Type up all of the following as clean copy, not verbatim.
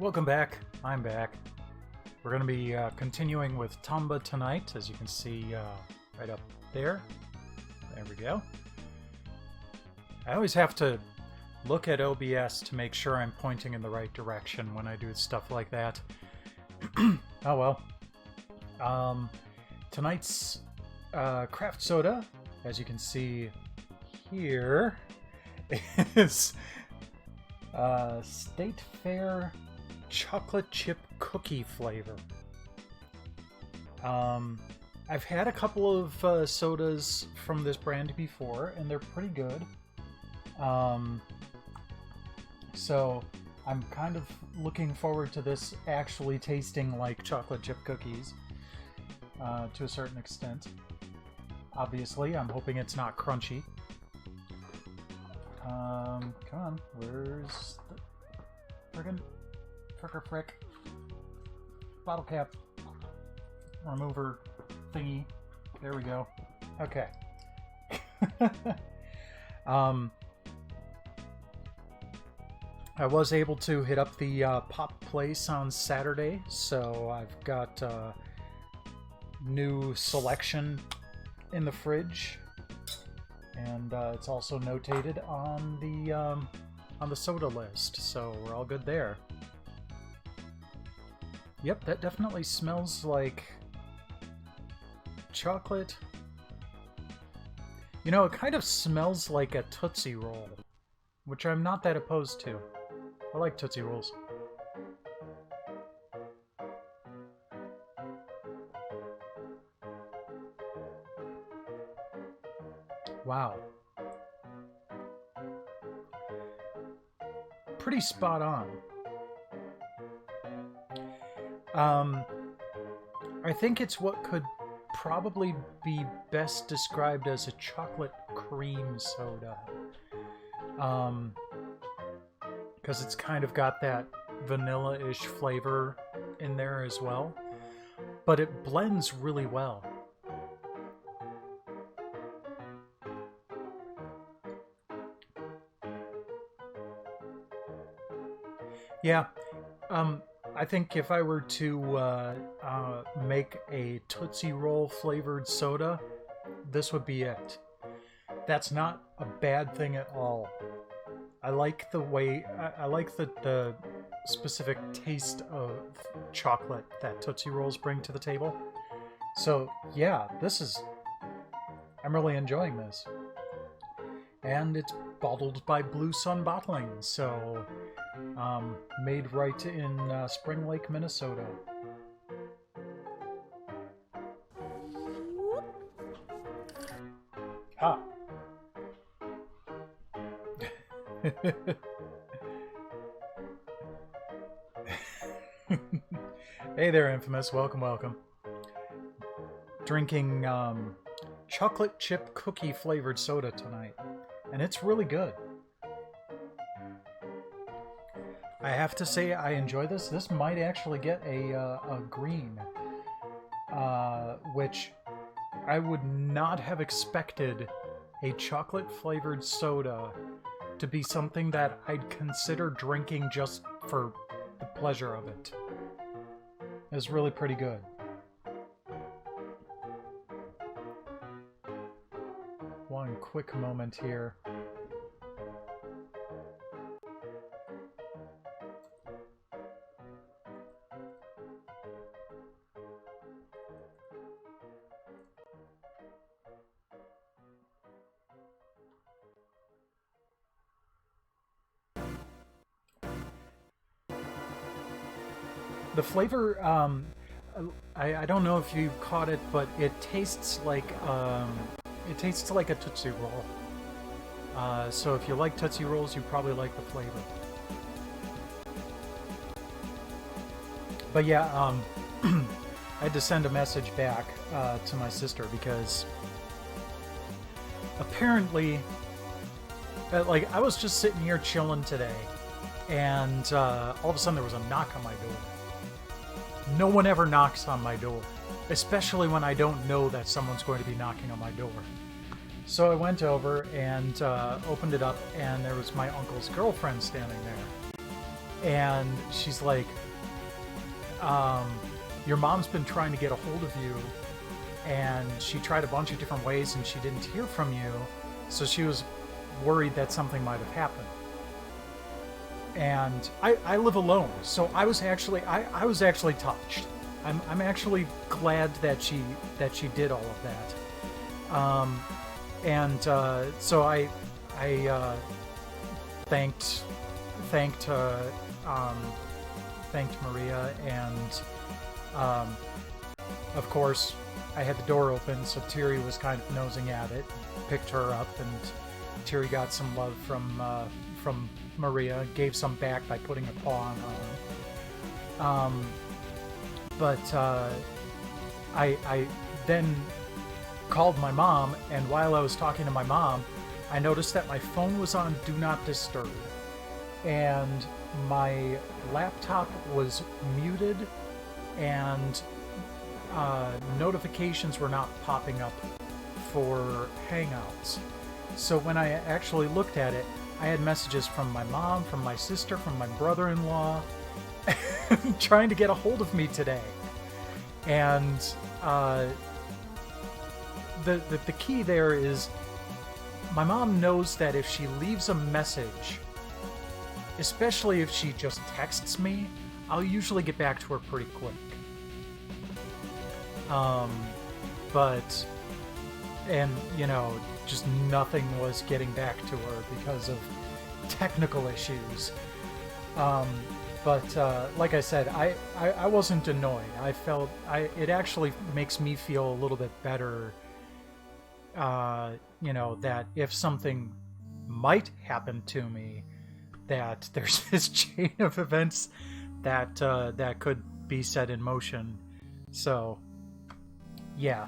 Welcome back. I'm back. We're going to be continuing with Tomba tonight, as you can see right up there. There we go. I always have to look at OBS to make sure I'm pointing in the right direction when I do stuff like that. Oh well. Tonight's craft soda, as you can see here, is State Fair chocolate chip cookie flavor. I've had a couple of sodas from this brand before, and they're pretty good. So I'm kind of looking forward to this actually tasting like chocolate chip cookies to a certain extent. Obviously, I'm hoping it's not crunchy. Come on, where's the frick bottle cap remover thingy? There we go. Okay. I was able to hit up the Pop Place on Saturday, so I've got new selection in the fridge, and it's also notated on the soda list, so we're all good there. Yep, that definitely smells like chocolate. You know, it kind of smells like a Tootsie Roll, which I'm not that opposed to. I like Tootsie Rolls. Wow. Pretty spot on. I think it's what could probably be best described as a chocolate cream soda. Because it's kind of got that vanilla-ish flavor in there as well. But it blends really well. Yeah, I think if I were to make a Tootsie Roll flavored soda, this would be it. That's not a bad thing at all. I like the way, I like the specific taste of chocolate that Tootsie Rolls bring to the table. So yeah, I'm really enjoying this. And it's bottled by Blue Sun Bottling, so made right in Spring Lake, Minnesota. Ah. Hey there, Infamous. Welcome, welcome. Drinking chocolate chip cookie flavored soda tonight, and it's really good. I have to say I enjoy this. This might actually get a green, which I would not have expected a chocolate flavored soda to be something that I'd consider drinking just for the pleasure of it. It's really pretty good. One quick moment here. The flavor, I don't know if you caught it, but it tastes like a Tootsie Roll. So if you like Tootsie Rolls, you probably like the flavor. But yeah, I had to send a message back to my sister because apparently, like, I was just sitting here chilling today, and all of a sudden there was a knock on my door. No one ever knocks on my door, especially when I don't know that someone's going to be knocking on my door. So I went over and opened it up, and there was my uncle's girlfriend standing there. And she's like, your mom's been trying to get a hold of you, and she tried a bunch of different ways and she didn't hear from you, so she was worried that something might have happened. And I live alone, so I was actually touched. I'm actually glad that she did all of that. So I thanked Maria, and of course I had the door open, so Tiri was kind of nosing at it, picked her up, and Tiri got some love from Maria, gave some back by putting a paw on her. But I then called my mom, and while I was talking to my mom, I noticed that my phone was on Do Not Disturb, and my laptop was muted, and notifications were not popping up for Hangouts. So when I actually looked at it, I had messages from my mom, from my sister, from my brother-in-law, trying to get a hold of me today. And the key there is, my mom knows that if she leaves a message, especially if she just texts me, I'll usually get back to her pretty quick. Just nothing was getting back to her because of technical issues. Like I said, I wasn't annoyed. I felt it actually makes me feel a little bit better, that if something might happen to me, that there's this chain of events that could be set in motion. So, yeah,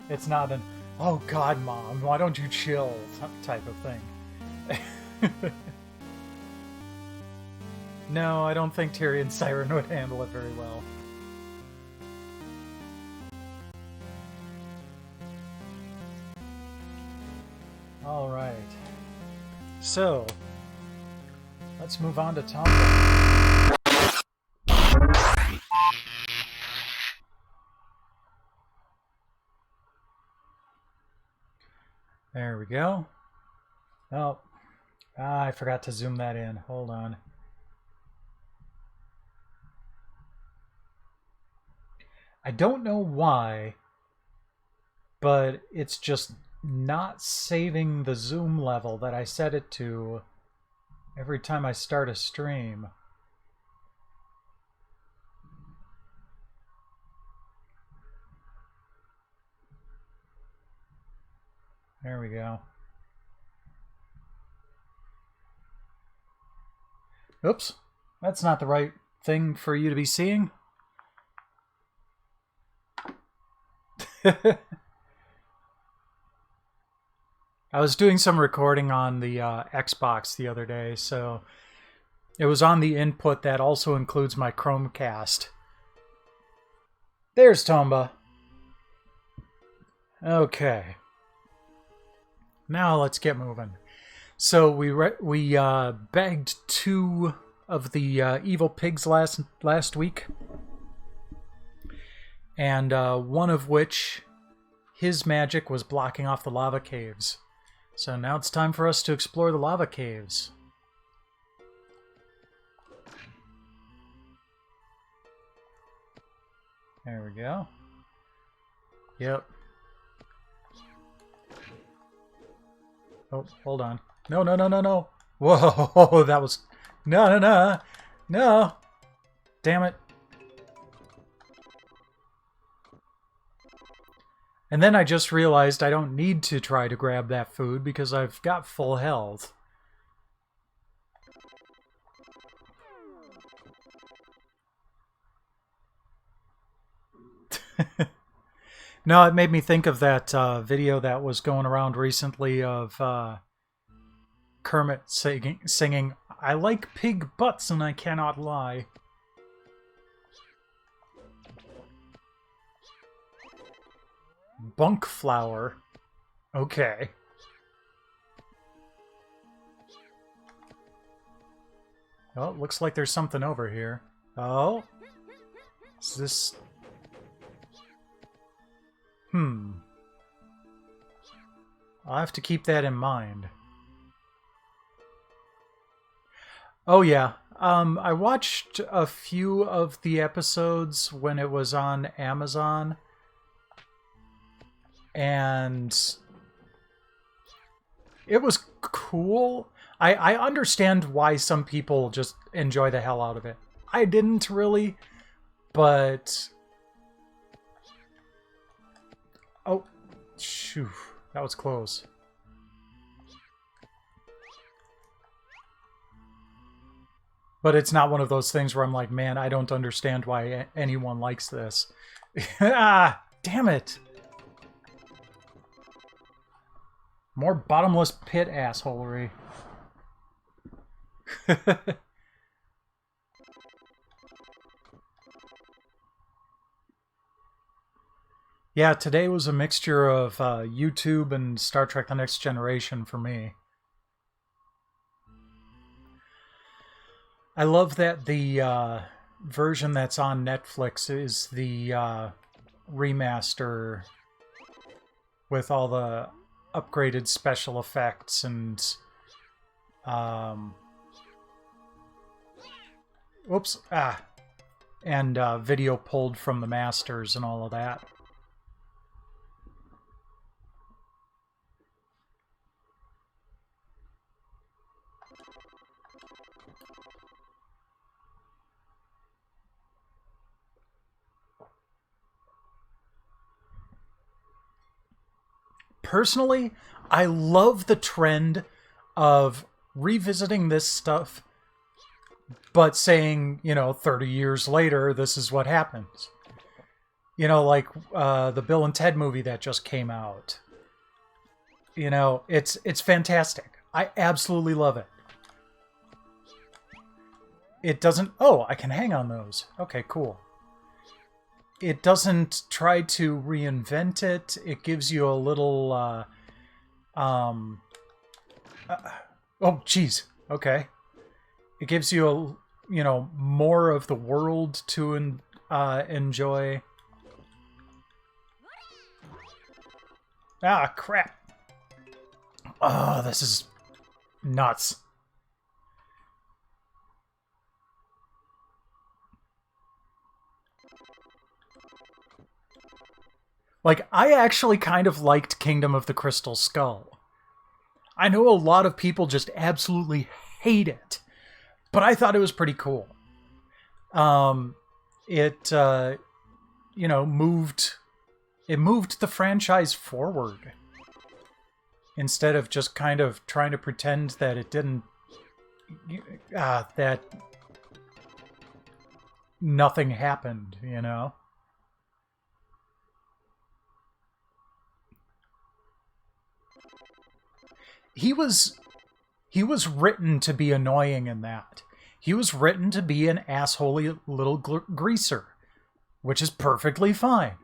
it's not an "oh God, Mom, why don't you chill" type of thing. No, I don't think Tiri and Siren would handle it very well. Alright. So, let's move on to Tomba. There we go. Oh, I forgot to zoom that in. Hold on. I don't know why, but it's just not saving the zoom level that I set it to every time I start a stream. There we go. Oops, that's not the right thing for you to be seeing. I was doing some recording on the Xbox the other day, so it was on the input that also includes my Chromecast. There's Tomba. Okay. Now let's get moving. So we bagged 2 of the evil pigs last week, and one of which, his magic was blocking off the lava caves. So now it's time for us to explore the lava caves. There we go. Yep. Oh, hold on. No, no, no, no, no. Whoa, that was... No, no, no. No. Damn it. And then I just realized I don't need to try to grab that food because I've got full health. No, it made me think of that video that was going around recently of Kermit singing, "I like pig butts and I cannot lie." Bunk flower. Okay. Oh, it looks like there's something over here. Oh? Is this... I'll have to keep that in mind. Oh, yeah. I watched a few of the episodes when it was on Amazon. And it was cool. I understand why some people just enjoy the hell out of it. I didn't really, but... Oh, shoo. That was close. But it's not one of those things where I'm like, man, I don't understand why anyone likes this. Ah, damn it. More bottomless pit assholery. Yeah, today was a mixture of YouTube and Star Trek The Next Generation for me. I love that the version that's on Netflix is the remaster with all the upgraded special effects and and video pulled from the masters and all of that. Personally, I love the trend of revisiting this stuff, but saying, 30 years later, this is what happens. Like the Bill and Ted movie that just came out. It's fantastic. I absolutely love it. It doesn't... Oh, I can hang on those. Okay, cool. It doesn't try to reinvent it. It gives you a little... oh, jeez. Okay. It gives you, more of the world to enjoy. Ah, crap. Oh, this is nuts. Like, I actually kind of liked Kingdom of the Crystal Skull. I know a lot of people just absolutely hate it, but I thought it was pretty cool. It moved the franchise forward instead of just kind of trying to pretend that it didn't, that nothing happened, He was written to be annoying in that. He was written to be an assholey little greaser, which is perfectly fine.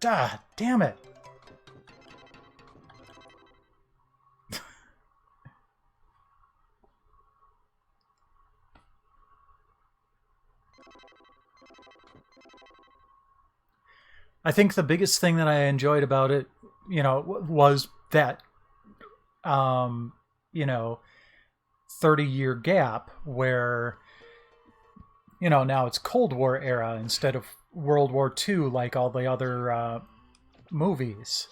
Ah, damn it. I think the biggest thing that I enjoyed about it, was that, 30-year gap where, now it's Cold War era instead of World War II like all the other movies.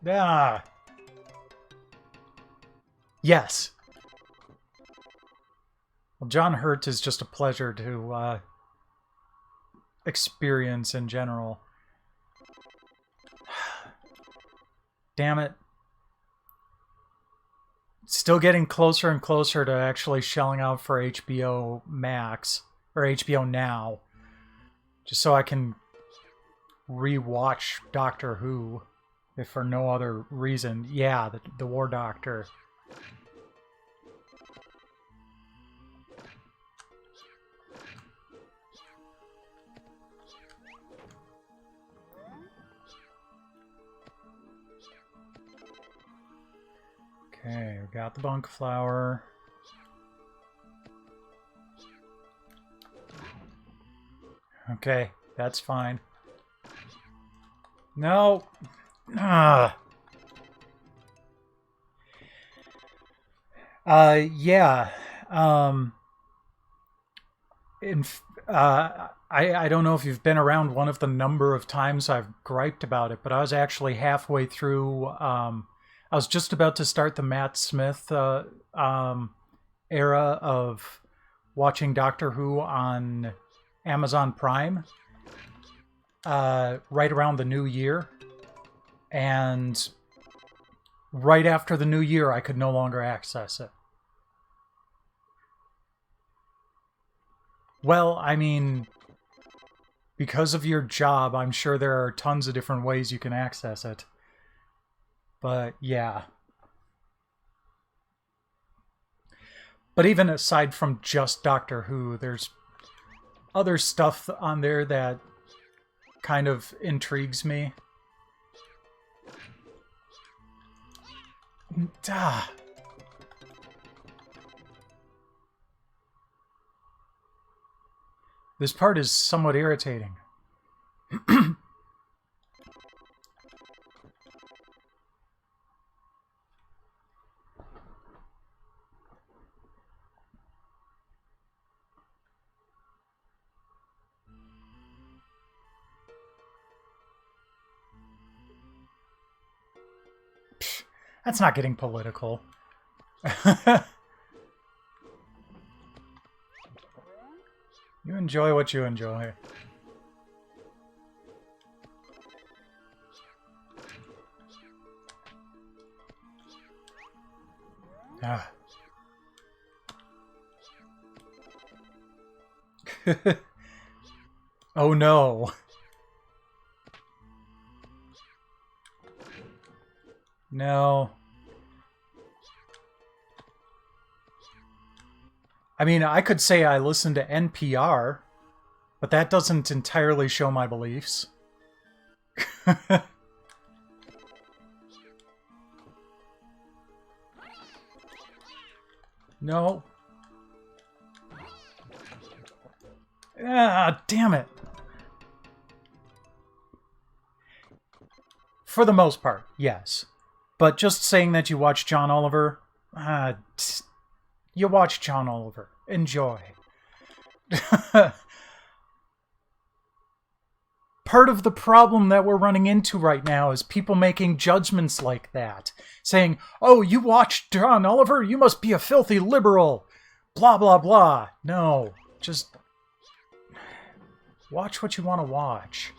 Ah. Yes. Well, John Hurt is just a pleasure to experience in general. Damn it. Still getting closer and closer to actually shelling out for HBO Max, or HBO Now, just so I can rewatch Doctor Who, if for no other reason. Yeah, the War Doctor. Okay, we got the bunk flower. Okay, that's fine. No. Ah. Yeah. In I don't know if you've been around one of the number of times I've griped about it, but I was actually halfway through. I was just about to start the Matt Smith era of watching Doctor Who on Amazon Prime right around the new year. And right after the new year, I could no longer access it. Well, I mean, because of your job, I'm sure there are tons of different ways you can access it. But yeah. But even aside from just Doctor Who, there's other stuff on there that kind of intrigues me. Duh. This part is somewhat irritating. That's not getting political. You enjoy what you enjoy. Ah. Oh no. No. I mean, I could say I listen to NPR, but that doesn't entirely show my beliefs. No. Ah, damn it. For the most part, yes. But just saying that you watch John Oliver, you watch John Oliver. Enjoy. Part of the problem that we're running into right now is people making judgments like that. Saying, oh, you watch John Oliver? You must be a filthy liberal. Blah, blah, blah. No, just watch what you want to watch.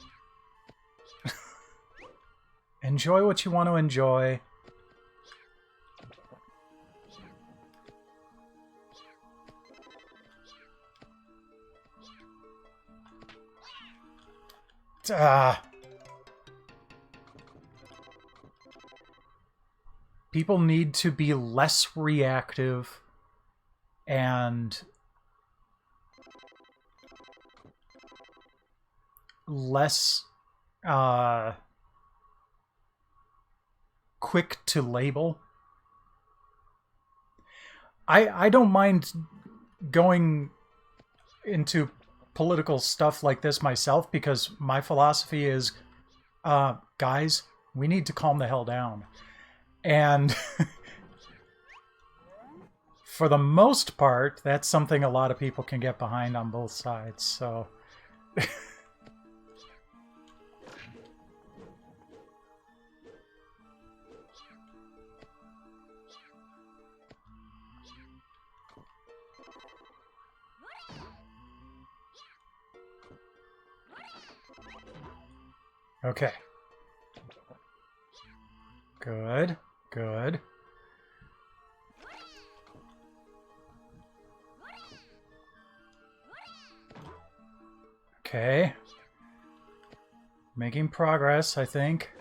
Enjoy what you want to enjoy. People need to be less reactive and less quick to label. I don't mind going into political stuff like this myself because my philosophy is, guys, we need to calm the hell down. And for the most part, that's something a lot of people can get behind on both sides, so... Okay. Good. Good. Okay. Making progress, I think.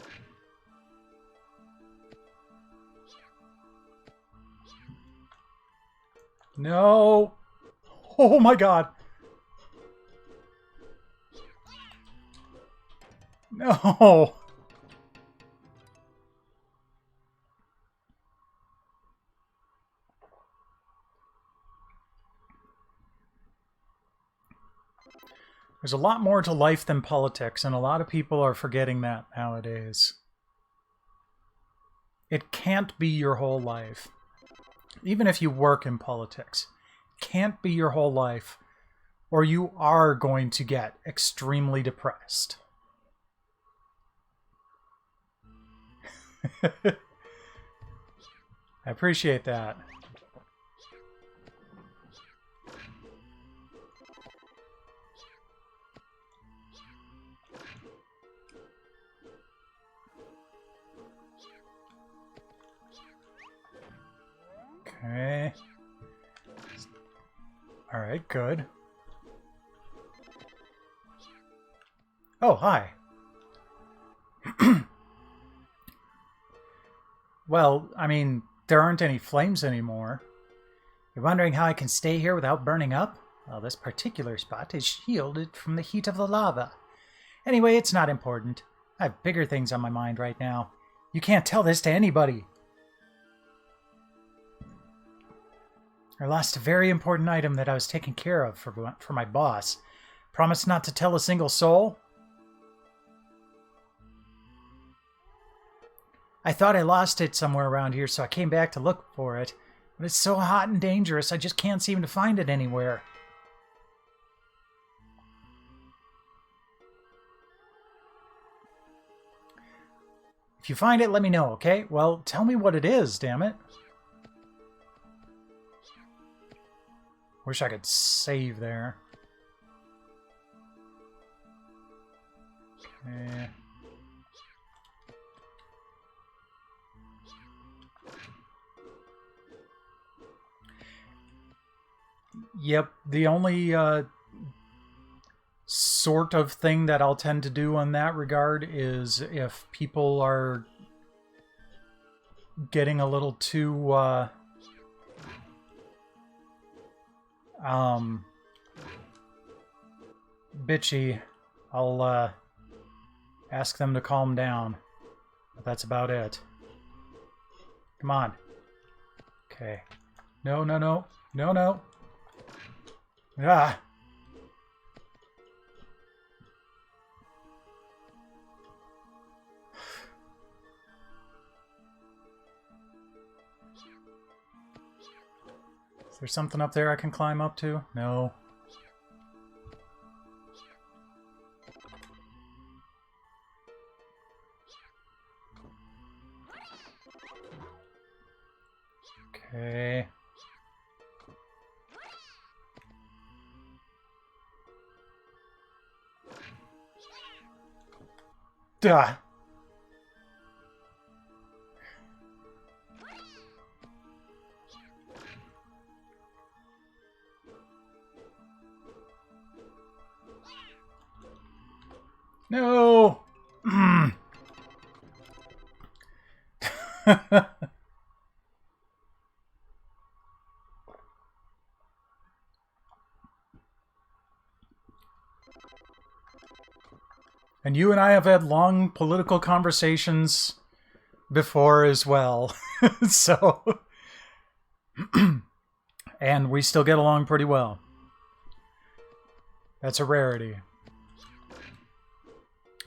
No! Oh my god! No! There's a lot more to life than politics, and a lot of people are forgetting that nowadays. It can't be your whole life. Even if you work in politics, it can't be your whole life, or you are going to get extremely depressed. I appreciate that. Okay. Alright, good. Oh, hi. Well, I mean, there aren't any flames anymore. You're wondering how I can stay here without burning up? Well, this particular spot is shielded from the heat of the lava. Anyway, it's not important. I have bigger things on my mind right now. You can't tell this to anybody. I lost a very important item that I was taking care of for my boss. Promise not to tell a single soul? I thought I lost it somewhere around here, so I came back to look for it. But it's so hot and dangerous, I just can't seem to find it anywhere. If you find it, let me know, okay? Well, tell me what it is, damn it. Wish I could save there. Okay. Yep, the only sort of thing that I'll tend to do in that regard is if people are getting a little too bitchy, I'll ask them to calm down. But that's about it. Come on. Okay. No, no, no. No, no. Ah. Is there something up there I can climb up to? No. Okay. Duh. No. And you and I have had long political conversations before as well. So, and we still get along pretty well. That's a rarity.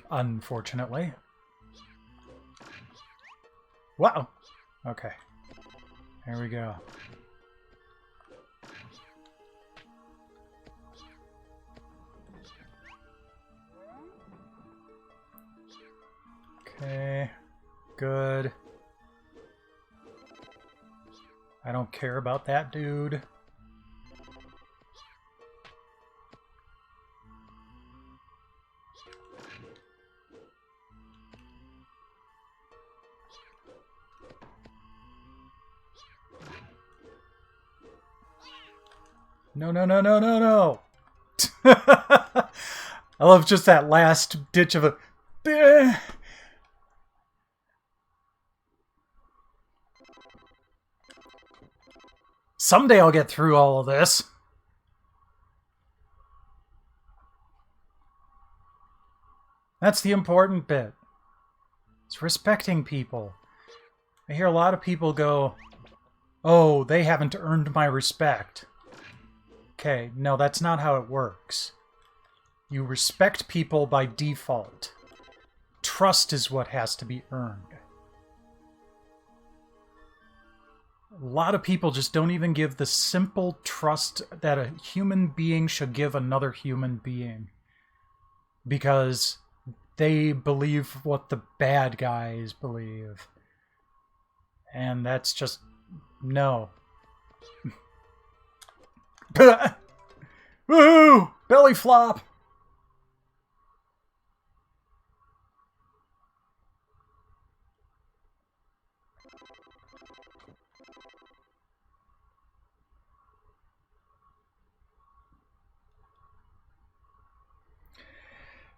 Unfortunately. Wow. Okay. There we go. Okay. Good. I don't care about that dude. No, no, no, no, no, no. I love just that last ditch of a... Someday I'll get through all of this. That's the important bit. It's respecting people. I hear a lot of people go, oh, they haven't earned my respect. Okay, no, that's not how it works. You respect people by default. Trust is what has to be earned. A lot of people just don't even give the simple trust that a human being should give another human being. Because they believe what the bad guys believe. And that's just... no. Woo! Belly flop!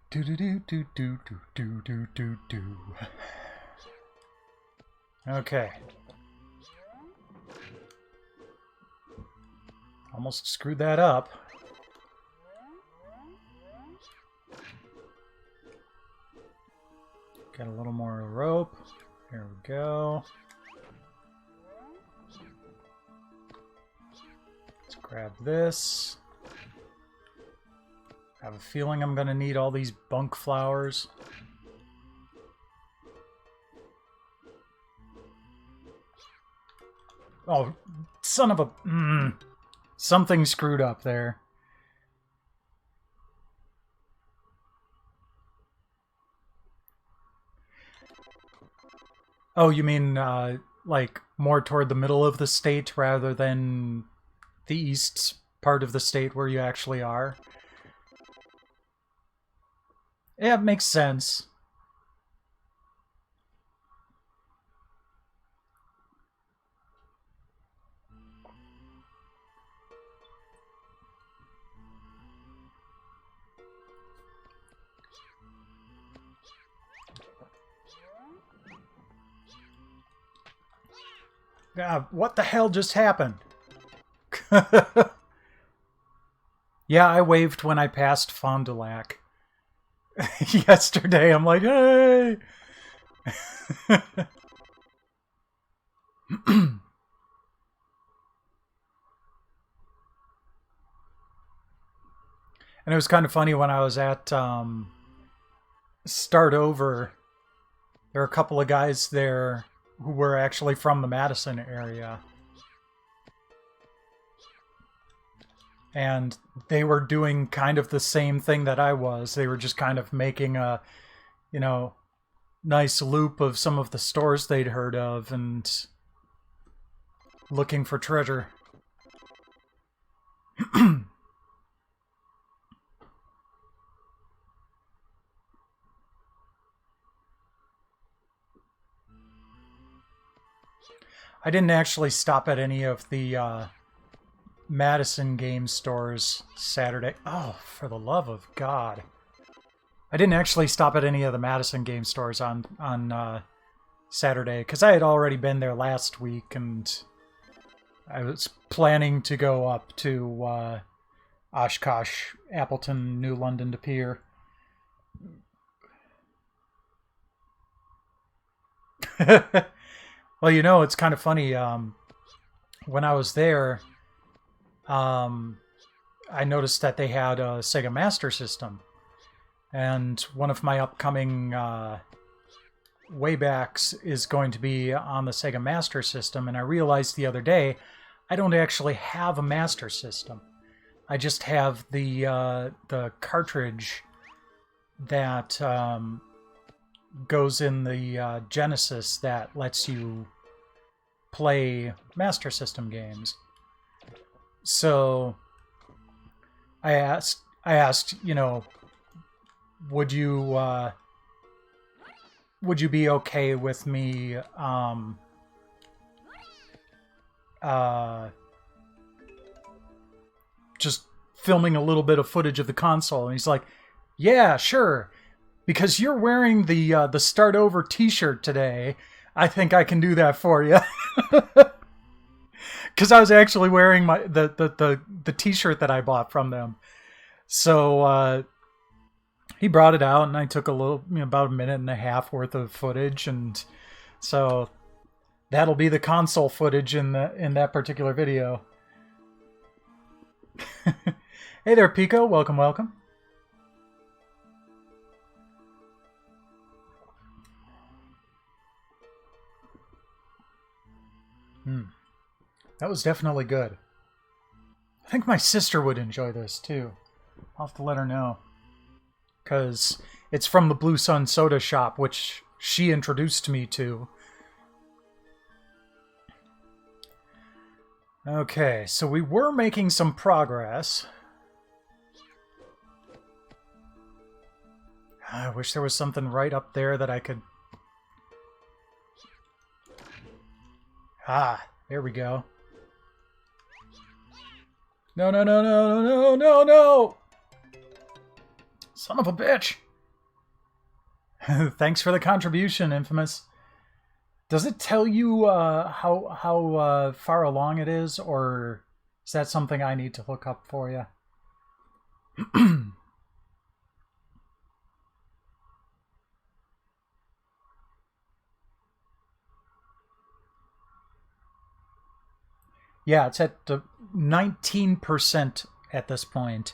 Do do do do do do do do do. Okay. Almost screwed that up. Got a little more rope. Here we go. Let's grab this. I have a feeling I'm going to need all these bunk flowers. Oh, son of a... something screwed up there. Oh, you mean, like, more toward the middle of the state rather than the east part of the state where you actually are? Yeah, it makes sense. What the hell just happened? Yeah, I waved when I passed Fond du Lac. Yesterday, I'm like, hey! And it was kind of funny when I was at Start Over, there were a couple of guys there who were actually from the Madison area. And they were doing kind of the same thing that I was. They were just kind of making a, you know, nice loop of some of the stores they'd heard of and looking for treasure. I didn't actually stop at any of the Madison game stores Saturday. Oh, for the love of God. I didn't actually stop at any of the Madison game stores on Saturday because I had already been there last week and I was planning to go up to Oshkosh, Appleton, New London, De Pere. Well, you know, it's kind of funny. When I was there, I noticed that they had a Sega Master System. And one of my upcoming waybacks is going to be on the Sega Master System. And I realized the other day, I don't actually have a Master System. I just have the cartridge that goes in the Genesis that lets you play Master System games. So I asked, you know, would you be okay with me just filming a little bit of footage of the console? And he's like, yeah, sure. Because you're wearing the Start Over t-shirt today, I think I can do that for you. Because I was actually wearing the t-shirt that I bought from them. So he brought it out, and I took a little, about a minute and a half worth of footage, and so that'll be the console footage in that particular video. Hey there, Pico. Welcome, welcome. That was definitely good. I think my sister would enjoy this too. I'll have to let her know. Because it's from the Blue Sun Soda Shop, which she introduced me to. Okay, so we were making some progress. I wish there was something right up there that I could... Ah, there we go. No, no, no, no, no, no, no! Son of a bitch! Thanks for the contribution, Infamous. Does it tell you how far along it is, or is that something I need to look up for you? Yeah, it's at 19% at this point.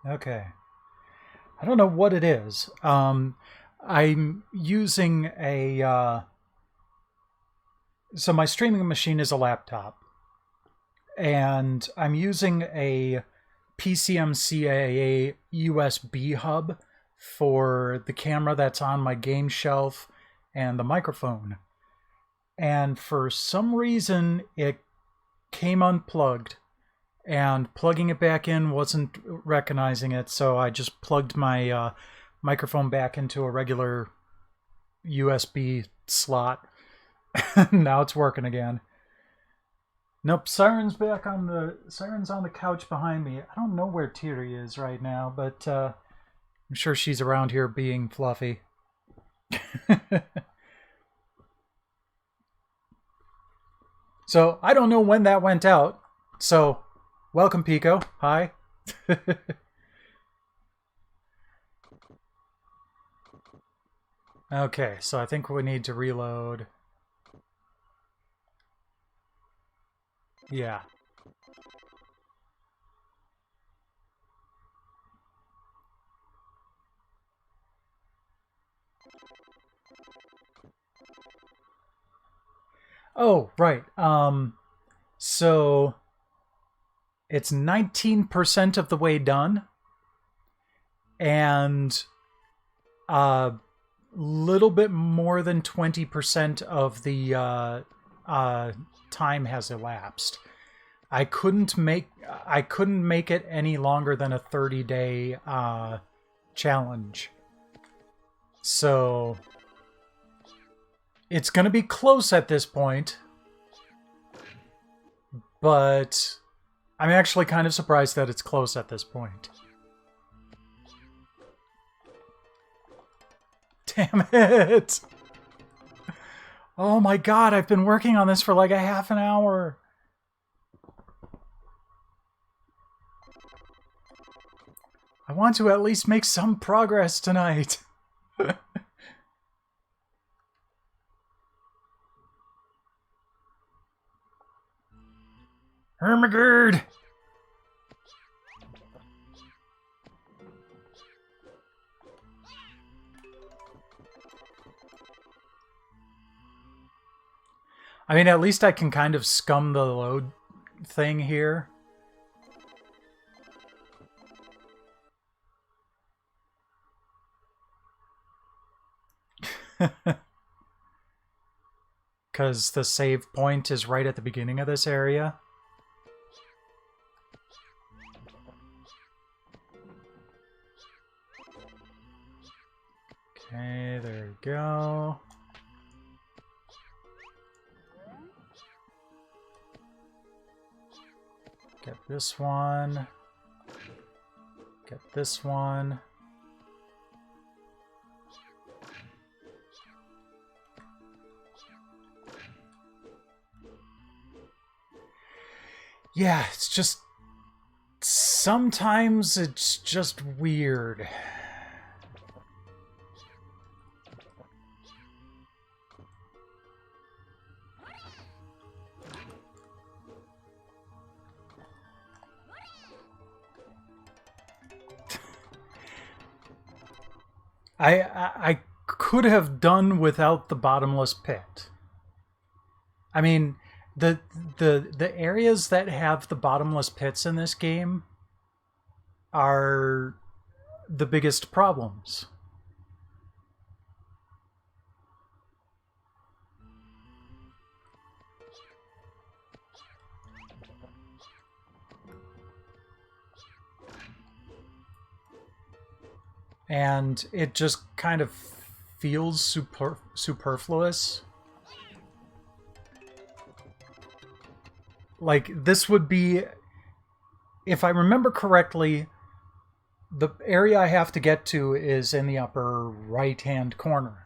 Okay. I don't know what it is. I'm using a... so my streaming machine is a laptop. And I'm using a PCMCIA USB hub for the camera that's on my game shelf and the microphone. And for some reason, it came unplugged. And plugging it back in wasn't recognizing it, so I just plugged my microphone back into a regular USB slot. Now it's working again. Nope, Siren's on the couch behind me. I don't know where Tiri is right now, but I'm sure she's around here being fluffy. So I don't know when that went out. So welcome, Pico. Hi. Okay, so I think we need to reload. Yeah. Oh, right. So it's 19% of the way done. and a little bit more than 20% of the time has elapsed. I couldn't make it any longer than a 30-day challenge. So it's going to be close at this point. But I'm actually kind of surprised that it's close at this point. Damn it! Oh my god, I've been working on this for like a half an hour. I want to at least make some progress tonight. Hermigerd! I mean, at least I can kind of scum the load thing here. Because the save point is right at the beginning of this area. Okay, there we go. Get this one. Get this one. Yeah, it's just... sometimes it's just weird. I could have done without the bottomless pit. I mean, the areas that have the bottomless pits in this game are the biggest problems. And it just kind of feels superfluous. Like, this would be... if I remember correctly, the area I have to get to is in the upper right-hand corner.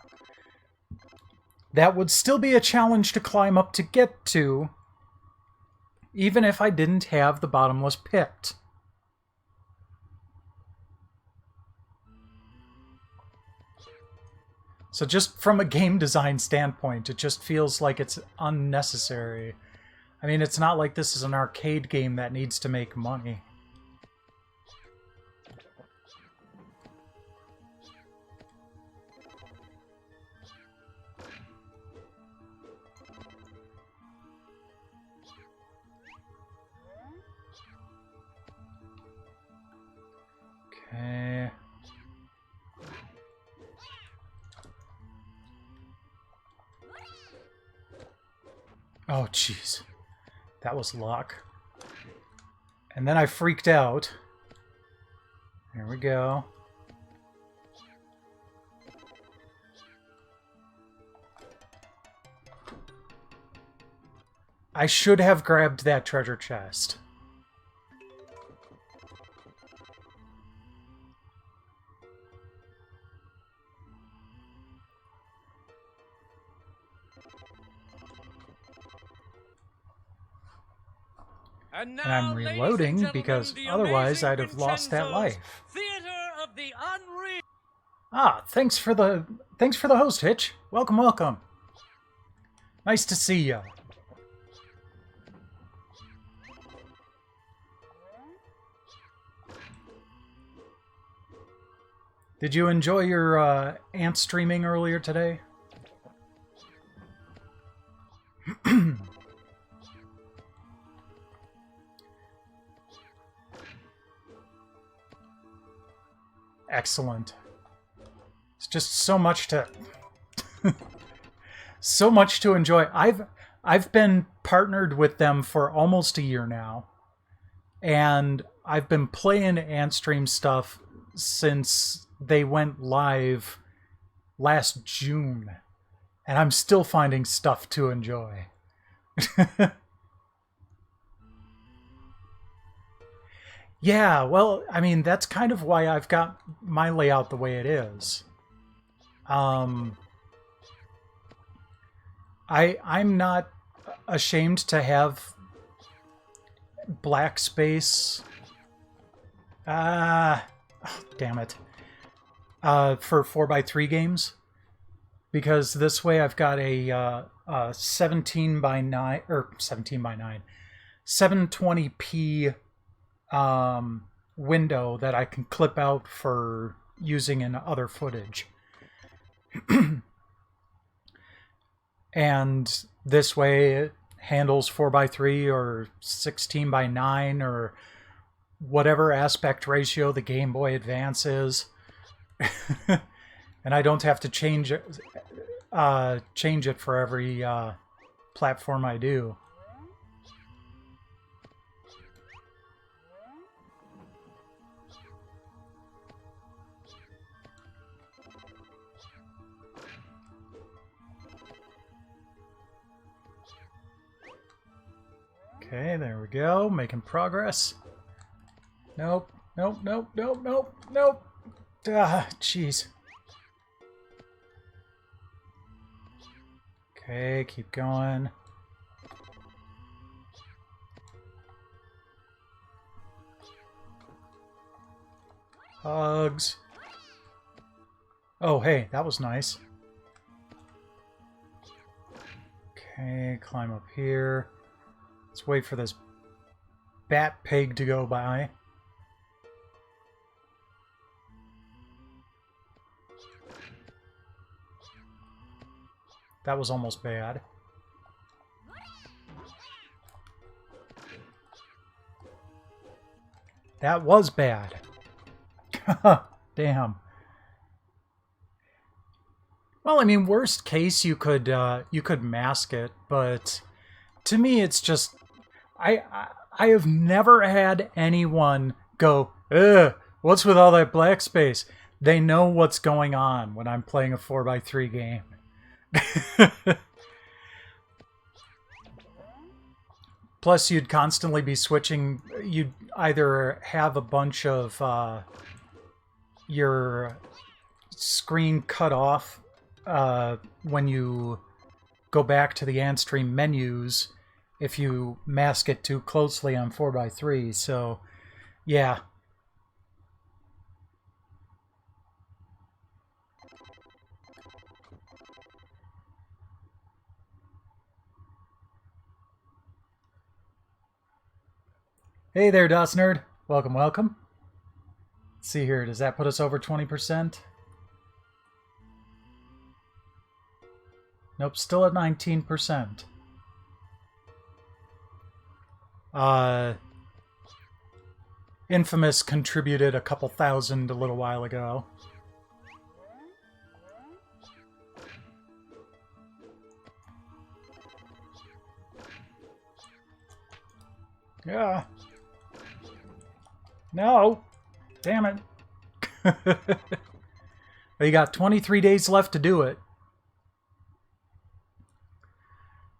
That would still be a challenge to climb up to get to, even if I didn't have the bottomless pit. So just from a game design standpoint, it just feels like it's unnecessary. I mean, it's not like this is an arcade game that needs to make money. Okay. Oh, jeez. That was luck. And then I freaked out. There we go. I should have grabbed that treasure chest. And I'm reloading because otherwise I'd have lost that life. Of the Unreal. Ah, thanks for the host, Hitch. Welcome, welcome. Nice to see you. Did you enjoy your ant streaming earlier today? excellent. It's just so much to so much to enjoy. I've been partnered with them for almost a year now, and I've been playing Antstream stuff since they went live last June, and I'm still finding stuff to enjoy. Yeah, well, I mean, that's kind of why I've got my layout the way it is. Um, I'm not ashamed to have black space. Damn it. For 4x3 games, because this way I've got a 17 by 9 or 17 by 9 720p window that I can clip out for using in other footage. And this way it handles 4x3 or 16 by 9 or whatever aspect ratio the Game Boy Advance is. And I don't have to change it for every platform I do. Okay, there we go. Making progress. Nope, nope, nope, nope, nope, nope. Ah, jeez. Okay, keep going. Hugs. Oh, hey, that was nice. Okay, climb up here. Let's wait for this bat pig to go by. That was almost bad. That was bad. Damn. Well, I mean, worst case, you could mask it, but to me, it's just I have never had anyone go, ugh, what's with all that black space? They know what's going on when I'm playing a 4x3 game. Plus, you'd constantly be switching. You'd either have a bunch of your screen cut off when you go back to the Antstream menus if you mask it too closely on 4x3. So, yeah. Hey there, DOS Nerd. Welcome, welcome. Let's see here. Does that put us over 20%? Nope, still at 19%. Infamous contributed a couple thousand a little while ago. Yeah. No. Damn it. You got 23 days left to do it.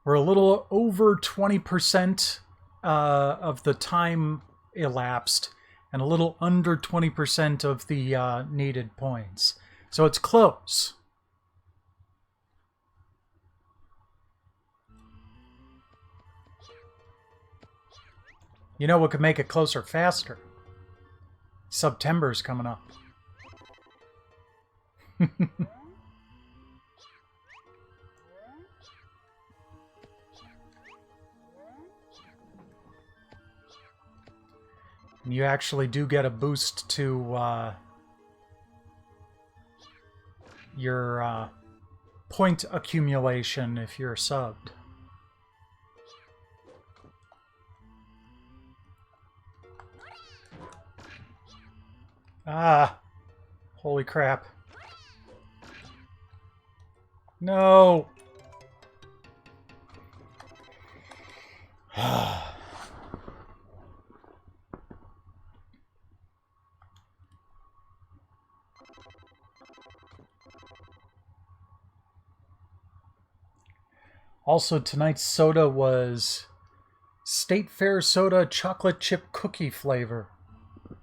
We're a little over 20% of the time elapsed and a little under 20% of the needed points. So it's close. You know what could make it closer faster? September's coming up. You actually do get a boost to your point accumulation if you're subbed. Ah. Holy crap. No! Also, tonight's soda was State Fair soda chocolate chip cookie flavor.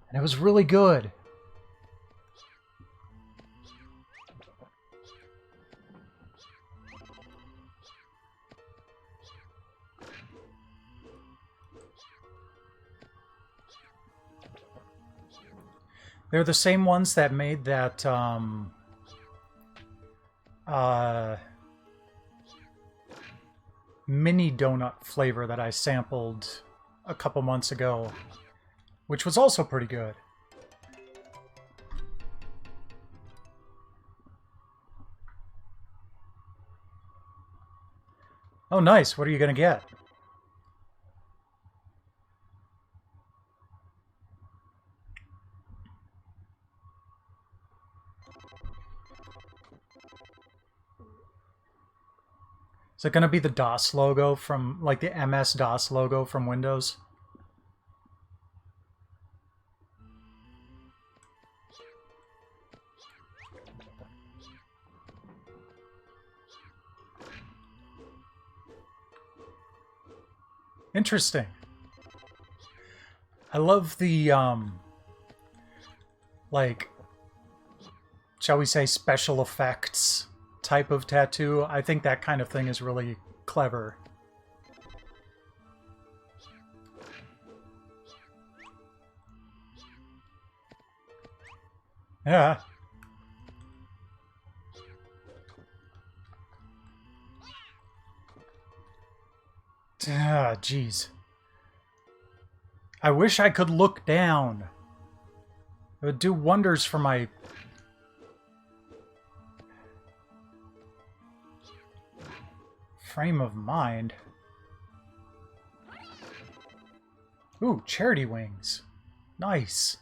And it was really good. They're the same ones that made that mini donut flavor that I sampled a couple months ago, which was also pretty good. Oh, nice. What are you going to get? Is it going to be the DOS logo from, like the MS-DOS logo from Windows? Interesting. I love the, like, shall we say, special effects type of tattoo. I think that kind of thing is really clever. Yeah. Ah, jeez. I wish I could look down. It would do wonders for my... frame of mind. Ooh, charity wings. Nice.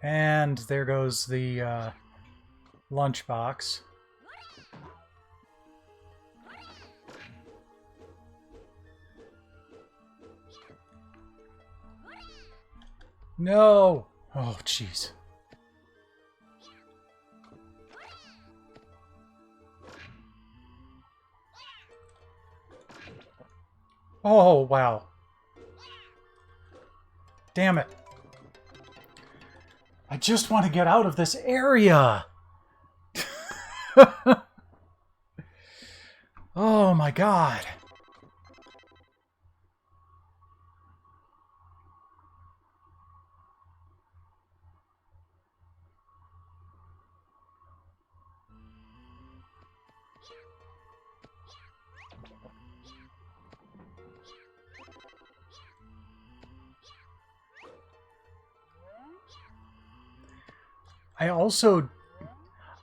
And there goes the lunchbox. No! Oh, jeez. Oh, wow. Damn it. I just want to get out of this area. Oh my god.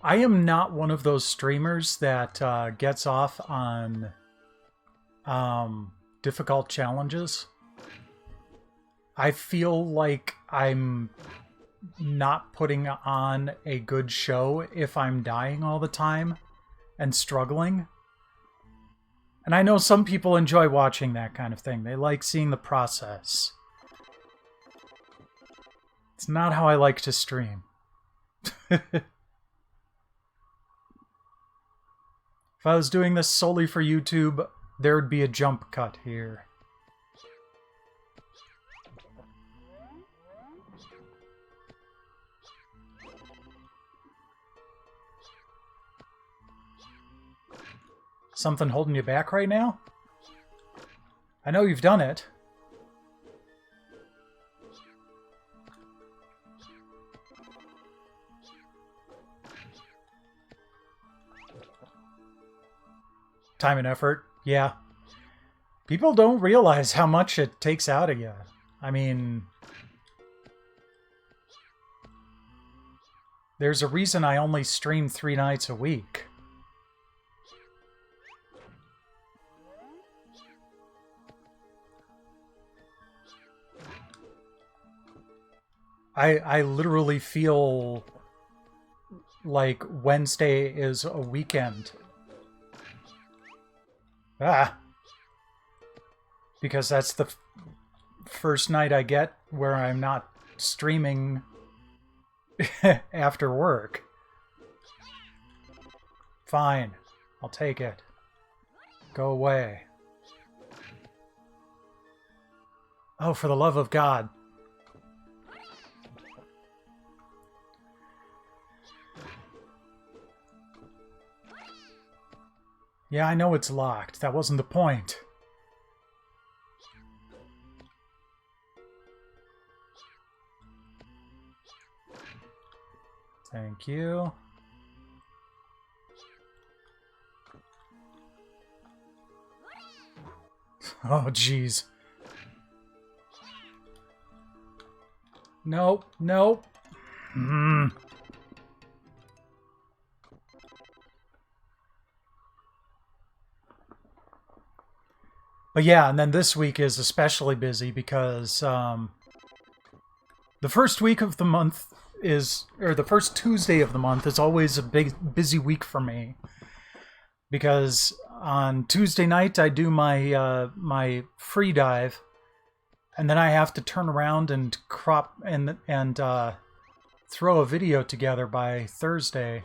I am not one of those streamers that gets off on difficult challenges. I feel like I'm not putting on a good show if I'm dying all the time and struggling. And I know some people enjoy watching that kind of thing. They like seeing the process. It's not how I like to stream. If I was doing this solely for YouTube, there would be a jump cut here. Something holding you back right now? I know you've done it. Time and effort, yeah. People don't realize how much it takes out of you. I mean... There's a reason I only stream 3 nights a week. I literally feel like Wednesday is a weekend. Ah! Because that's the first night I get where I'm not streaming after work. Fine. I'll take it. Go away. Oh, for the love of God. Yeah, I know it's locked. That wasn't the point. Thank you. Oh, jeez. Nope, nope. But yeah, and then this week is especially busy because the first week of the month is, or the first Tuesday of the month is always a big busy week for me. Because on Tuesday night I do my my free dive, and then I have to turn around and crop and throw a video together by Thursday.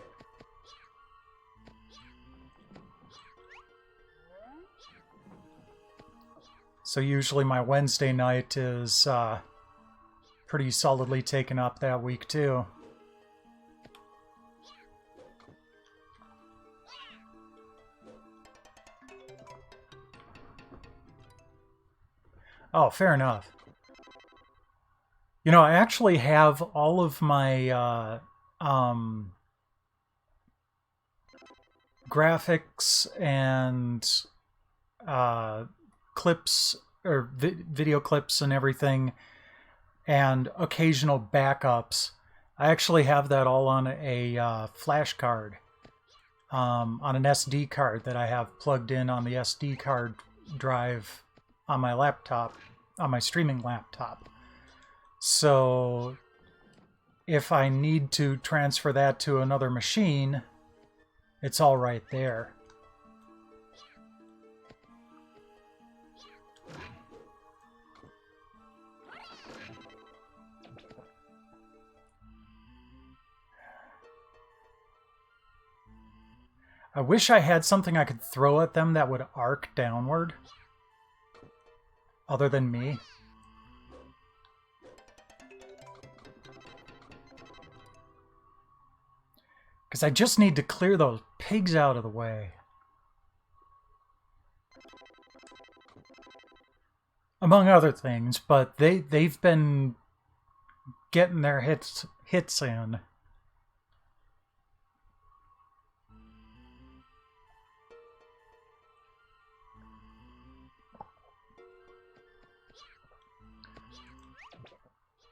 So usually my Wednesday night is pretty solidly taken up that week too. Oh, fair enough. You know, I actually have all of my graphics and clips or video clips and everything, and occasional backups. I actually have that all on a flash card, on an SD card that I have plugged in on the SD card drive on my laptop, on my streaming laptop. So if I need to transfer that to another machine, it's all right there. I wish I had something I could throw at them that would arc downward. Other than me. Because I just need to clear those pigs out of the way. Among other things, but they've been getting their hits in.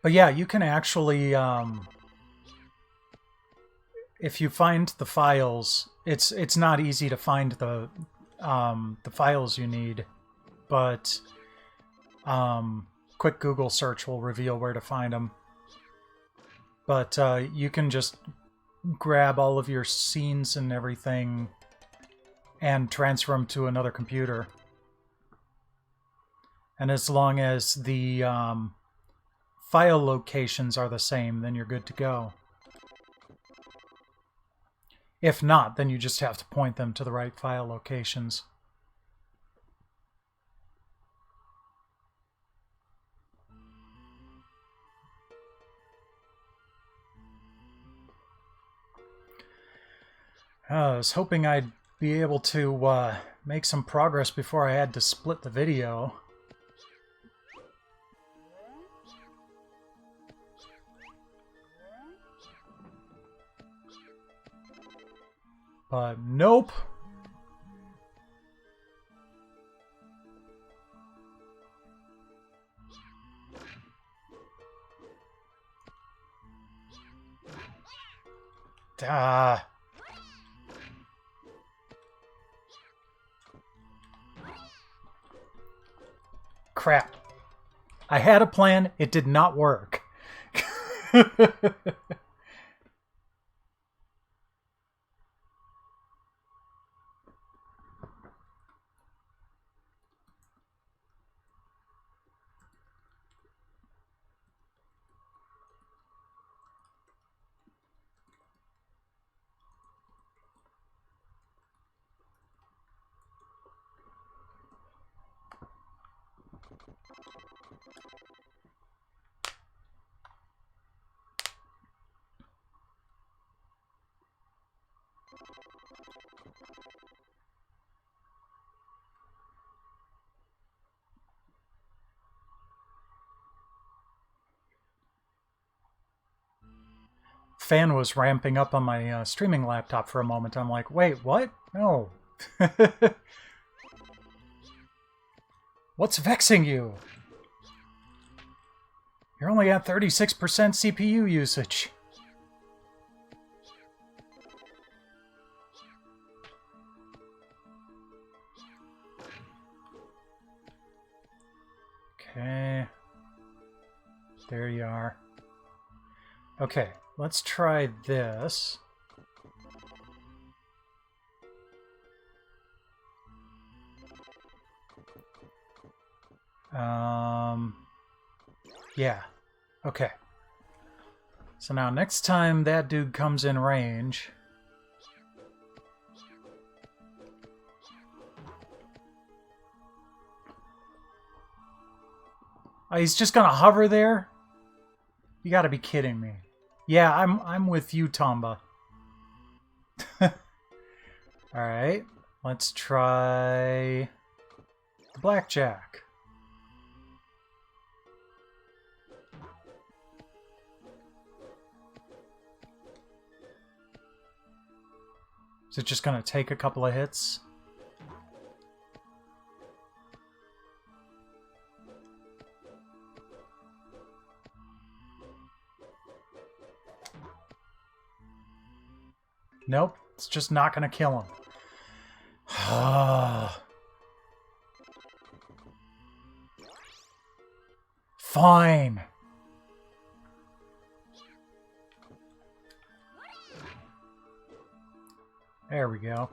But yeah, you can actually, if you find the files, it's not easy to find the files you need, but quick Google search will reveal where to find them. But you can just grab all of your scenes and everything and transfer them to another computer. And as long as the file locations are the same, then you're good to go. If not, then you just have to point them to the right file locations. I was hoping I'd be able to make some progress before I had to split the video. But nope. Ah. Crap. I had a plan, it did not work. Fan was ramping up on my streaming laptop for a moment. I'm like, wait, what? No. What's vexing you? You're only at 36% CPU usage. Okay. There you are. Okay, let's try this. Yeah. Okay. So now next time that dude comes in range... Oh, he's just gonna hover there? You gotta be kidding me. Yeah, I'm with you, Tomba. Alright, let's try the blackjack. Is it just gonna take a couple of hits? Nope, it's just not gonna kill him. Fine. There we go.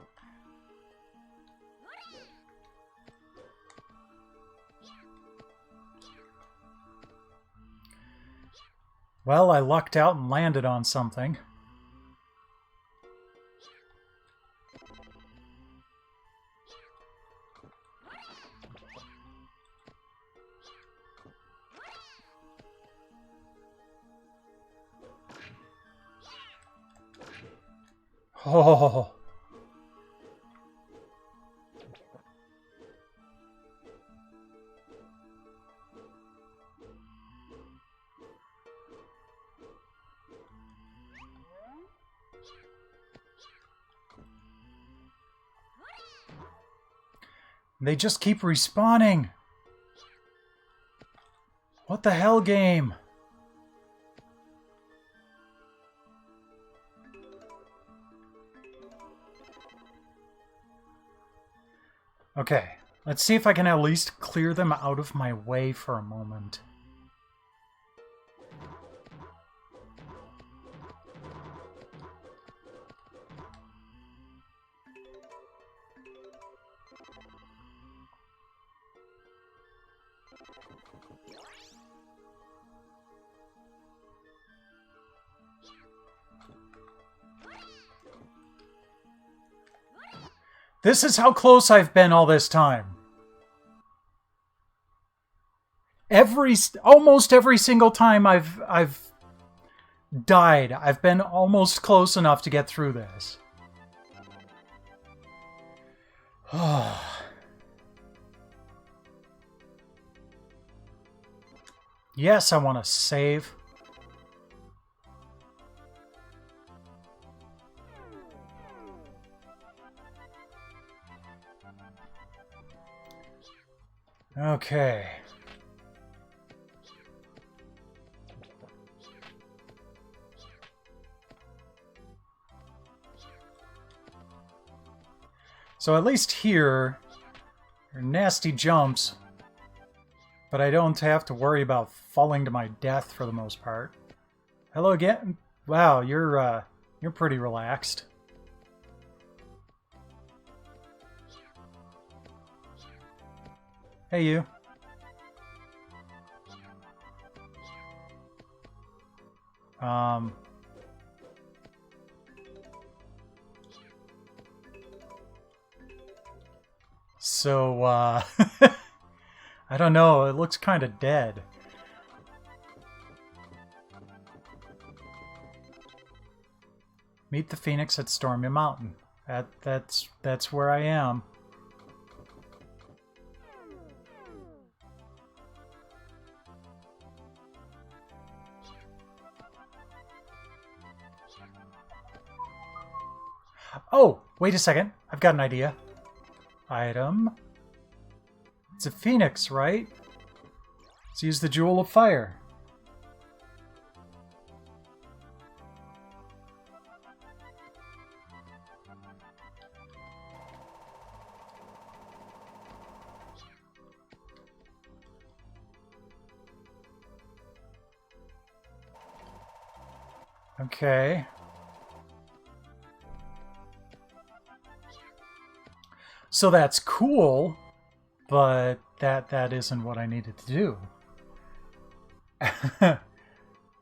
Well, I lucked out and landed on something. Oh. They just keep respawning. What the hell, game? Okay, let's see if I can at least clear them out of my way for a moment. This is how close I've been all this time. Almost every single time I've died, I've been almost close enough to get through this. Yes, I want to save. Okay. So at least here, there are nasty jumps, but I don't have to worry about falling to my death for the most part. Hello again. Wow, you're pretty relaxed. Hey, you. Um. So, I don't know. It looks kind of dead. Meet the Phoenix at Stormy Mountain. That's where I am. Oh, wait a second. I've got an idea. Item. It's a phoenix, right? Let's use the Jewel of Fire. Okay. So that's cool, but that isn't what I needed to do.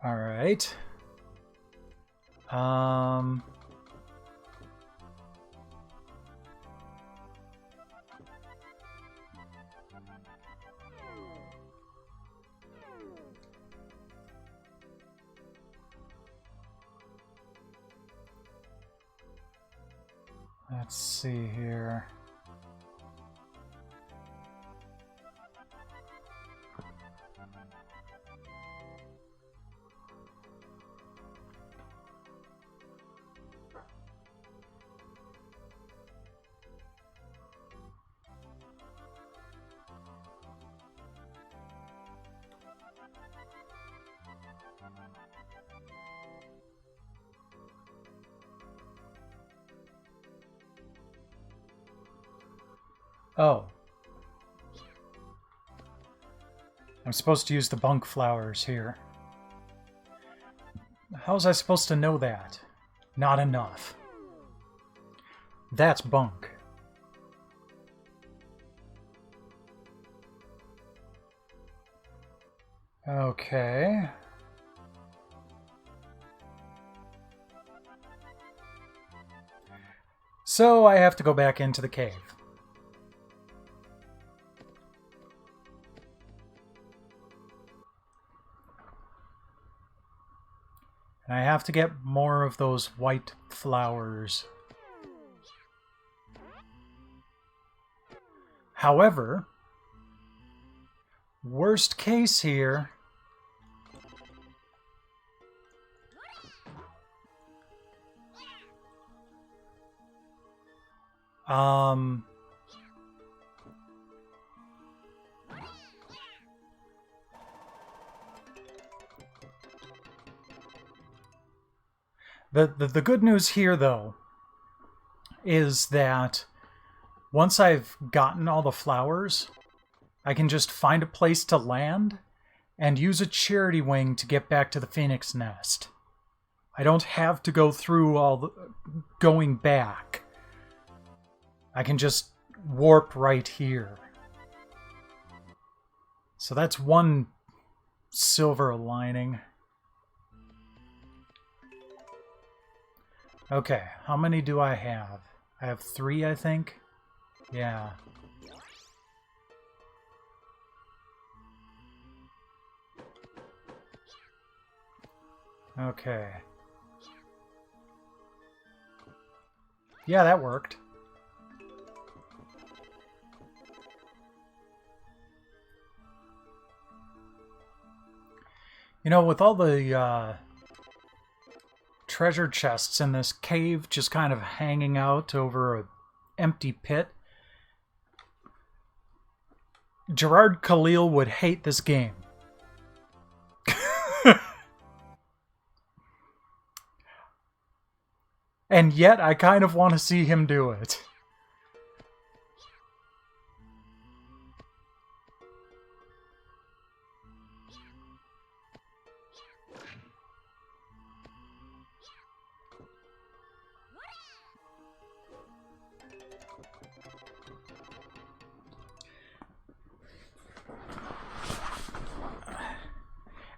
All right. Let's see here. Oh. I'm supposed to use the bunk flowers here. How was I supposed to know that? Not enough. That's bunk. Okay. So I have to go back into the cave. And I have to get more of those white flowers. However, worst case here, the good news here, though, is that once I've gotten all the flowers, I can just find a place to land and use a charity wing to get back to the Phoenix Nest. I don't have to go through all the going back. I can just warp right here. So that's one silver lining. Okay, how many do I have? I have 3, I think. Yeah. Okay. Yeah, that worked. You know, with all the treasure chests in this cave just kind of hanging out over an empty pit, Gerard Khalil would hate this game. And yet, I kind of want to see him do it.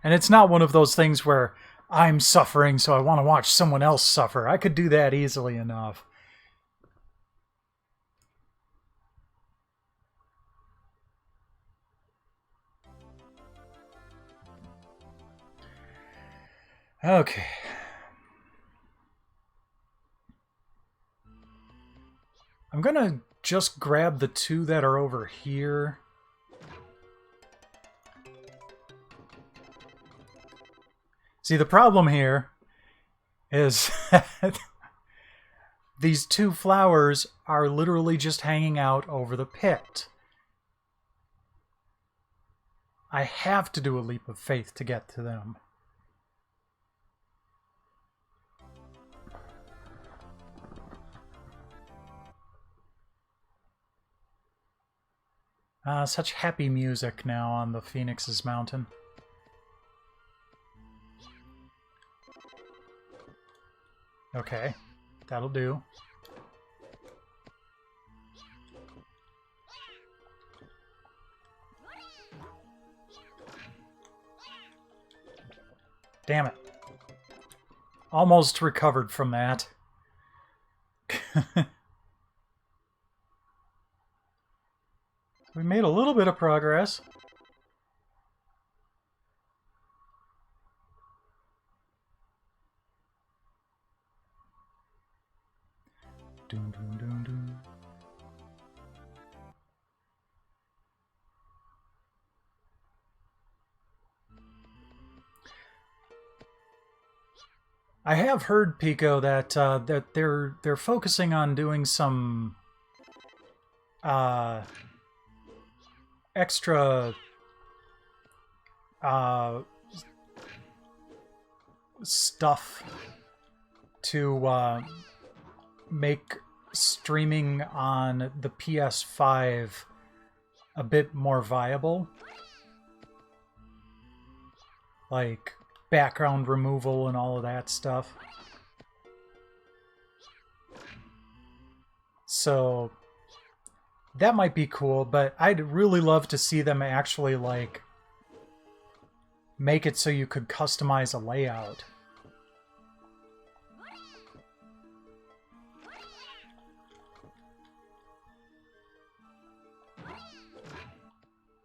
And it's not one of those things where I'm suffering, so I want to watch someone else suffer. I could do that easily enough. Okay. I'm gonna just grab the two that are over here. See, the problem here is these two flowers are literally just hanging out over the pit. I have to do a leap of faith to get to them. Such happy music now on the Phoenix's Mountain. Okay, that'll do. Damn it. Almost recovered from that. We made a little bit of progress. Doom, doom, doom, doom. I have heard, Pico, that that they're focusing on doing some extra stuff to make streaming on the PS5 a bit more viable. Like background removal and all of that stuff. So that might be cool, but I'd really love to see them actually, like, make it so you could customize a layout.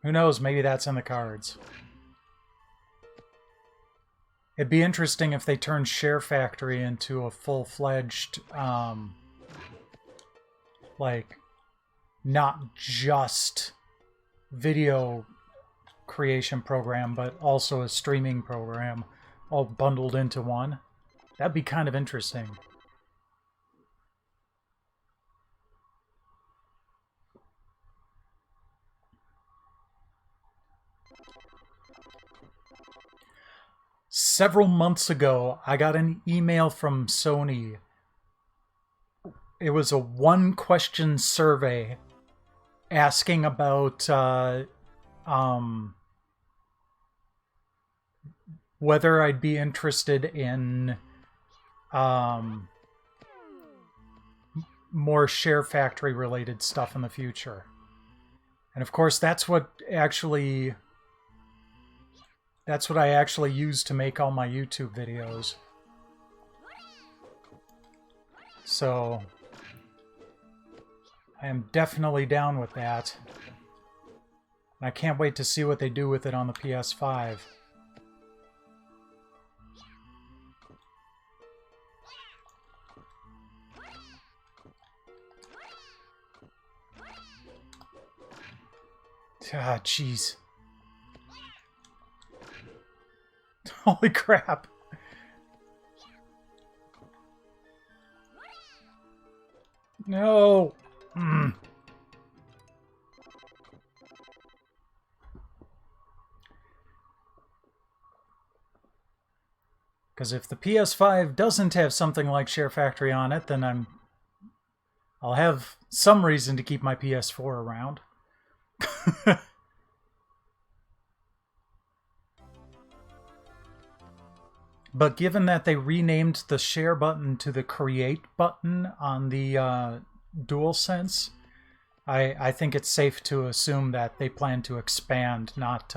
Who knows, maybe that's in the cards. It'd be interesting if they turned Share Factory into a full-fledged, like, not just video creation program, but also a streaming program, all bundled into one. That'd be kind of interesting. Several months ago, I got an email from Sony. It was a one-question survey asking about whether I'd be interested in more Share Factory related stuff in the future. And of course, that's what I actually use to make all my YouTube videos. So I am definitely down with that. And I can't wait to see what they do with it on the PS5. Ah, jeez. Holy crap. No. Because if the PS5 doesn't have something like Share Factory on it, then I'll have some reason to keep my PS4 around. But given that they renamed the share button to the create button on the DualSense, I think it's safe to assume that they plan to expand, not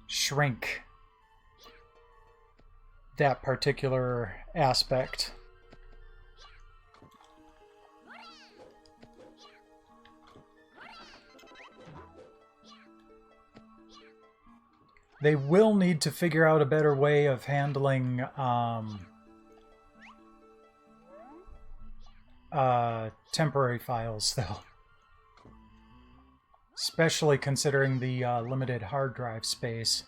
shrink that particular aspect. They will need to figure out a better way of handling temporary files, though. Especially considering the limited hard drive space.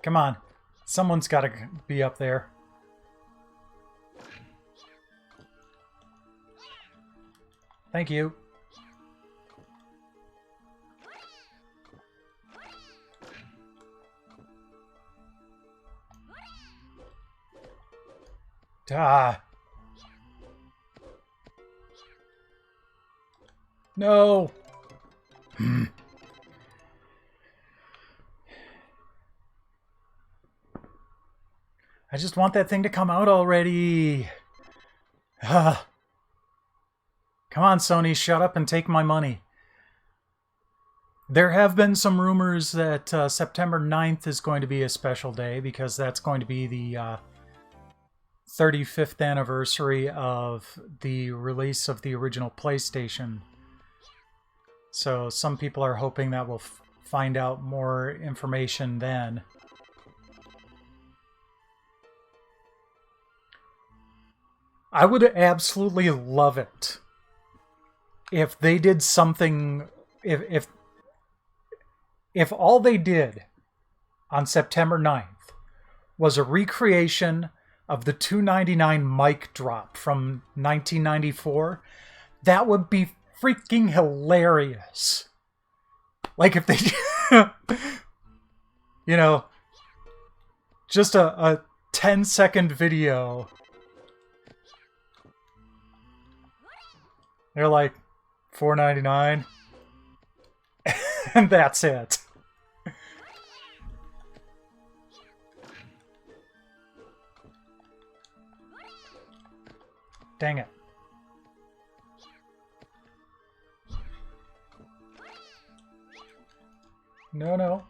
Come on. Someone's got to be up there. Thank you. Ah. No. I just want that thing to come out already. Come on, Sony, shut up and take my money. There have been some rumors that September 9th is going to be a special day because that's going to be the 35th anniversary of the release of the original PlayStation. So some people are hoping that we'll find out more information then. I would absolutely love it if they did something, if all they did on September 9th was a recreation of the $2.99 mic drop from 1994, that would be freaking hilarious. Like if they, you know, just a 10-second video. They're like $4.99, and that's it. Dang it. No, no.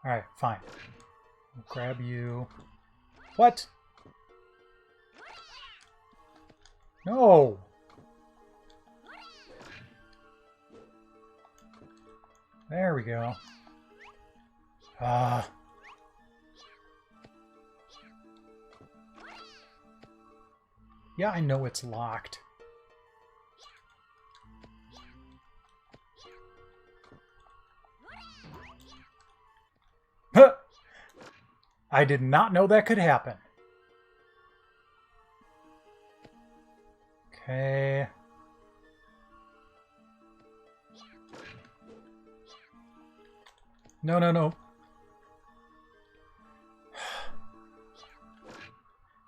Alright, fine. I'll grab you. What? No! There we go. Yeah, I know it's locked. Huh! I did not know that could happen. Okay. No, no, no.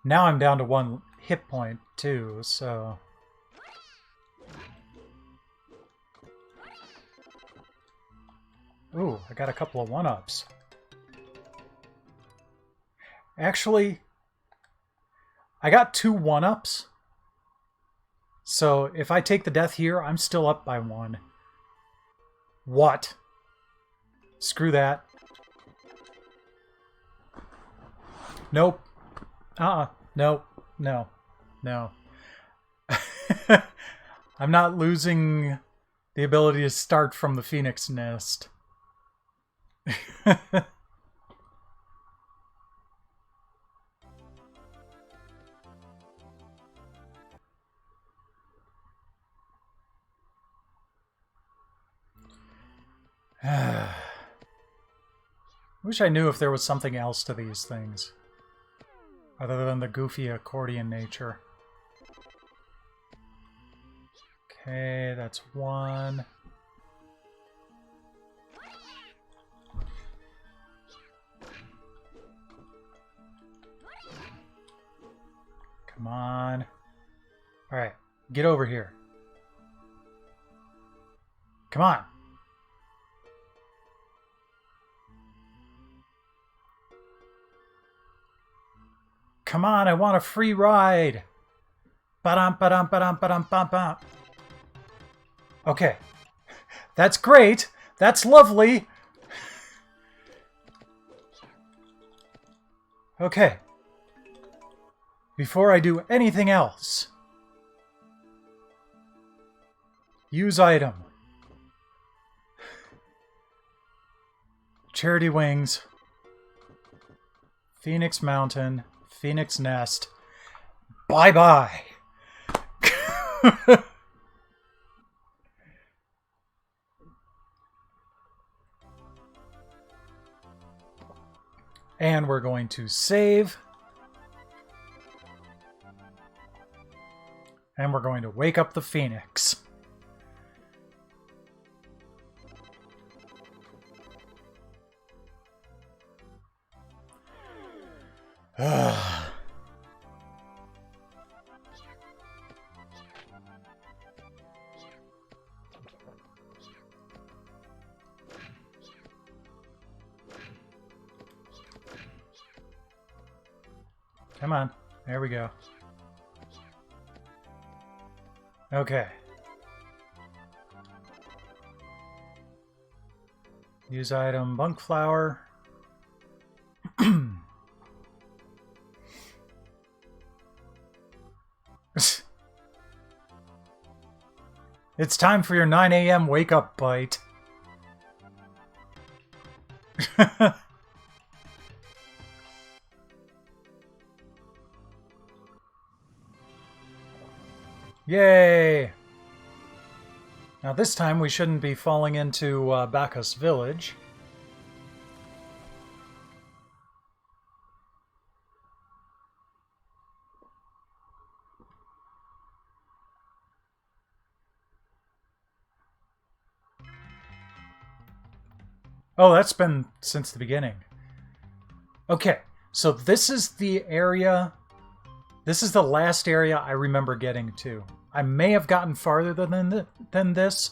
Now I'm down to 1 hit point, too, so... Ooh, I got a couple of 1-ups. Actually, I got 2 1-ups. So if I take the death here, I'm still up by 1. What? Screw that. Nope. Nope. No. No. I'm not losing the ability to start from the Phoenix Nest. Wish I knew if there was something else to these things, other than the goofy accordion nature. Okay, that's 1. Come on. Alright, get over here. Come on. Come on, I want a free ride. Ba-dum, ba-dum, ba-dum, ba-dum, ba-dum. Okay. That's great. That's lovely. Okay. Before I do anything else, use item. Charity Wings. Phoenix Mountain. Phoenix Nest. Bye-bye. And we're going to save. And we're going to wake up the Phoenix. Come on. There we go. Okay. Use item bunk flower. It's time for your 9 a.m. wake up bite. Yay! Now this time we shouldn't be falling into Bacchus Village. Oh, that's been since the beginning. Okay, so this is the area... This is the last area I remember getting to. I may have gotten farther than this,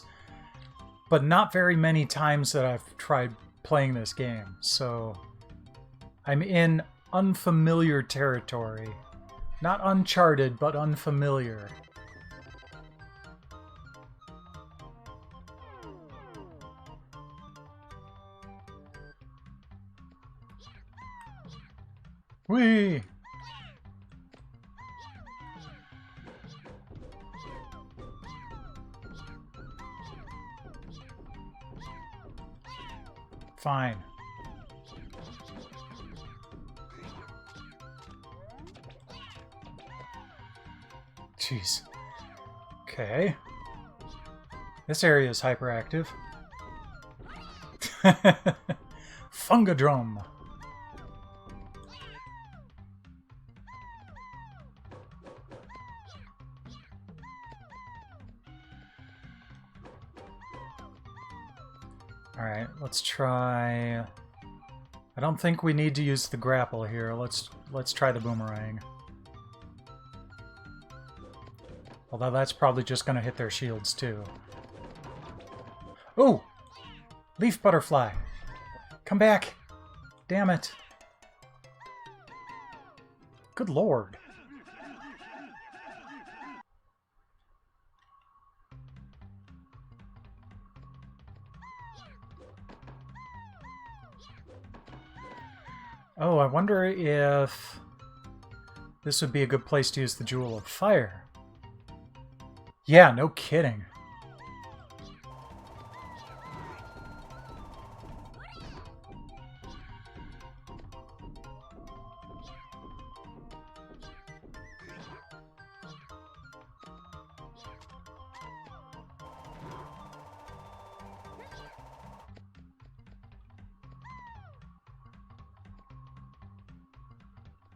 but not very many times that I've tried playing this game. So I'm in unfamiliar territory. Not uncharted, but unfamiliar. Whee! Fine. Jeez. Okay. This area is hyperactive. Fungadrum. Alright, let's try... I don't think we need to use the grapple here. Let's try the boomerang. Although that's probably just going to hit their shields too. Oh! Leaf butterfly! Come back! Damn it! Good lord. Oh, I wonder if this would be a good place to use the Jewel of Fire. Yeah, no kidding.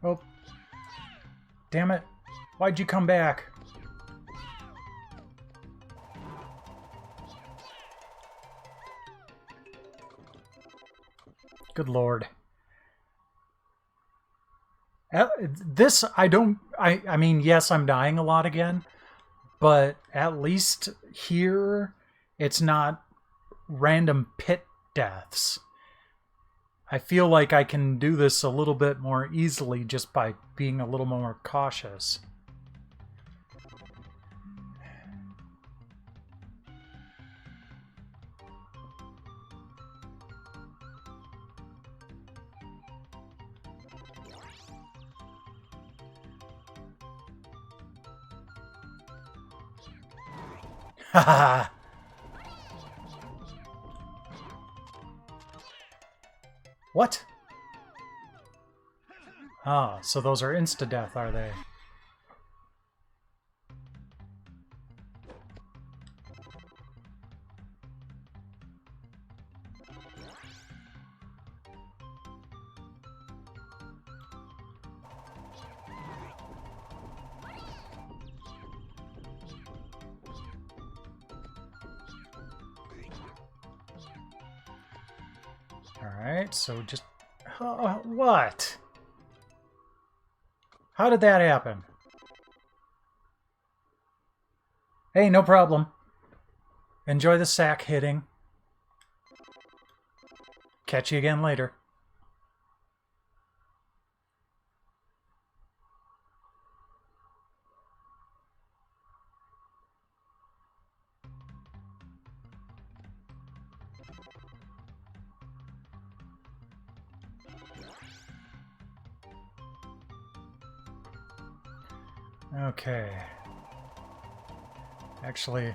Oh. Damn it. Why'd you come back? Good lord. This, I mean, yes, I'm dying a lot again, but at least here, it's not random pit deaths. I feel like I can do this a little bit more easily just by being a little more cautious. Haha! What? Ah, so those are insta-death, are they? Alright, so just... what? How did that happen? Hey, no problem. Enjoy the sack hitting. Catch you again later. Okay. Actually,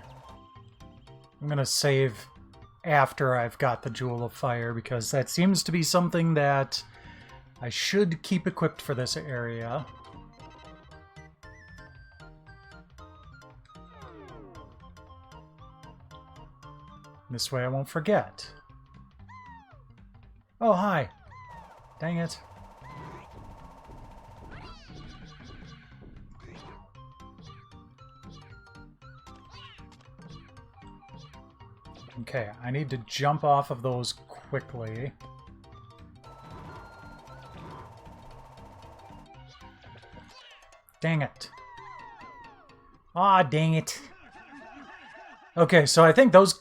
I'm gonna save after I've got the Jewel of Fire, because that seems to be something that I should keep equipped for this area. This way I won't forget. Oh, hi. Dang it. Okay, I need to jump off of those quickly. Dang it. Ah, dang it. Okay, so I think those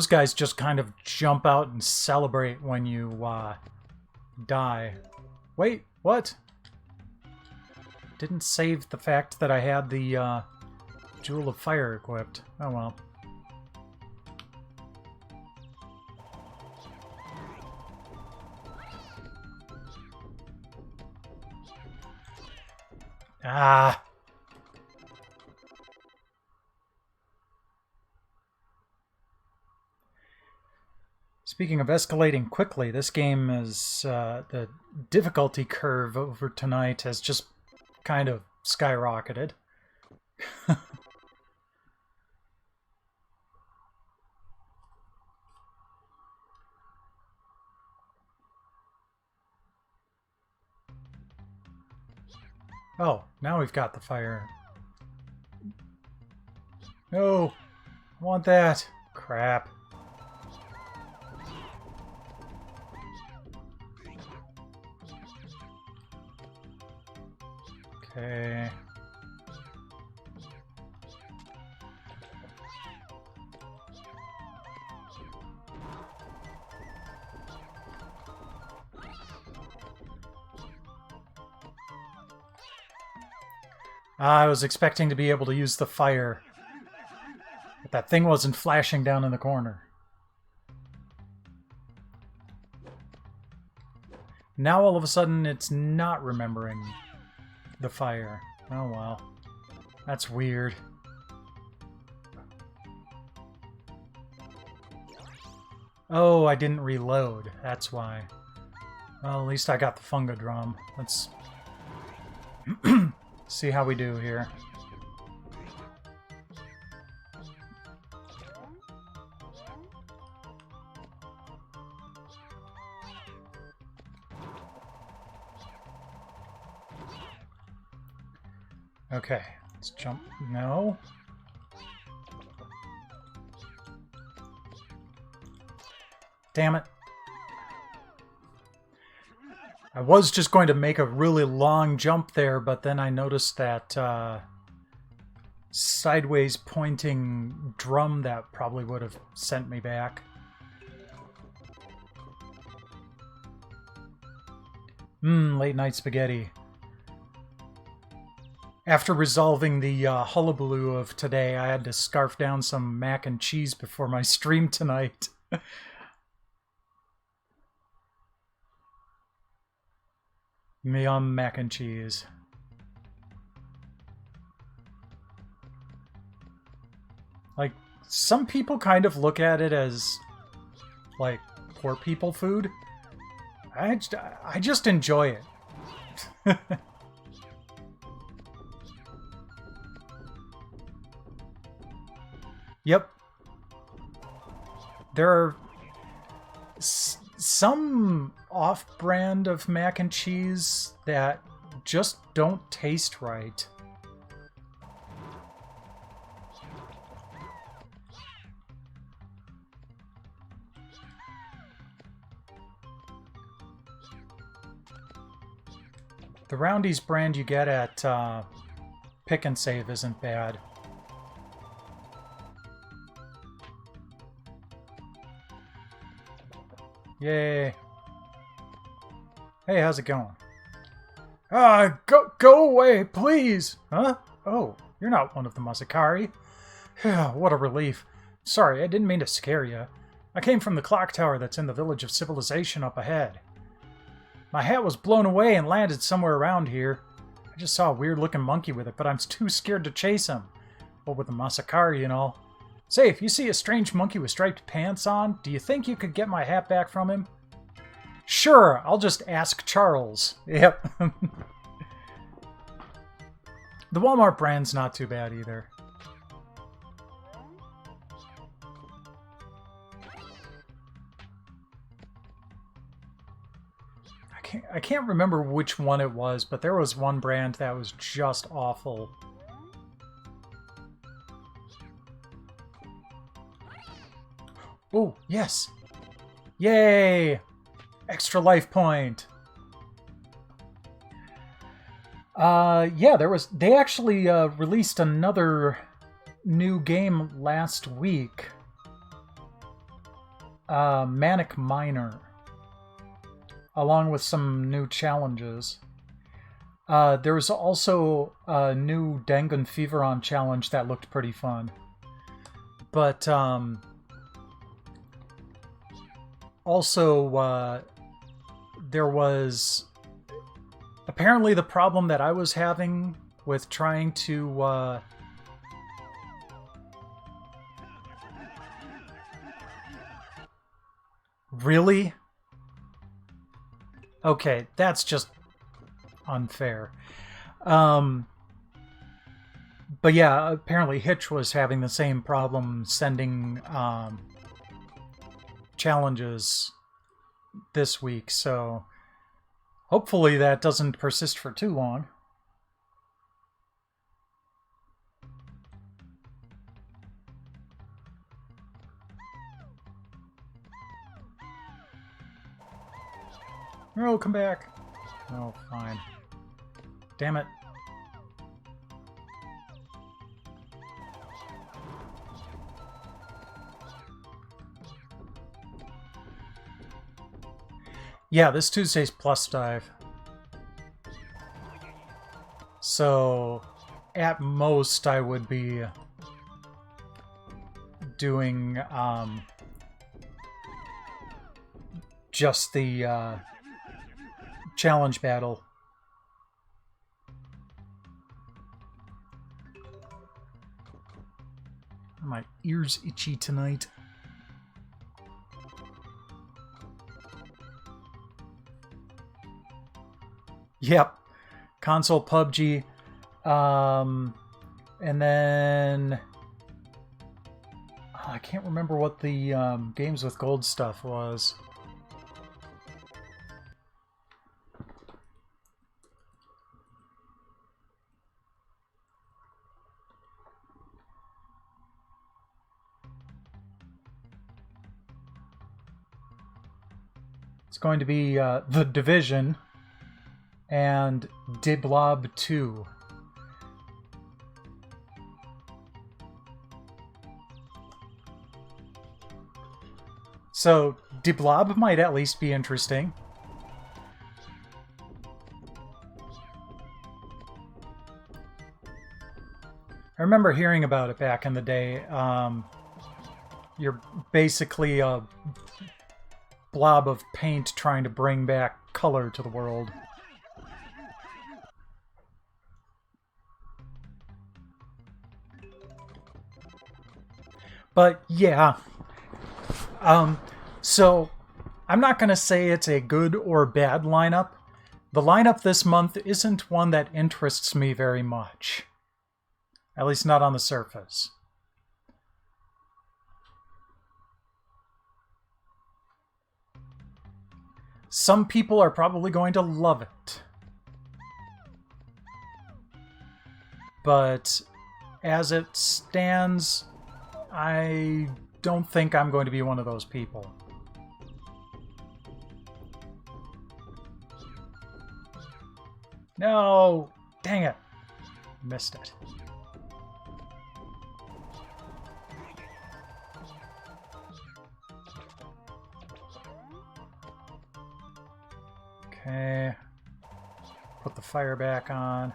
guys just kind of jump out and celebrate when you die. Wait, what? Didn't save the fact that I had the Jewel of Fire equipped. Oh well. Ah. Speaking of escalating quickly, this game is the difficulty curve over tonight has just kind of skyrocketed. Oh, now we've got the fire. No! I want that! Crap. Okay. I was expecting to be able to use the fire, but that thing wasn't flashing down in the corner. Now all of a sudden it's not remembering the fire. Oh well. That's weird. Oh, I didn't reload. That's why. Well, at least I got the Funga Drum. Let's see how we do here. Okay, let's jump. No. Damn it. I was just going to make a really long jump there, but then I noticed that sideways pointing drum that probably would have sent me back. Late night spaghetti. After resolving the hullabaloo of today, I had to scarf down some mac and cheese before my stream tonight. Yum, mac and cheese. Like, some people kind of look at it as, like, poor people food. I just enjoy it. Yep. There are some off-brand of mac and cheese that just don't taste right. The Roundy's brand you get at Pick and Save isn't bad. Yay. Hey, how's it going? Go away, please! Huh? Oh, you're not one of the Masakari. What a relief. Sorry, I didn't mean to scare you. I came from the clock tower that's in the village of civilization up ahead. My hat was blown away and landed somewhere around here. I just saw a weird-looking monkey with it, but I'm too scared to chase him. What with the Masakari and all. Say, if you see a strange monkey with striped pants on, do you think you could get my hat back from him? Sure, I'll just ask Charles. Yep. The Walmart brand's not too bad either. I can't remember which one it was, but there was one brand that was just awful. Oh, yes. Yay! Extra life point. Yeah, they actually released another new game last week. Manic Miner. Along with some new challenges. There was also a new Dangan Feveron challenge that looked pretty fun. But, also, there was apparently the problem that I was having with trying to, Really? Okay, that's just unfair. But yeah, apparently Hitch was having the same problem sending challenges this week, so hopefully that doesn't persist for too long. No, come back. Oh, fine. Damn it. Yeah, this Tuesday's Plus Dive. So, at most, I would be doing just the challenge battle. My ears itchy tonight. Yep. Console PUBG. And then I can't remember what the Games with Gold stuff was. It's going to be The Division and Diblob 2. So, Diblob might at least be interesting. remember hearing about it back in the day. You're basically a blob of paint trying to bring back color to the world. But yeah, so I'm not going to say it's a good or bad lineup. The lineup this month isn't one that interests me very much. At least not on the surface. Some people are probably going to love it. But as it stands, I don't think I'm going to be one of those people. No! Dang it! Missed it. Okay. Put the fire back on.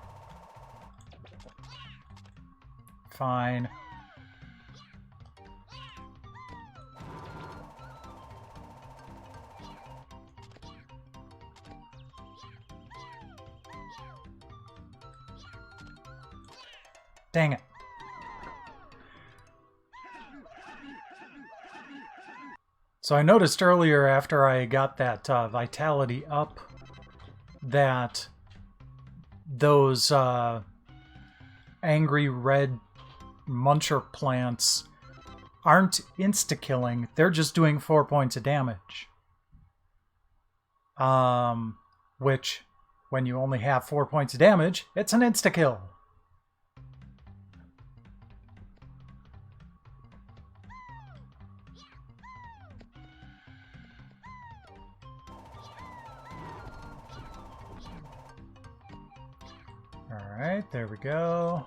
Fine. Dang it. So I noticed earlier after I got that vitality up that those angry red muncher plants aren't insta-killing. They're just doing 4 points of damage. Which, when you only have 4 points of damage, it's an insta-kill. Alright, there we go.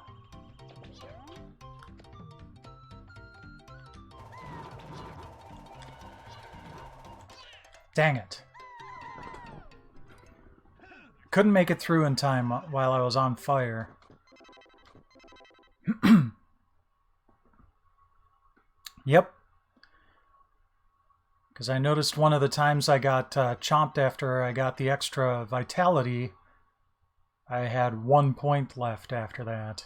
Dang it. Couldn't make it through in time while I was on fire. Yep. Because I noticed one of the times I got chomped after I got the extra vitality, I had 1 point left after that.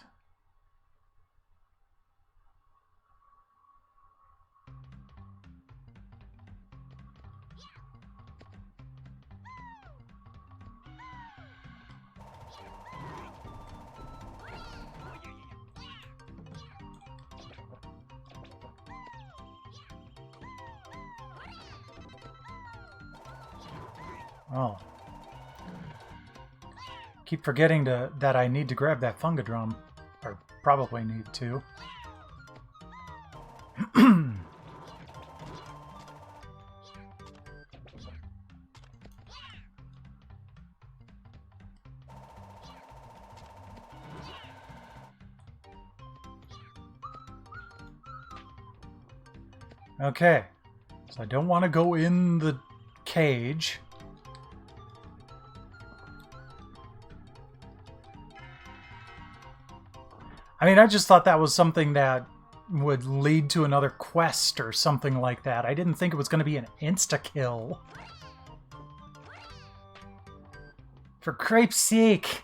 Oh. Keep forgetting that I need to grab that Fungadrum. Or probably need to. Okay. So I don't want to go in the cage. I mean, I just thought that was something that would lead to another quest or something like that. I didn't think it was going to be an insta-kill. For crepe's sake!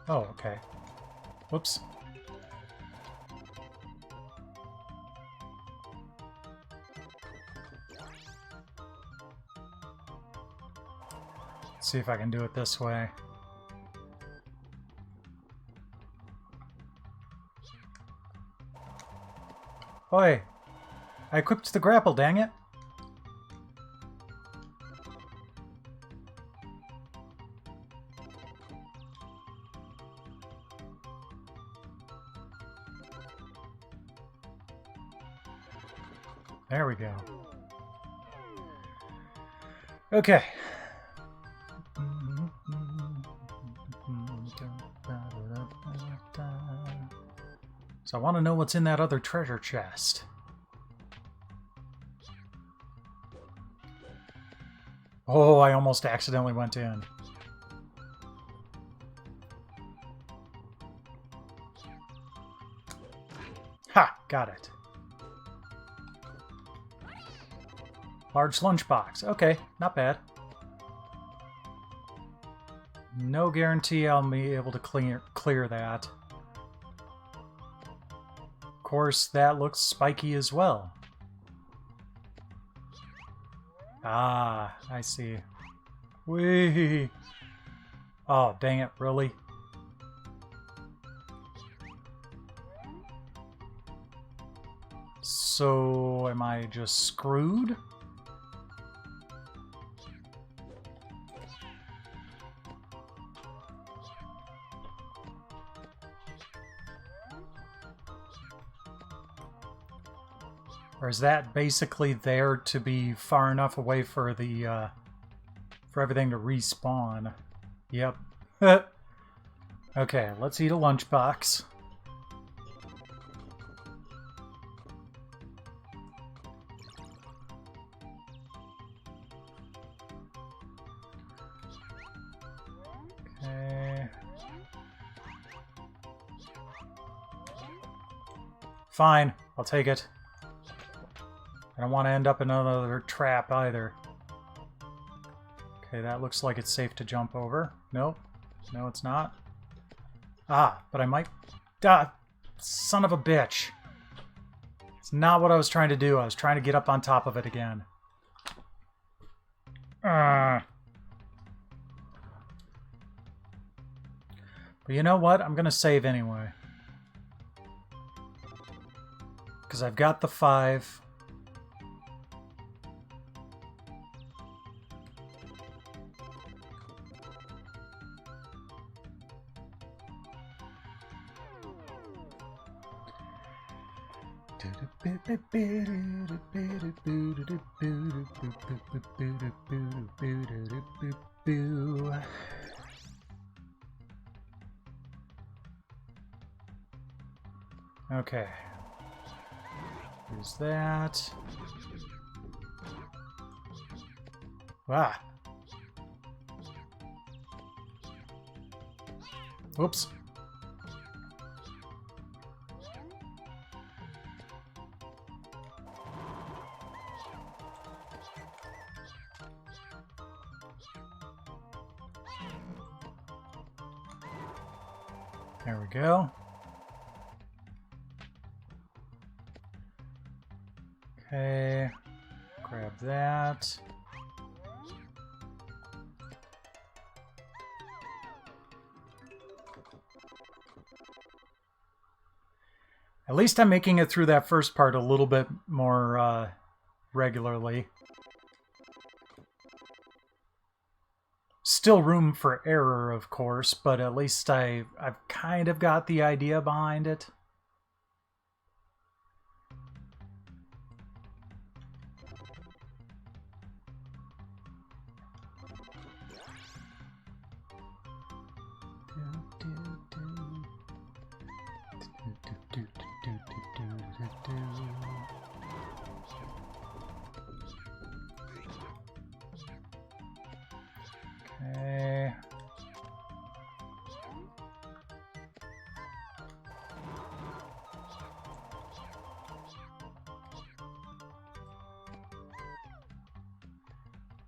Oh, okay. Whoops. Let's see if I can do it this way. Oi! I equipped the grapple, dang it! There we go. Okay. So I want to know what's in that other treasure chest. Oh, I almost accidentally went in. Ha! Got it. Large lunchbox. Okay, not bad. No guarantee I'll be able to clear that. Of course, that looks spiky as well. Ah, I see. Whee! Oh, dang it, really? So, am I just screwed? Or is that basically there to be far enough away for the, for everything to respawn? Yep. Okay, let's eat a lunchbox. Okay. Fine, I'll take it. I don't want to end up in another trap either. Okay, that looks like it's safe to jump over. Nope. No, it's not. Ah, but I might... Ah, son of a bitch. It's not what I was trying to do. I was trying to get up on top of it again. But you know what? I'm going to save anyway. Because I've got the 5... Okay. Here's that. Ah. Whoops. There we go. Okay, grab that. At least I'm making it through that first part a little bit more regularly. Still room for error, of course, but at least I've kind of got the idea behind it. Okay.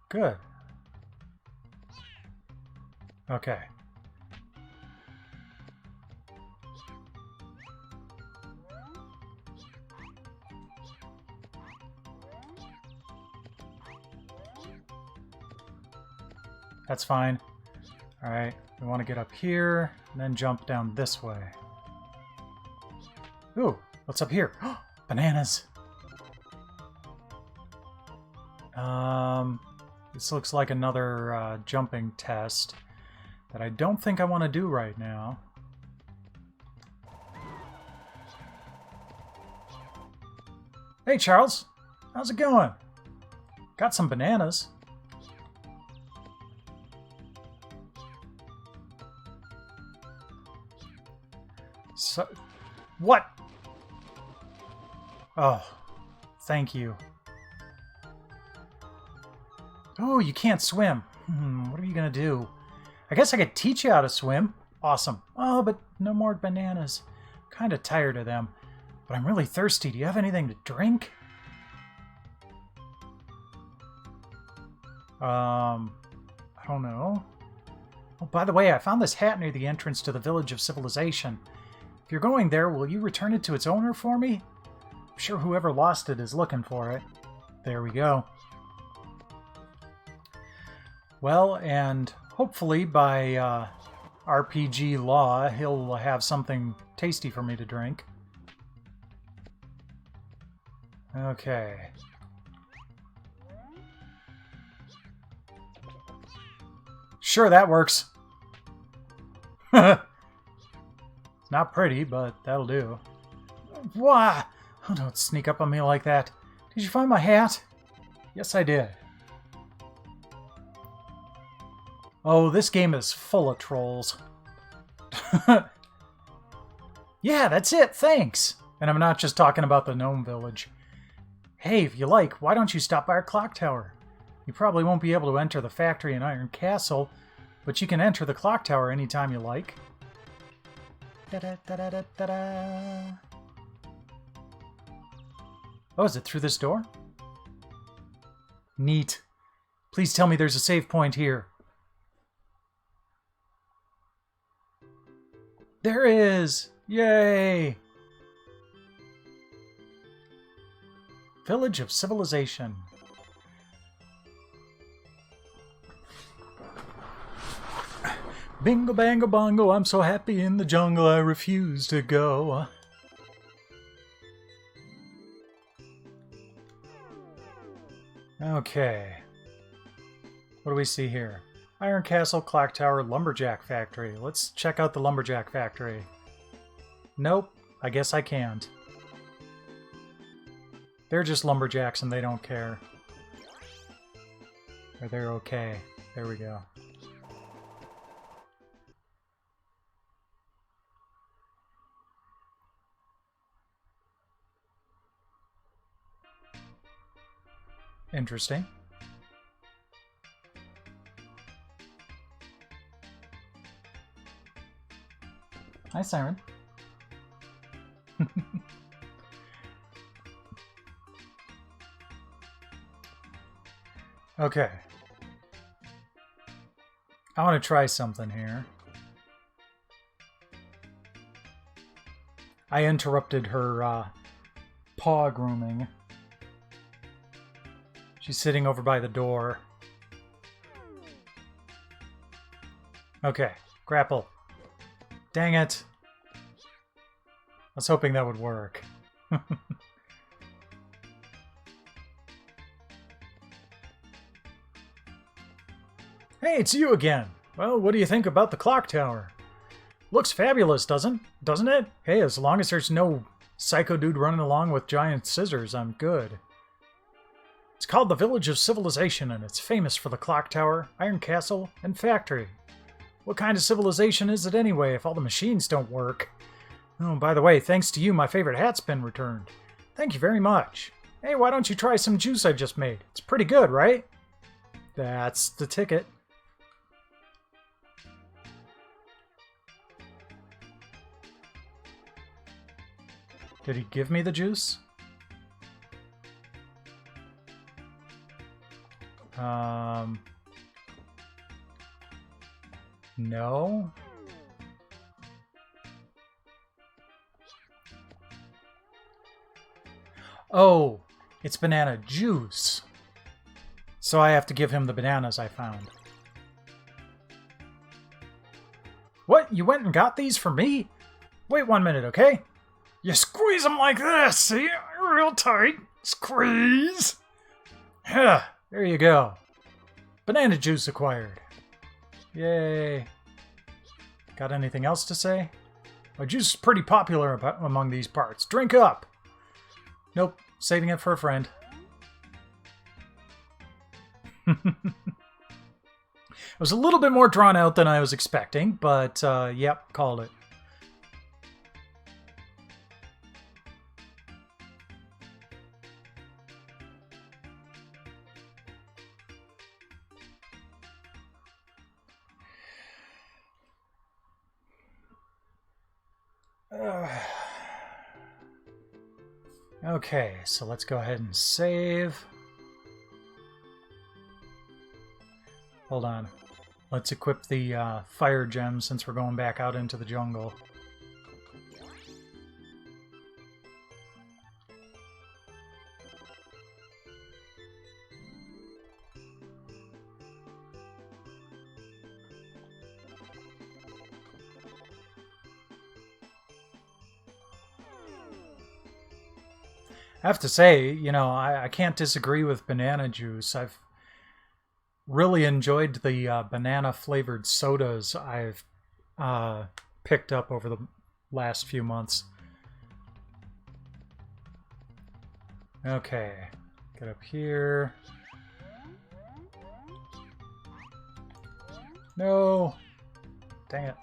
Good. Okay. That's fine. Alright, we want to get up here, and then jump down this way. Ooh, what's up here? Bananas! This looks like another jumping test that I don't think I want to do right now. Hey Charles, how's it going? Got some bananas. So, what? Oh, thank you. Oh, you can't swim. What are you gonna do? I guess I could teach you how to swim. Awesome. Oh, but no more bananas. Kind of tired of them. But I'm really thirsty. Do you have anything to drink? I don't know. Oh, by the way, I found this hat near the entrance to the Village of Civilization. If you're going there, will you return it to its owner for me? I'm sure whoever lost it is looking for it. There we go. Well, and hopefully by RPG law, he'll have something tasty for me to drink. Okay. Sure, that works. It's not pretty, but that'll do. Wah! Oh, don't sneak up on me like that. Did you find my hat? Yes, I did. Oh, this game is full of trolls. Yeah, that's it, thanks! And I'm not just talking about the gnome village. Hey, if you like, why don't you stop by our clock tower? You probably won't be able to enter the factory in Iron Castle, but you can enter the clock tower anytime you like. Da-da-da-da-da-da. Oh, is it through this door? Neat. Please tell me there's a save point here. There is! Yay! Village of Civilization. Bingo bango bongo, I'm so happy in the jungle I refuse to go. Okay. What do we see here? Iron Castle, Clock Tower, Lumberjack Factory. Let's check out the Lumberjack Factory. Nope, I guess I can't. They're just lumberjacks and they don't care. Or they're okay. There we go. Interesting. Hi, Siren. Okay. I want to try something here. I interrupted her paw grooming. She's sitting over by the door. Okay, grapple. Dang it. I was hoping that would work. Hey, it's you again. Well, what do you think about the clock tower? Looks fabulous, doesn't it? Hey, as long as there's no psycho dude running along with giant scissors, I'm good. It's called the Village of Civilization, and it's famous for the clock tower, Iron Castle, and factory. What kind of civilization is it anyway if all the machines don't work? Oh, by the way, thanks to you, my favorite hat's been returned. Thank you very much. Hey, why don't you try some juice I just made? It's pretty good, right? That's the ticket. Did he give me the juice? No. Oh, it's banana juice. So I have to give him the bananas I found. What? You went and got these for me? Wait 1 minute, okay? You squeeze them like this, see? Real tight. Squeeze. Yeah, there you go. Banana juice acquired. Yay. Got anything else to say? My juice is pretty popular among these parts. Drink up. Nope, saving it for a friend. It was a little bit more drawn out than I was expecting, but yep, called it. Okay, so let's go ahead and save. Hold on. Let's equip the fire gem since we're going back out into the jungle. I have to say, you know, I can't disagree with banana juice. I've really enjoyed the banana flavored sodas I've picked up over the last few months. Okay, get up here. No! Dang it.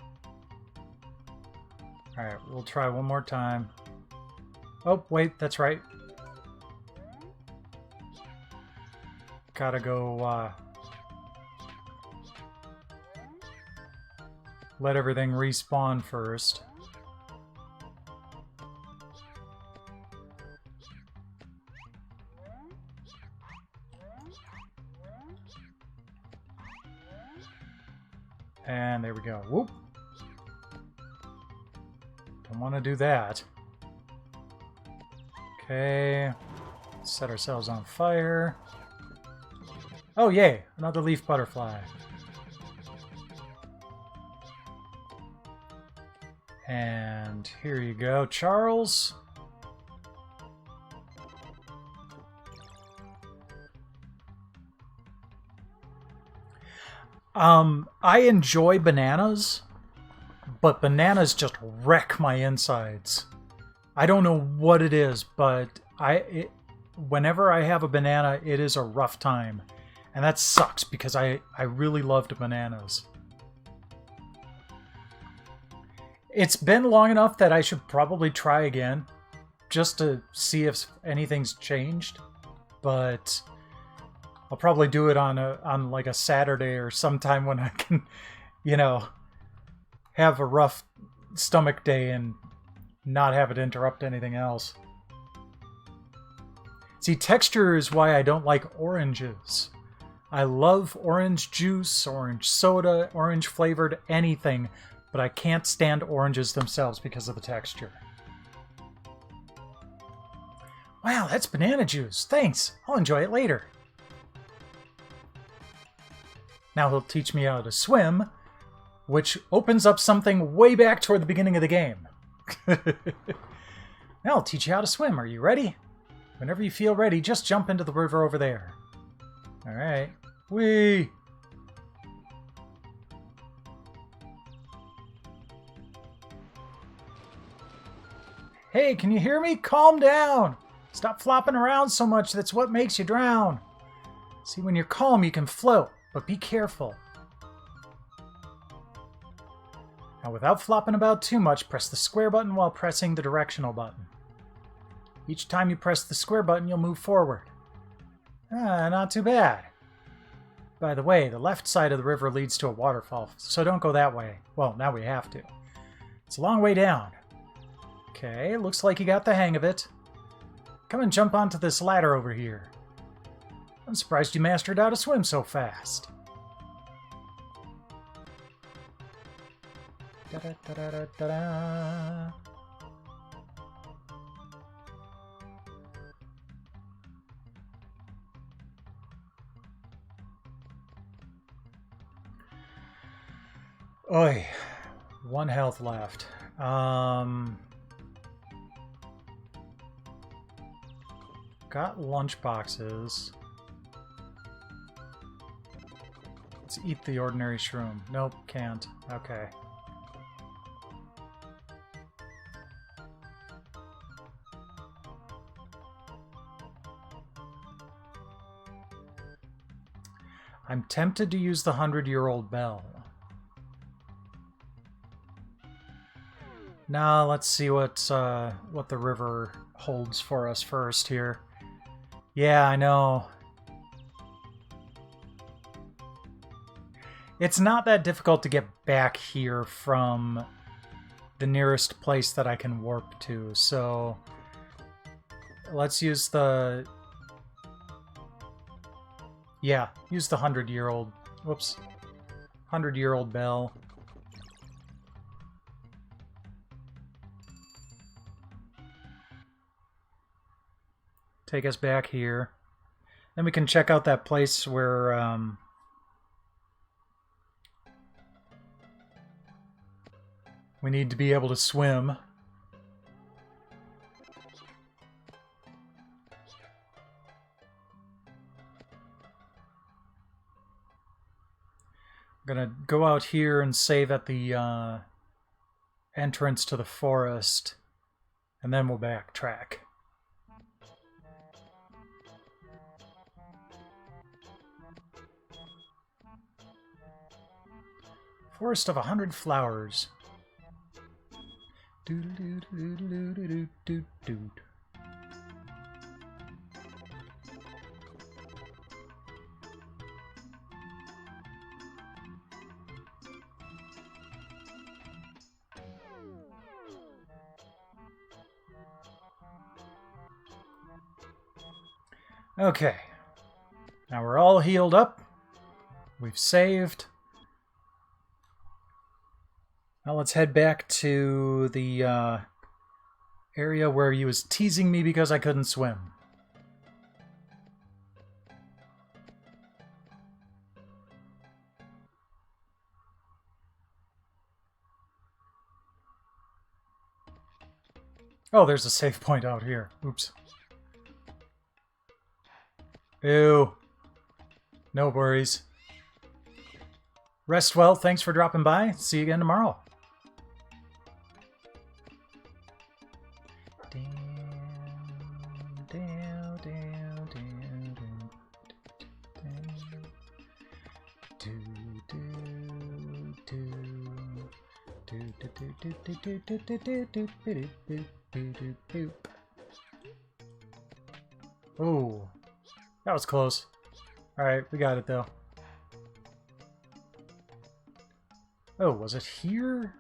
Alright, we'll try one more time. Oh, wait, that's right. Gotta go, let everything respawn first. And there we go. Whoop! Don't want to do that. Okay. Set ourselves on fire. Oh, yay! Another leaf butterfly. And here you go, Charles. I enjoy bananas, but bananas just wreck my insides. I don't know what it is, but whenever I have a banana, it is a rough time. And that sucks because I really loved bananas. It's been long enough that I should probably try again, just to see if anything's changed. But I'll probably do it on like a Saturday or sometime when I can, you know, have a rough stomach day and not have it interrupt anything else. See, texture is why I don't like oranges. I love orange juice, orange soda, orange flavored anything, but I can't stand oranges themselves because of the texture. Wow, that's banana juice. Thanks. I'll enjoy it later. Now he'll teach me how to swim, which opens up something way back toward the beginning of the game. Now I'll teach you how to swim. Are you ready? Whenever you feel ready, just jump into the river over there. Alright. Whee! Hey, can you hear me? Calm down! Stop flopping around so much, that's what makes you drown. See, when you're calm, you can float, but be careful. Now, without flopping about too much, press the square button while pressing the directional button. Each time you press the square button, you'll move forward. Ah, not too bad. By the way, the left side of the river leads to a waterfall, so don't go that way. Well, now we have to. It's a long way down. Okay, looks like you got the hang of it. Come and jump onto this ladder over here. I'm surprised you mastered how to swim so fast. Da-da-da-da-da-da. Oi, 1 health left. Got lunch boxes. Let's eat the ordinary shroom. Nope, can't. Okay. I'm tempted to use the 100-year-old bell. Now let's see what the river holds for us first here. Yeah, I know. It's not that difficult to get back here from the nearest place that I can warp to. So let's use the... Yeah, use the 100-year-old... Whoops. 100-year-old bell. Take us back here. Then we can check out that place where... we need to be able to swim. I'm gonna go out here and save at the entrance to the forest, and then we'll backtrack. Forest of 100 flowers. Doo-doo-doo-doo-doo-doo-doo-doo. Okay. Now we're all healed up. We've saved. Now let's head back to the area where he was teasing me because I couldn't swim. Oh, there's a save point out here. Oops. Ew. No worries. Rest well. Thanks for dropping by. See you again tomorrow. Oh, that was close. Alright, we got it though. Oh, was it here?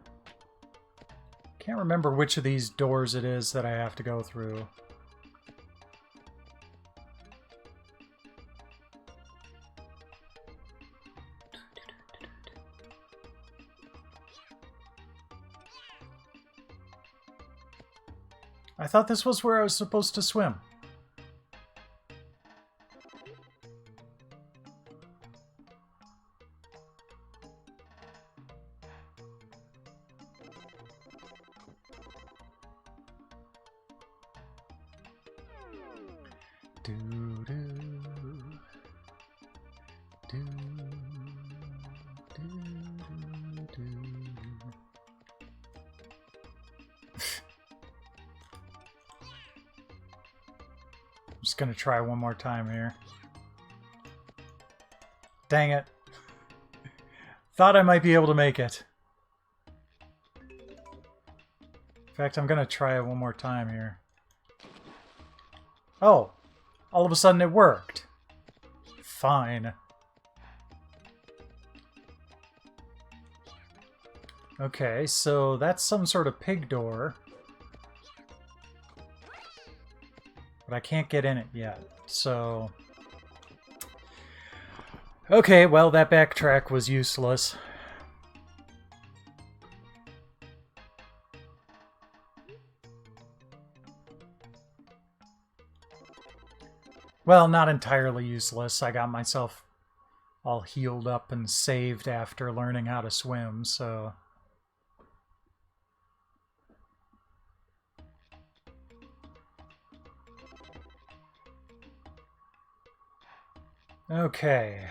Can't remember which of these doors it is that I have to go through. I thought this was where I was supposed to swim. Just gonna try one more time here. Dang it. Thought I might be able to make it. In fact, I'm gonna try it one more time here. Oh! All of a sudden it worked. Fine. Okay, so that's some sort of pig door. But I can't get in it yet, so... Okay, well, that backtrack was useless. Well, not entirely useless. I got myself all healed up and saved after learning how to swim, so... Okay.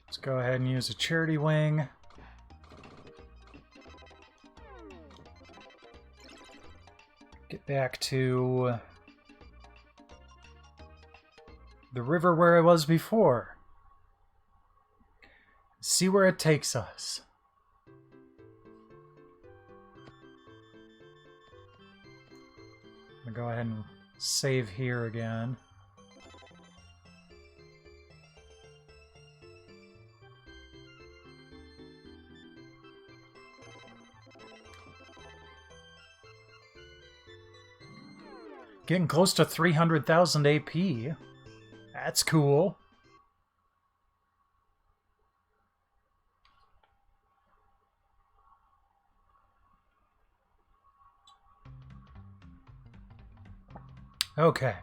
Let's go ahead and use a charity wing. Get back to the river where I was before. See where it takes us. I'm gonna go ahead and save here again. Getting close to 300,000 AP. That's cool. Okay.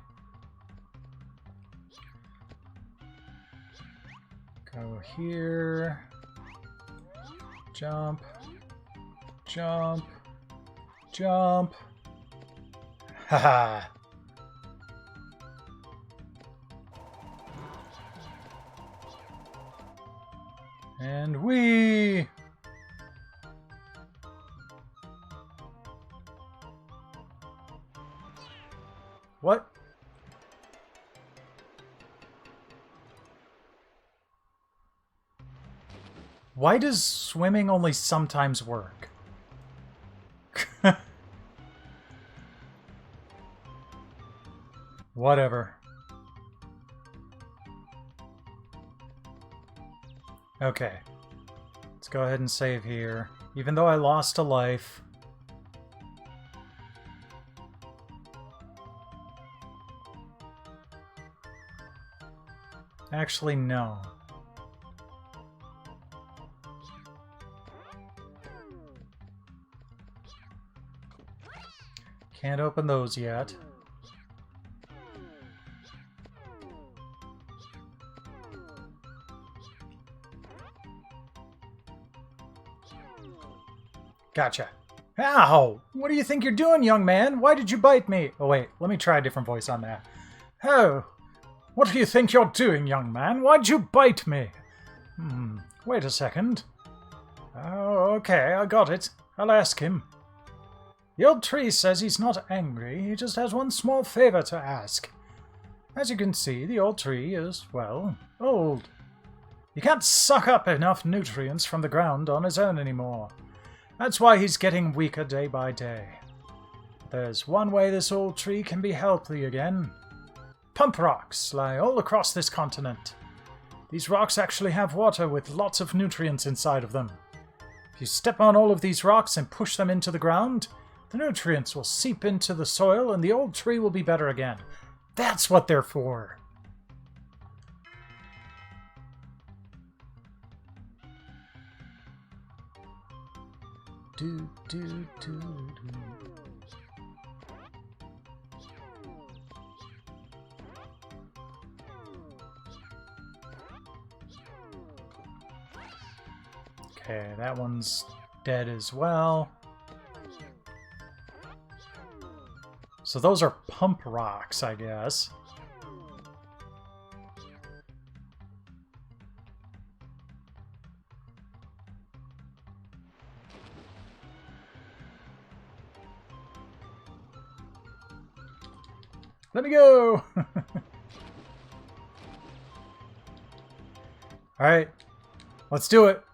Go here. Jump. Jump. Jump. Haha. And we. What? Why does swimming only sometimes work? Whatever. Okay. Let's go ahead and save here. Even though I lost a life. Actually, no. Can't open those yet. Gotcha. Ow! What do you think you're doing, young man? Why did you bite me? Oh wait, let me try a different voice on that. Oh, what do you think you're doing, young man? Why'd you bite me? Wait a second. Oh, okay, I got it. I'll ask him. The old tree says he's not angry, he just has one small favor to ask. As you can see, the old tree is, well, old. He can't suck up enough nutrients from the ground on his own anymore. That's why he's getting weaker day by day. There's one way this old tree can be healthy again. Pump rocks lie all across this continent. These rocks actually have water with lots of nutrients inside of them. If you step on all of these rocks and push them into the ground, the nutrients will seep into the soil and the old tree will be better again. That's what they're for. Do, do, do, do. Okay, that one's dead as well. So those are pump rocks, I guess. Let me go! Alright. Let's do it.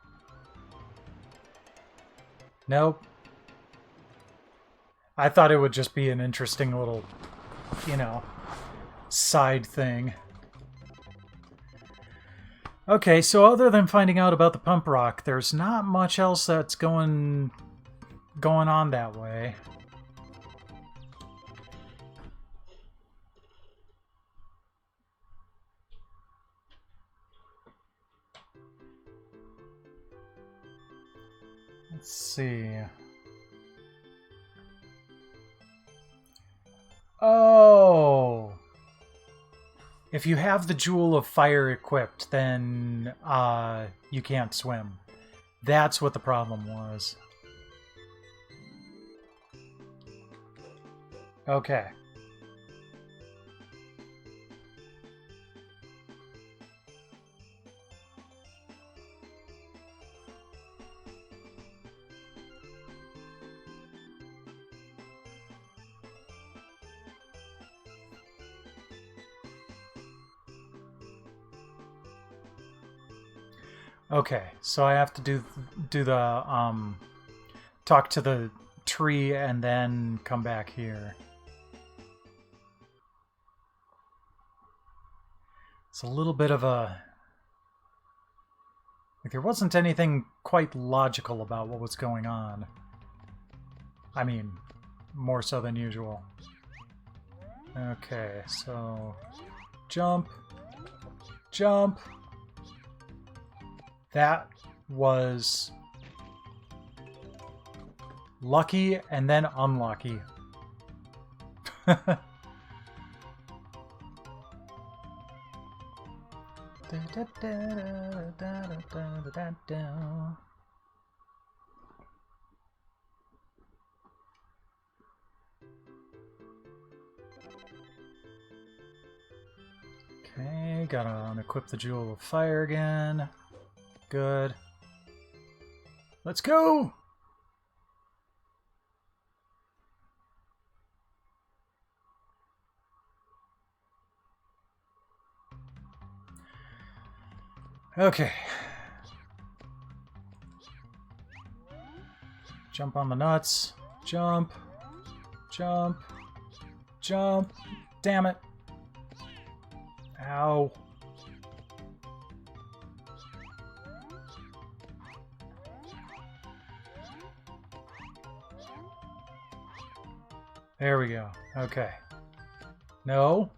Nope. I thought it would just be an interesting little, you know, side thing. Okay, so other than finding out about the pump rock, there's not much else that's going on that way. Let's see. Oh! If you have the Jewel of Fire equipped, then you can't swim. That's what the problem was. Okay. Okay, so I have to do the talk to the tree and then come back here. It's a little bit of a... like, there wasn't anything quite logical about what was going on. I mean, more so than usual. Okay, so jump, jump. That was lucky and then unlucky. Okay, gotta unequip the Jewel of Fire again. Good. Let's go! Okay. Jump on the nuts. Jump. Jump. Jump. Damn it. Ow. There we go. Okay. No.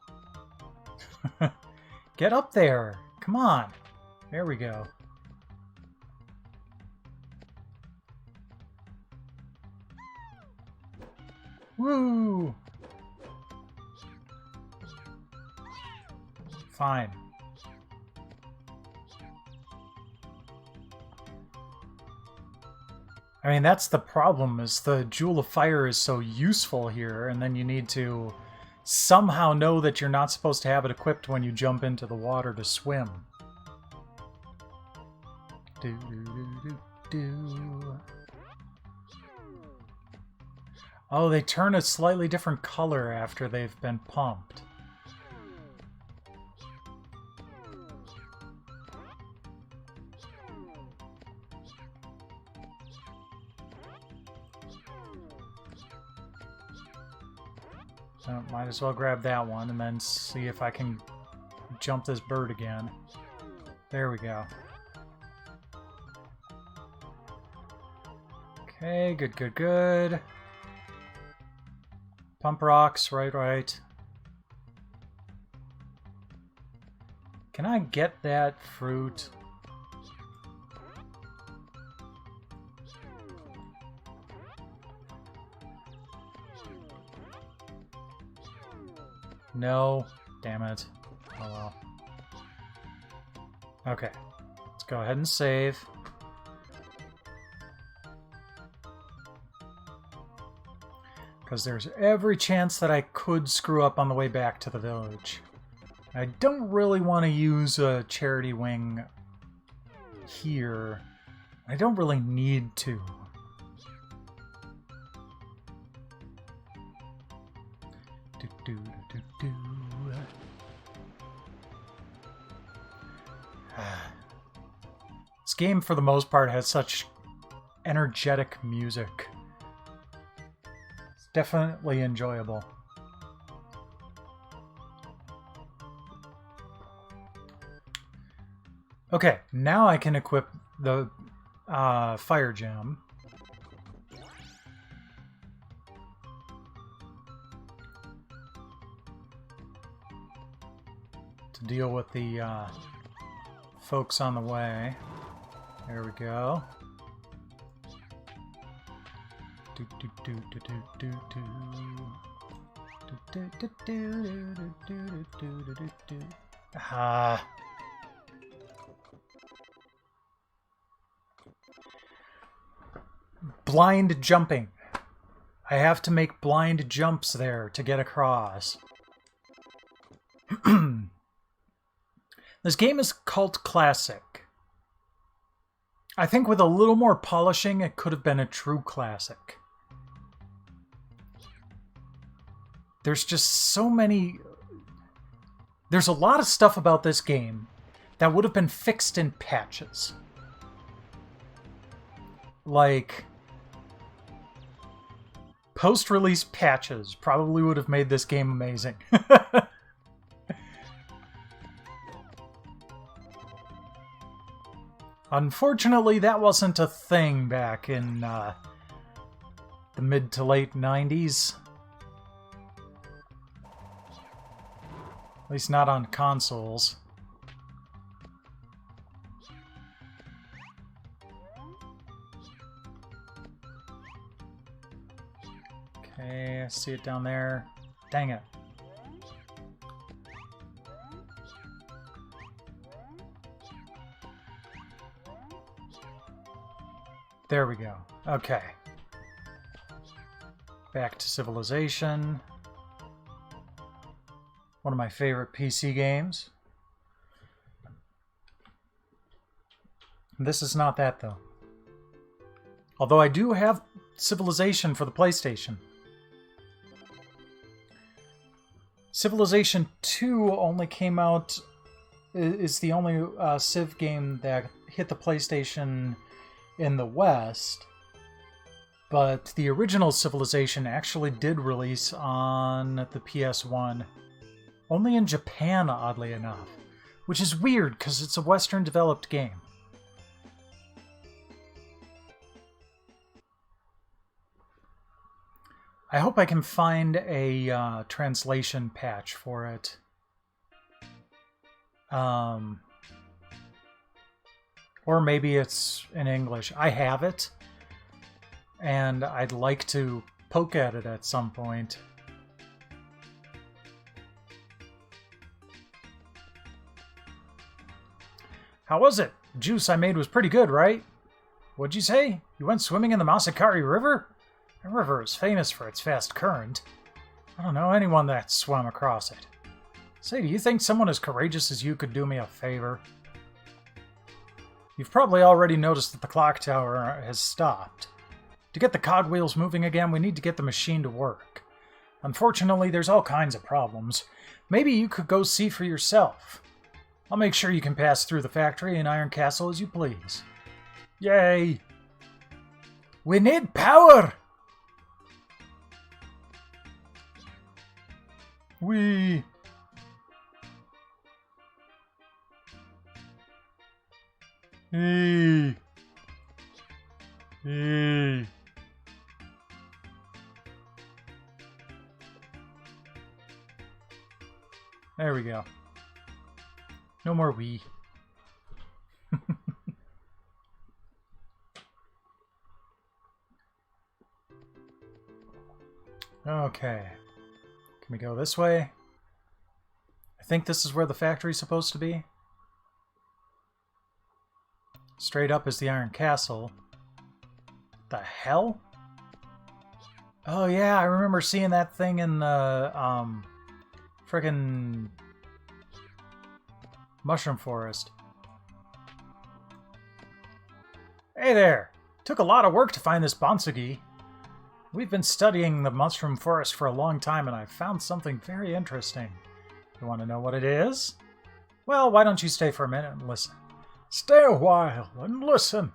Get up there. Come on. There we go. Woo! Fine. I mean, that's the problem, is the Jewel of Fire is so useful here, and then you need to somehow know that you're not supposed to have it equipped when you jump into the water to swim. Do, do, do, do. Oh, they turn a slightly different color after they've been pumped. So might as well grab that one and then see if I can jump this bird again. There we go. Okay, good, good, good. Pump rocks, right. Can I get that fruit? No. Damn it. Oh well. Okay. Let's go ahead and save. Because there's every chance that I could screw up on the way back to the village. I don't really want to use a charity wing here. I don't really need to. This game, for the most part, has such energetic music. It's definitely enjoyable. Okay, now I can equip the fire gem. To deal with the folks on the way. There we go. Ah. Blind jumping. I have to make blind jumps there to get across. This game is cult classic. I think with a little more polishing, it could have been a true classic. There's just so many... There's a lot of stuff about this game that would have been fixed in patches. Like, post-release patches probably would have made this game amazing. Unfortunately, that wasn't a thing back in the mid to late 90s. least not on consoles. Okay, I see it down there. Dang it. There we go. Okay. Back to Civilization. One of my favorite PC games. This is not that, though. Although I do have Civilization for the PlayStation. Civilization 2 only came out... is the only Civ game that hit the PlayStation in the West. But the original Civilization actually did release on the PS1. Only in Japan, oddly enough. Which is weird, because it's a Western-developed game. I hope I can find a translation patch for it. Or maybe it's in English. I have it. And I'd like to poke at it at some point. How was it? The juice I made was pretty good, right? What'd you say? You went swimming in the Masakari River? The river is famous for its fast current. I don't know anyone that swam across it. Say, do you think someone as courageous as you could do me a favor? You've probably already noticed that the clock tower has stopped. To get the cogwheels moving again, we need to get the machine to work. Unfortunately, there's all kinds of problems. Maybe you could go see for yourself. I'll make sure you can pass through the factory and Iron Castle as you please. Yay! We need power! We... Hey. Hey. There we go. No more we. Okay. Can we go this way? I think this is where the factory's supposed to be. Straight up is the Iron Castle. The hell? Oh yeah, I remember seeing that thing in the frickin' Mushroom Forest. Hey there! Took a lot of work to find this Bonsugi. We've been studying the Mushroom Forest for a long time and I found something very interesting. You want to know what it is? Well, why don't you stay for a minute and listen? Stay a while and listen.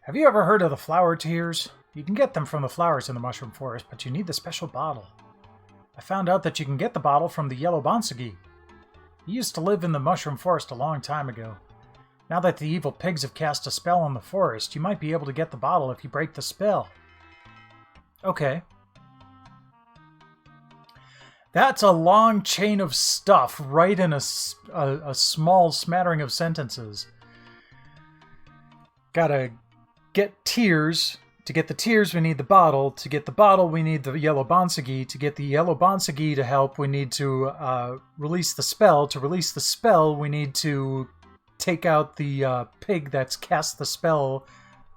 Have you ever heard of the flower tears? You can get them from the flowers in the Mushroom Forest, but you need the special bottle. I found out that you can get the bottle from the yellow Bonsugi. He used to live in the Mushroom Forest a long time ago. Now that the evil pigs have cast a spell on the forest, you might be able to get the bottle if you break the spell. Okay. That's a long chain of stuff right in a small smattering of sentences. Gotta get tears. To get the tears, we need the bottle. To get the bottle, we need the yellow Bonsugi. To get the yellow Bonsugi to help, we need to release the spell. To release the spell, we need to take out the pig that's cast the spell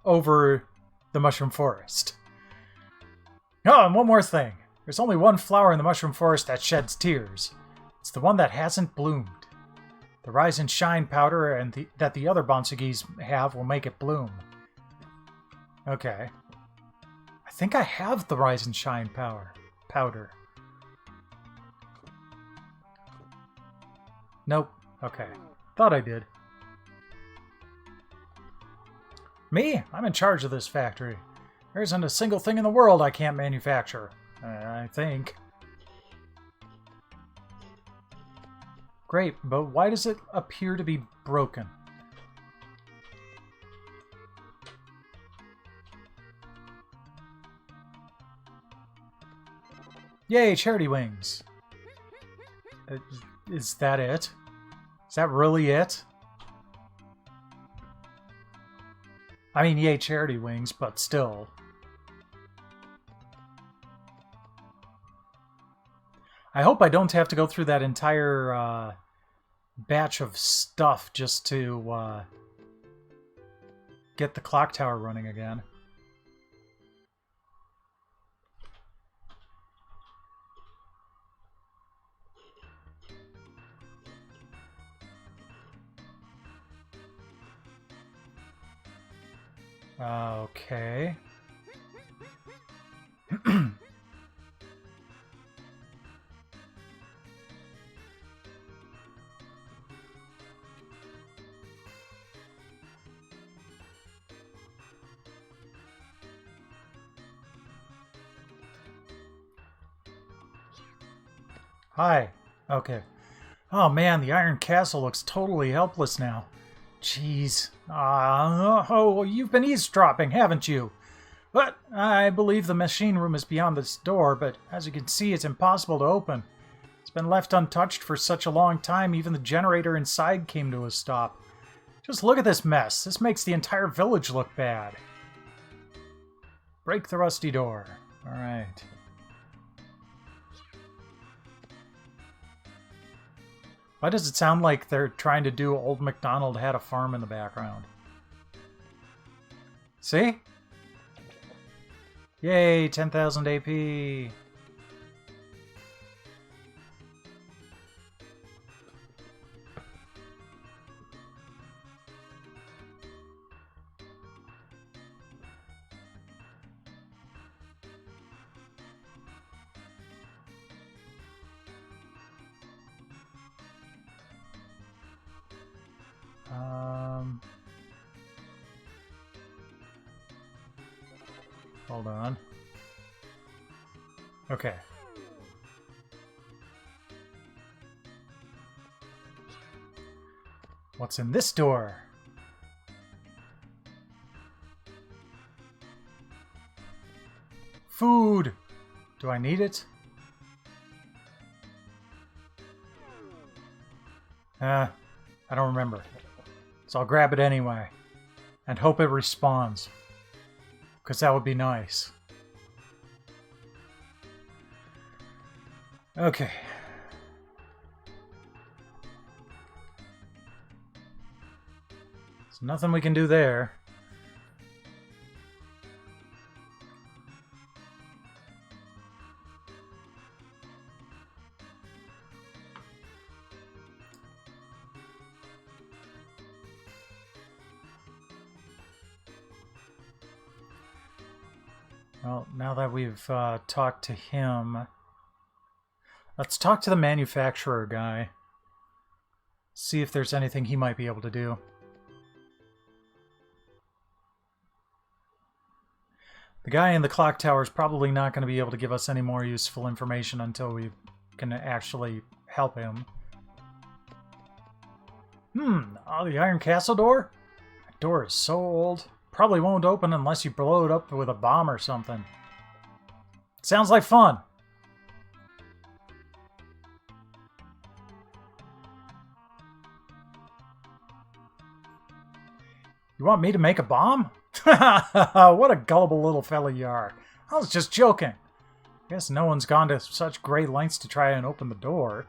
over the Mushroom Forest. Oh, and one more thing. There's only one flower in the Mushroom Forest that sheds tears. It's the one that hasn't bloomed. The Rise and Shine powder and that the other Bonsugis have will make it bloom. Okay. I think I have the Rise and Shine powder. Nope. Okay. Thought I did. Me? I'm in charge of this factory. There isn't a single thing in the world I can't manufacture. I think. Great, but why does it appear to be broken? Yay, charity wings! Is that it? Is that really it? I mean, yay, charity wings, but still. I hope I don't have to go through that entire batch of stuff just to get the clock tower running again. Okay. Hi. Okay. Oh man, the Iron Castle looks totally helpless now. Jeez. Oh, you've been eavesdropping, haven't you? But I believe the machine room is beyond this door, but as you can see, it's impossible to open. It's been left untouched for such a long time, even the generator inside came to a stop. Just look at this mess. This makes the entire village look bad. Break the rusty door. Alright. Why does it sound like they're trying to do Old MacDonald Had a Farm in the background? See? Yay, 10,000 AP. Hold on. Okay. What's in this door? Food! Do I need it? I don't remember. So I'll grab it anyway. And hope it respawns. Because that would be nice. Okay. There's nothing we can do there. Well, now that we've talked to him, let's talk to the manufacturer guy. See if there's anything he might be able to do. The guy in the clock tower is probably not going to be able to give us any more useful information until we can actually help him. Oh, the Iron Castle door? That door is so old. Probably won't open unless you blow it up with a bomb or something. Sounds like fun. You want me to make a bomb? What a gullible little fella you are. I was just joking. Guess no one's gone to such great lengths to try and open the door.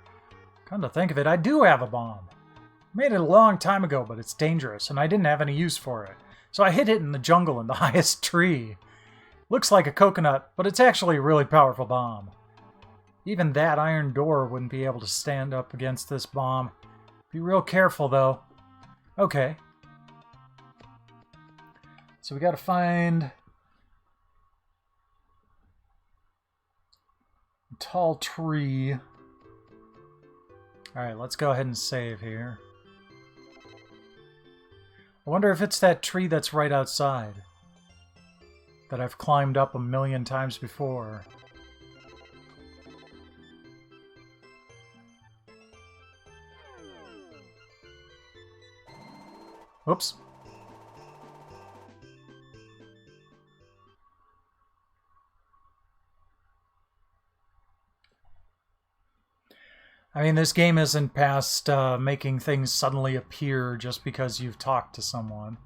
Come to think of it, I do have a bomb. Made it a long time ago, but it's dangerous, and I didn't have any use for it. So I hid it in the jungle in the highest tree. Looks like a coconut, but it's actually a really powerful bomb. Even that iron door wouldn't be able to stand up against this bomb. Be real careful, though. Okay. So we gotta find a tall tree. Alright, let's go ahead and save here. I wonder if it's that tree that's right outside that I've climbed up 1,000,000 times before. Oops. I mean, this game isn't past making things suddenly appear just because you've talked to someone.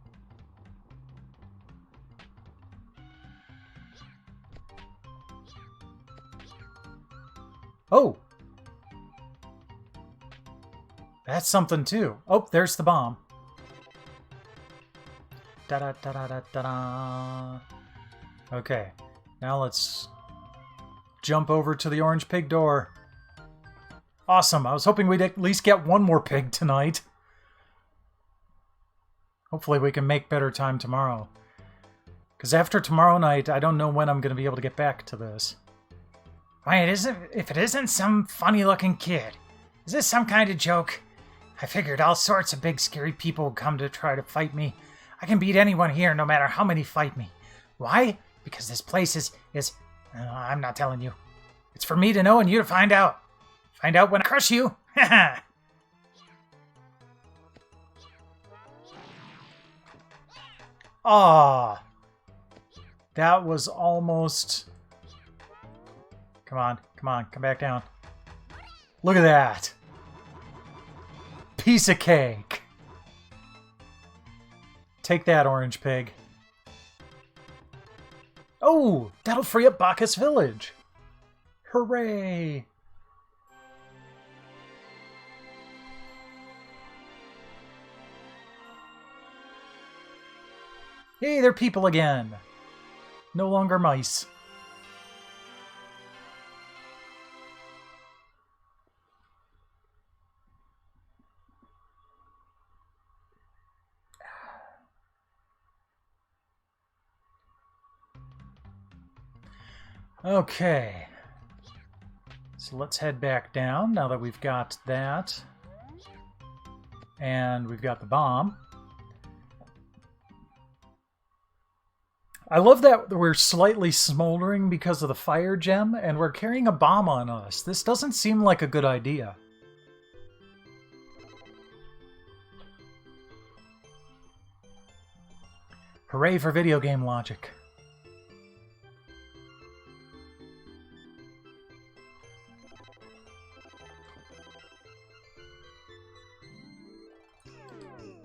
Oh! That's something too. Oh, there's the bomb. Da-da-da-da-da-da. Okay, now let's jump over to the orange pig door. Awesome. I was hoping we'd at least get one more pig tonight. Hopefully we can make better time tomorrow. Because after tomorrow night, I don't know when I'm going to be able to get back to this. Why, if it isn't some funny-looking kid. Is this some kind of joke? I figured all sorts of big, scary people would come to try to fight me. I can beat anyone here, no matter how many fight me. Why? Because this place is... I'm not telling you. It's for me to know and you to find out. Find out when I crush you. Haha. Ah, that was almost... Come on, come back down. Look at that. Piece of cake. Take that, orange pig. Oh, that'll free up Bacchus Village. Hooray. Hey, they're people again. No longer mice. Okay. So let's head back down now that we've got that. And we've got the bomb. I love that we're slightly smoldering because of the fire gem, and we're carrying a bomb on us. This doesn't seem like a good idea. Hooray for video game logic.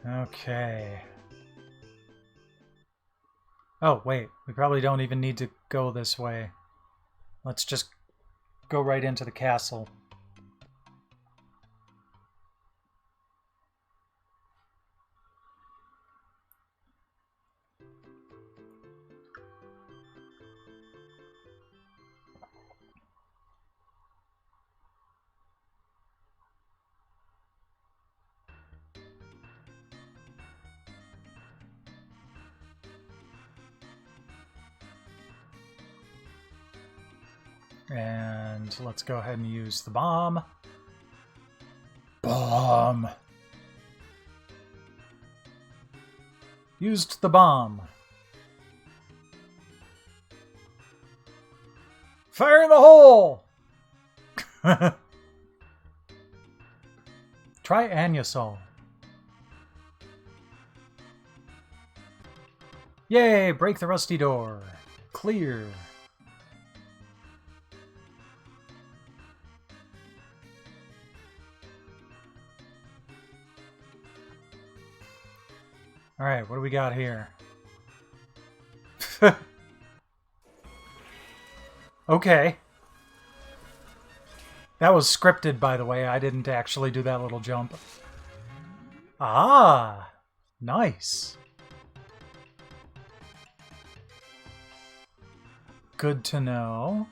Okay. Oh, wait. We probably don't even need to go this way. Let's just go right into the castle. And let's go ahead and use the bomb. Bomb! Used the bomb. Fire in the hole! Try Anyasol. Yay! Break the rusty door. Clear. Alright, what do we got here? Okay. That was scripted, by the way. I didn't actually do that little jump. Ah! Nice. Good to know.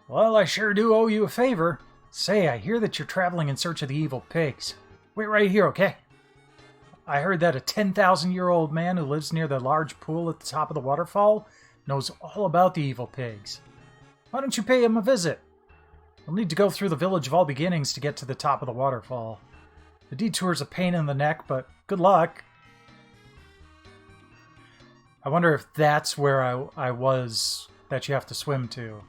Well, I sure do owe you a favor. Say, I hear that you're traveling in search of the evil pigs. Wait right here, okay? I heard that a 10,000-year-old man who lives near the large pool at the top of the waterfall knows all about the evil pigs. Why don't you pay him a visit? You'll need to go through the Village of All Beginnings to get to the top of the waterfall. The detour's a pain in the neck, but good luck. I wonder if that's where I was that you have to swim to.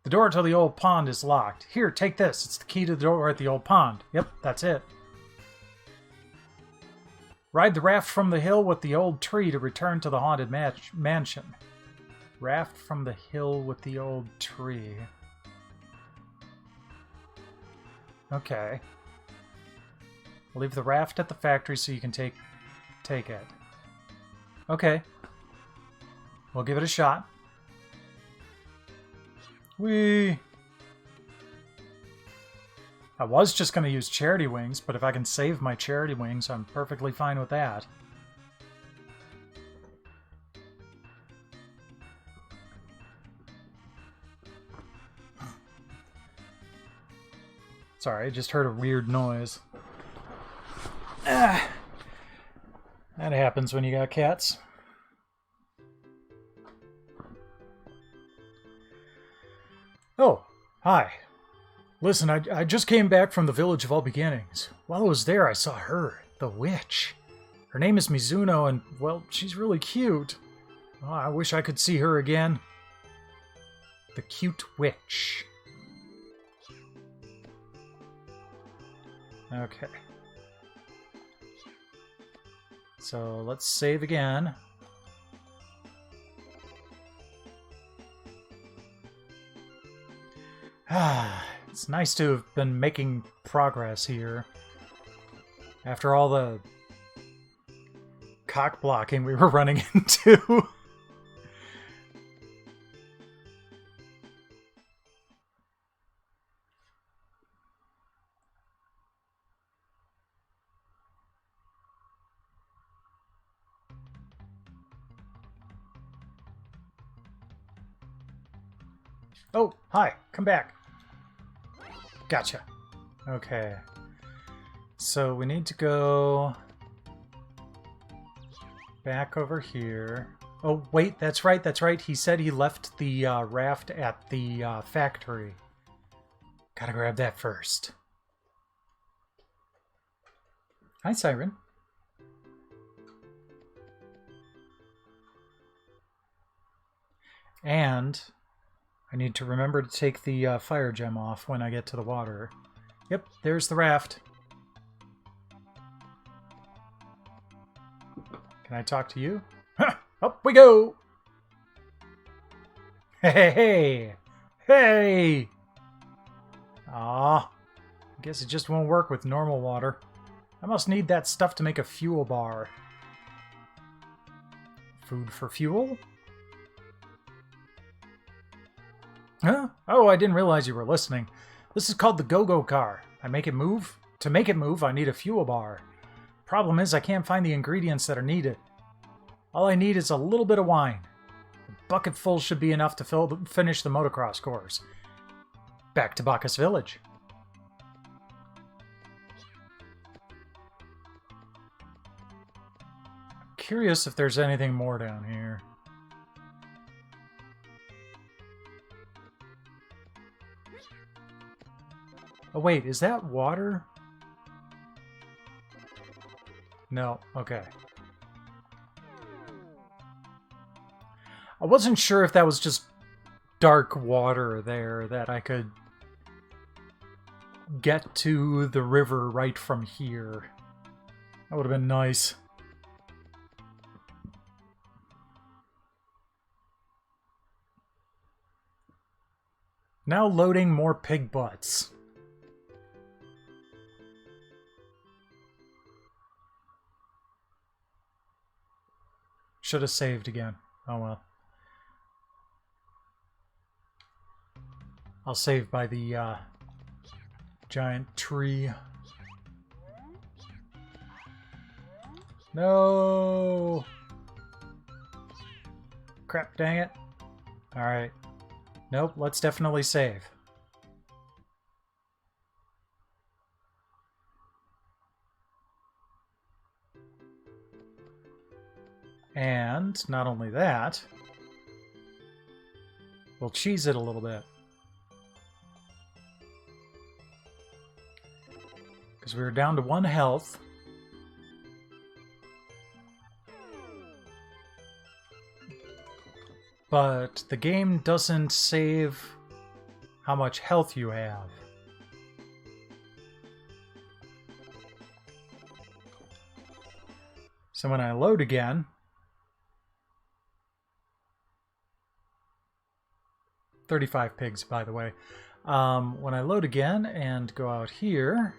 The door to the old pond is locked. Here, take this. It's the key to the door at the old pond. Yep, that's it. Ride the raft from the hill with the old tree to return to the haunted mansion. Raft from the hill with the old tree. Okay. Leave the raft at the factory so you can take it. Okay. We'll give it a shot. Whee! I was just going to use charity wings, but if I can save my charity wings, I'm perfectly fine with that. Sorry, I just heard a weird noise. Ah, that happens when you got cats. Oh, hi. Listen, I just came back from the Village of All Beginnings. While I was there, I saw her, the witch. Her name is Mizuno, and, well, she's really cute. Oh, I wish I could see her again. The cute witch. Okay. So let's save again. It's nice to have been making progress here. After all the cock blocking we were running into. Oh, hi. Come back. Gotcha. Okay. So we need to go back over here. Oh, wait, that's right, that's right. He said he left the raft at the factory. Gotta grab that first. Hi, Siren. And I need to remember to take the fire gem off when I get to the water. Yep, there's the raft. Can I talk to you? Huh, up we go! Hey, hey, hey! Aw, I guess it just won't work with normal water. I must need that stuff to make a fuel bar. Food for fuel? Huh? Oh, I didn't realize you were listening. This is called the go-go car. I make it move. To make it move, I need a fuel bar. Problem is, I can't find the ingredients that are needed. All I need is a little bit of wine. A bucket full should be enough to finish the motocross course. Back to Bacchus Village. Curious if there's anything more down here. Oh wait, is that water? No, okay. I wasn't sure if that was just dark water there that I could get to the river right from here. That would have been nice. Now loading more pig butts. Should have saved again. Oh well. I'll save by the giant tree. No! Crap, dang it. Alright. Nope, let's definitely save. And not only that, we'll cheese it a little bit. Because we were down to 1 health. But the game doesn't save how much health you have. So when I load again, 35 pigs, by the way. When I load again and go out here,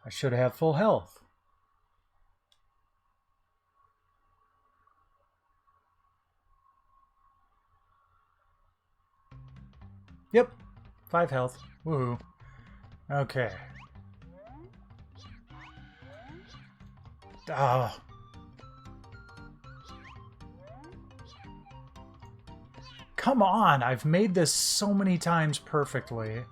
I should have full health. Yep, 5 health. Woohoo. Okay. Oh. Come on, I've made this so many times perfectly.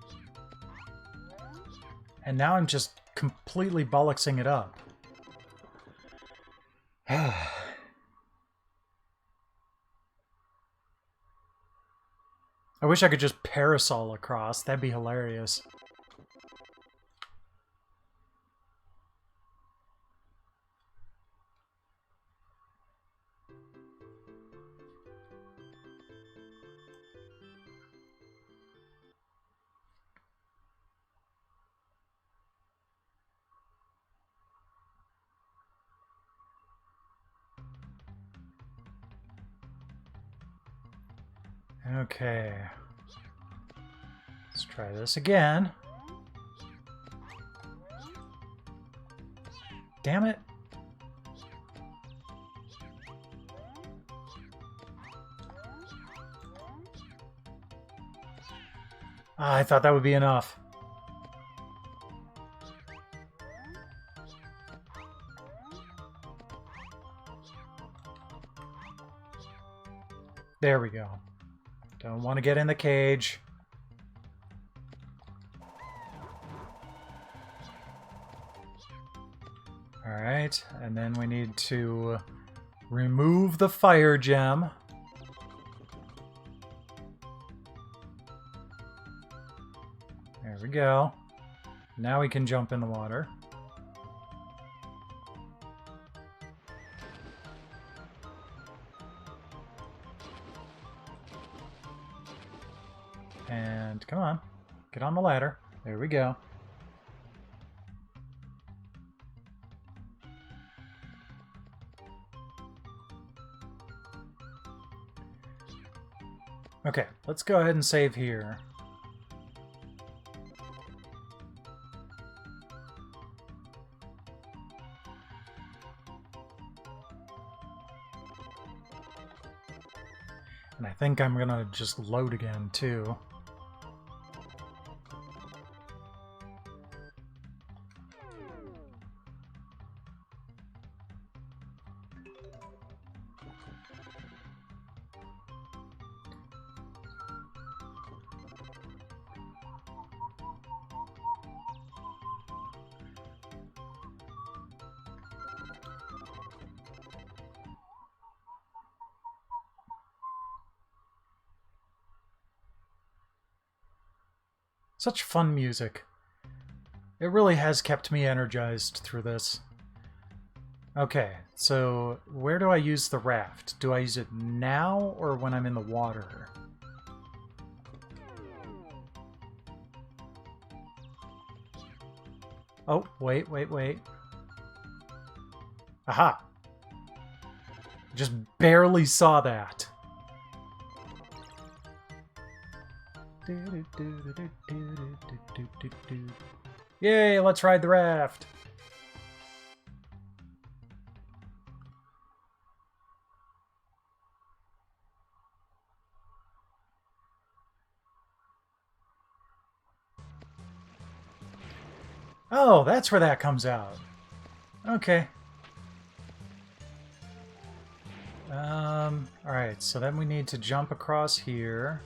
And now I'm just completely bollocksing it up. I wish I could just parasol across. That'd be hilarious. Okay. Let's try this again. Damn it. I thought that would be enough. There we go. Don't want to get in the cage. Alright, and then we need to remove the fire gem. There we go. Now we can jump in the water. And come on, get on the ladder. There we go. Okay, let's go ahead and save here. And I think I'm gonna just load again, too. Such fun music. It really has kept me energized through this. Okay, so where do I use the raft? Do I use it now or when I'm in the water? Oh, wait. Aha! Just barely saw that. Yay, let's ride the raft. Oh, that's where that comes out. Okay. Alright, so then we need to jump across here.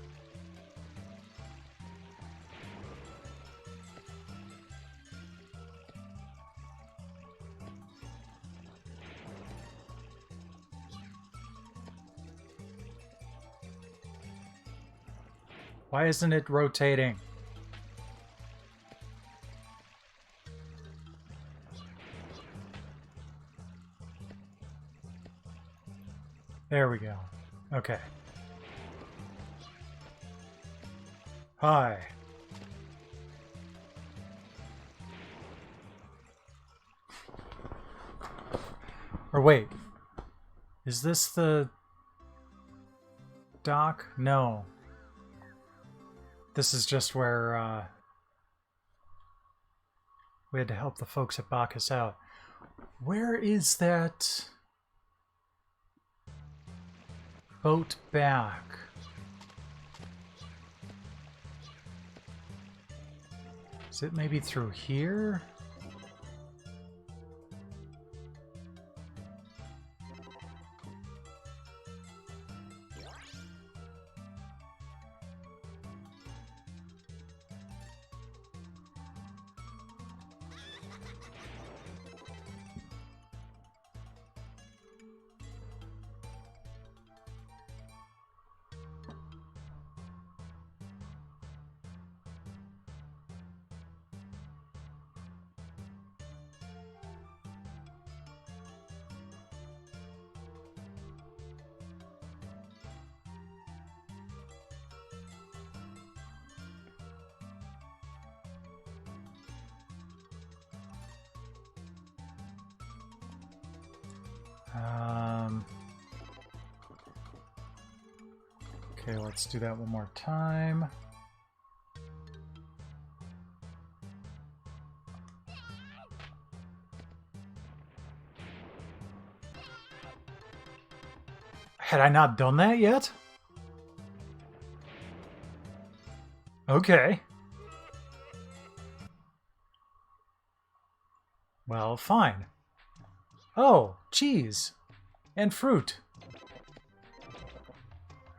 Why isn't it rotating? There we go. Okay. Hi. Or wait. Is this the dock? No. This is just where we had to help the folks at Bacchus out. Where is that boat back? Is it maybe through here? Okay, let's do that one more time. Had I not done that yet? Okay. Well, fine. Oh, cheese. And fruit.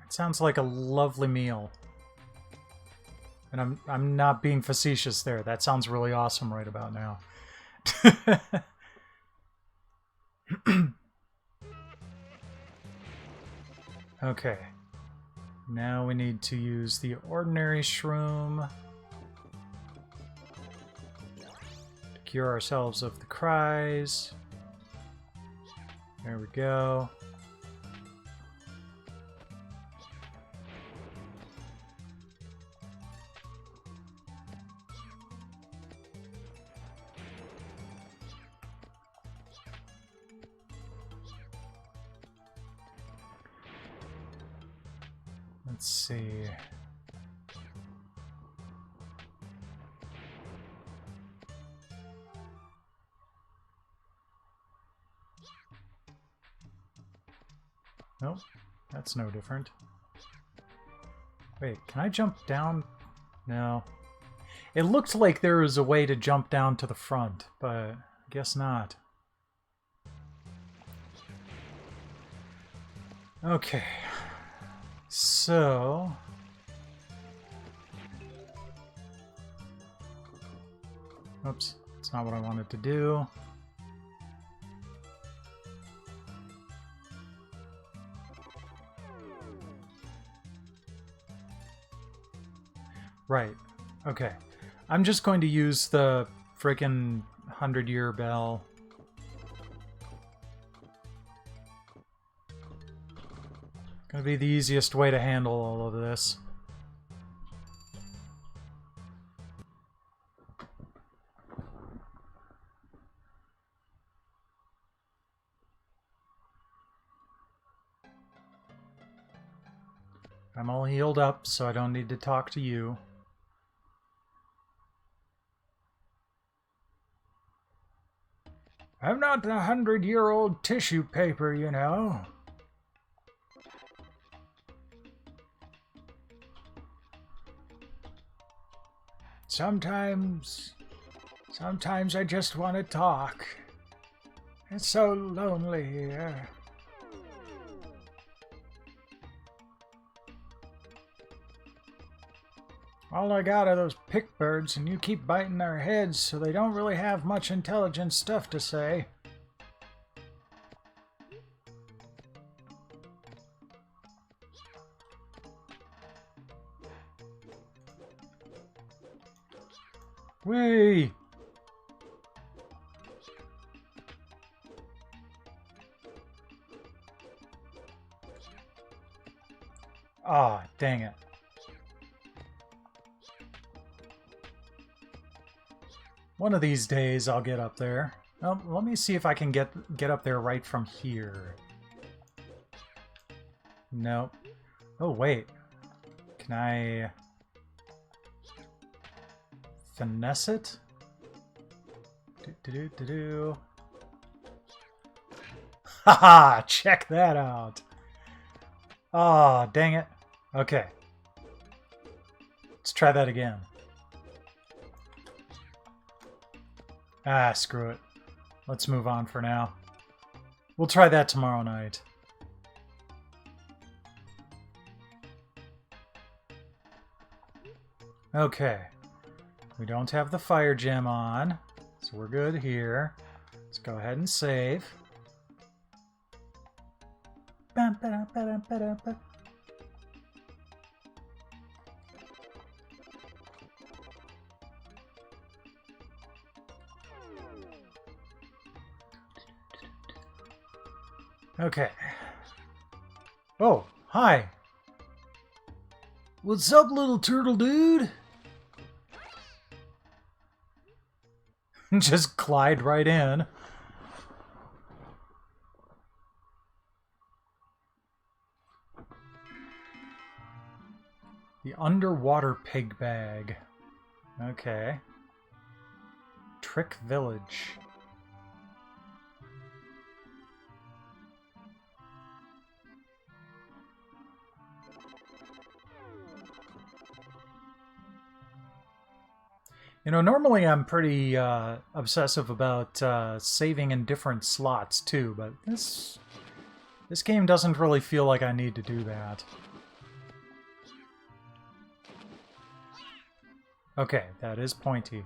It sounds like a lovely meal. And I'm not being facetious there. That sounds really awesome right about now. Okay. Now we need to use the ordinary shroom to cure ourselves of the cries. There we go. Let's see. Nope, that's no different. Wait, can I jump down? No. It looked like there was a way to jump down to the front, but I guess not. Okay. So... Oops, that's not what I wanted to do. Right. Okay. I'm just going to use the frickin' 100-year bell. Gonna be the easiest way to handle all of this. I'm all healed up, so I don't need to talk to you. I'm not the 100-year-old tissue paper, you know. Sometimes I just want to talk. It's so lonely here. All I got are those pickbirds, and you keep biting their heads, so they don't really have much intelligent stuff to say. Whee! Ah, dang it. One of these days I'll get up there. Oh, let me see if I can get up there right from here. Nope. Oh, wait. Can I... finesse it. Do. Haha! Check that out. Oh, dang it. Okay. Let's try that again. Ah, screw it. Let's move on for now. We'll try that tomorrow night. Okay. We don't have the fire gem on, so we're good here. Let's go ahead and save. Okay. Oh, hi. What's up, little turtle dude? Just glide right in. The underwater pig bag. Okay. Trick Village. You know, normally I'm pretty obsessive about saving in different slots too, but this game doesn't really feel like I need to do that. Okay, that is pointy.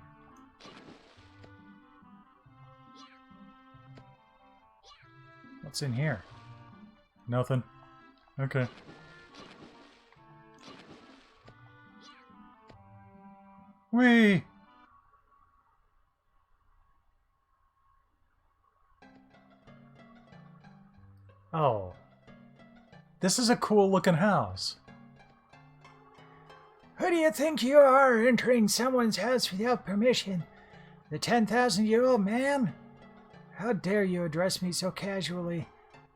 What's in here? Nothing. Okay. Whee! Oh. This is a cool looking house. Who do you think you are, entering someone's house without permission? The 10,000-year-old man? How dare you address me so casually?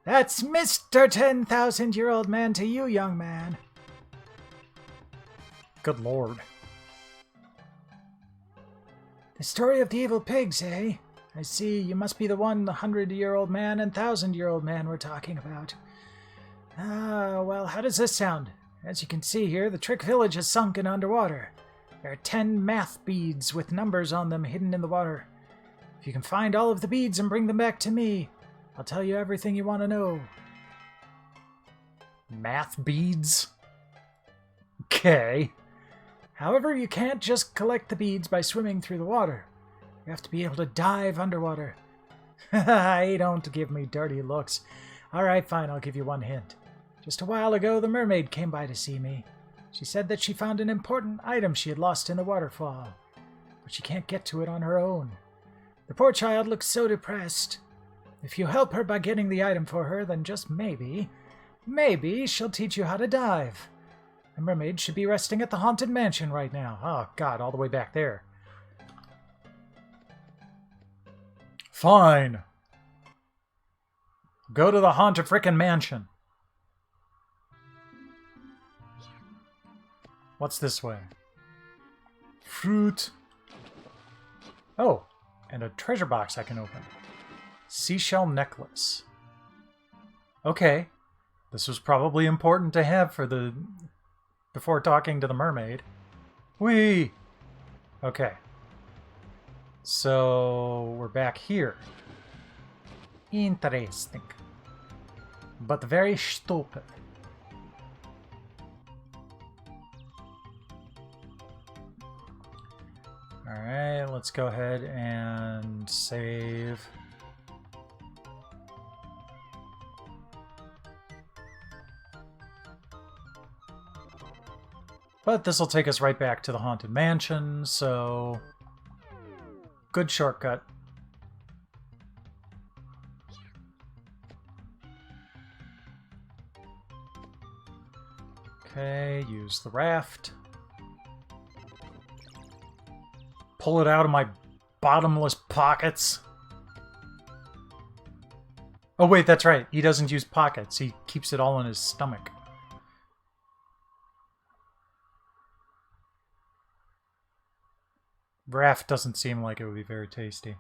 That's Mr. 10,000-year-old man to you, young man. Good lord. The story of the evil pigs, eh? I see, you must be the 100-year-old man and 1,000-year-old man we're talking about. Ah, well, how does this sound? As you can see here, the Trick Village is sunken underwater. There are 10 math beads with numbers on them hidden in the water. If you can find all of the beads and bring them back to me, I'll tell you everything you want to know. Math beads? Okay. However, you can't just collect the beads by swimming through the water. You have to be able to dive underwater. Hey, don't give me dirty looks. Alright, fine, I'll give you one hint. Just a while ago, the mermaid came by to see me. She said that she found an important item she had lost in the waterfall, but she can't get to it on her own. The poor child looks so depressed. If you help her by getting the item for her, then just maybe she'll teach you how to dive. The mermaid should be resting at the haunted mansion right now. Oh, God, all the way back there. Fine. Go to the haunted frickin' mansion. What's this way? Fruit. Oh, and a treasure box I can open. Seashell necklace. Okay. This was probably important to have for the... before talking to the mermaid. Whee! Okay. So, we're back here. Interesting. But very stupid. Alright, let's go ahead and save. But this will take us right back to the Haunted Mansion, so... good shortcut. Okay, use the raft. Pull it out of my bottomless pockets. Oh wait, that's right. He doesn't use pockets. He keeps it all in his stomach. Raft doesn't seem like it would be very tasty.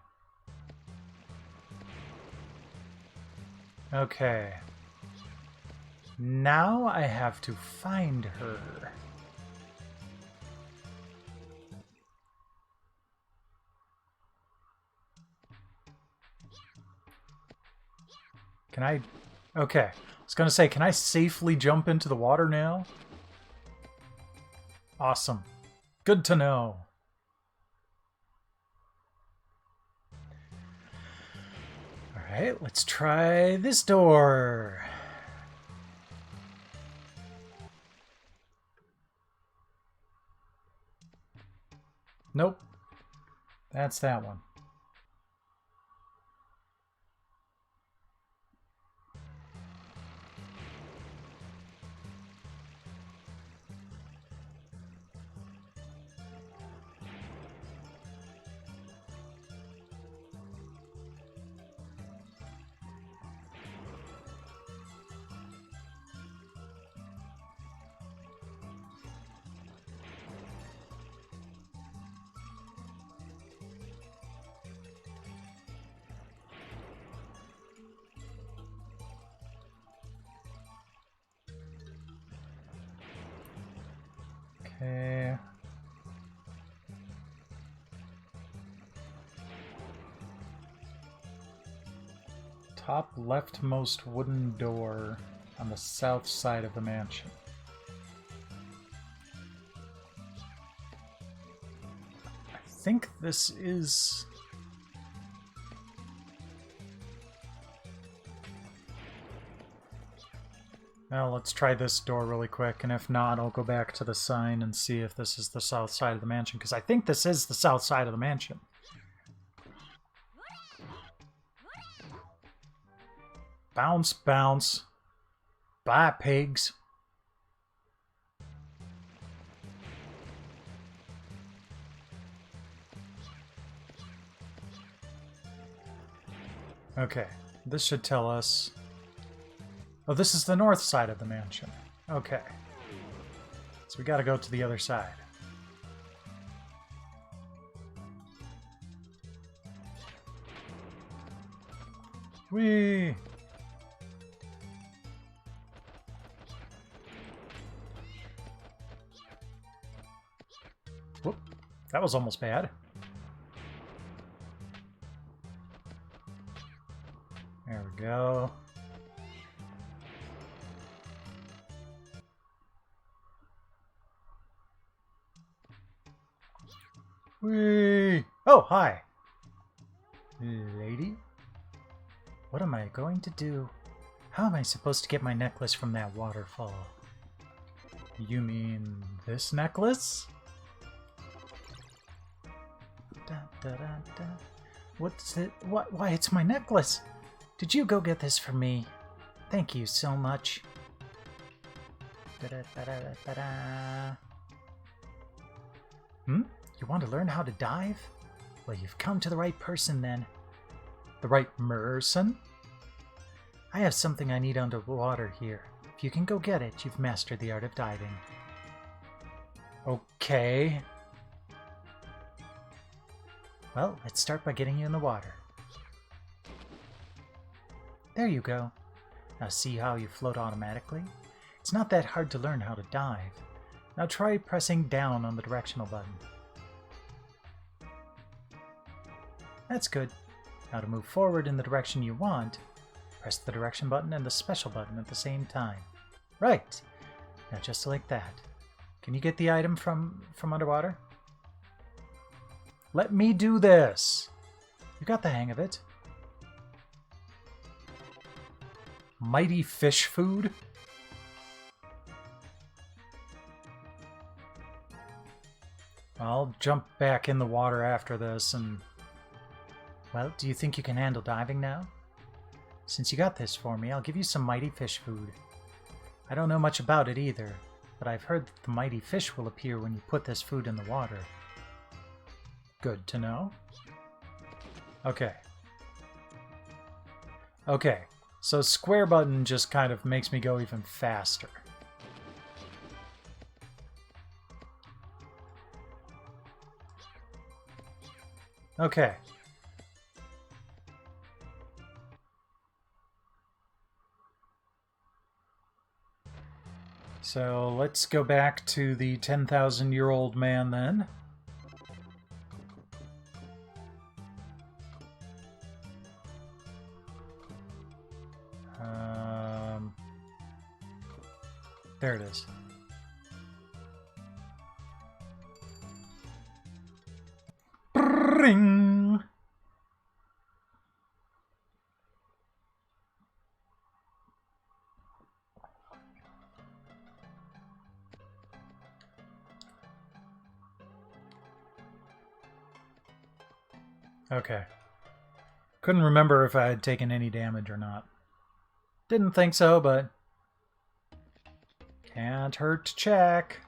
Okay. Now I have to find her. Can I... Okay. I was gonna say, can I safely jump into the water now? Awesome. Good to know. Alright, let's try this door. Nope. That's that one. Okay. Top leftmost wooden door on the south side of the mansion. I think this is... Well, let's try this door really quick, and if not, I'll go back to the sign and see if this is the south side of the mansion, because I think this is the south side of the mansion. Bounce, bounce. Bye, pigs. Okay, this should tell us... Oh, this is the north side of the mansion. Okay. So we gotta go to the other side. Whee! Whoop. That was almost bad. There we go. Whee! Oh, hi! Lady? What am I going to do? How am I supposed to get my necklace from that waterfall? You mean this necklace? Da, da, da, da. What's it? What? Why, it's my necklace! Did you go get this for me? Thank you so much. Da, da, da, da, da, da. Hmm? You want to learn how to dive? Well, you've come to the right person then. The right Merson? I have something I need underwater here. If you can go get it, you've mastered the art of diving. Okay. Well, let's start by getting you in the water. There you go. Now see how you float automatically? It's not that hard to learn how to dive. Now try pressing down on the directional button. That's good. Now to move forward in the direction you want, press the direction button and the special button at the same time. Right! Now just like that. Can you get the item from underwater? Let me do this! You got the hang of it. Mighty fish food? I'll jump back in the water after this and... Well, do you think you can handle diving now? Since you got this for me, I'll give you some mighty fish food. I don't know much about it either, but I've heard that the mighty fish will appear when you put this food in the water. Good to know. Okay. Okay, so square button just kind of makes me go even faster. Okay. So let's go back to the 10,000-year-old man then. There it is. Ring. Okay. Couldn't remember if I had taken any damage or not. Didn't think so, but can't hurt to check.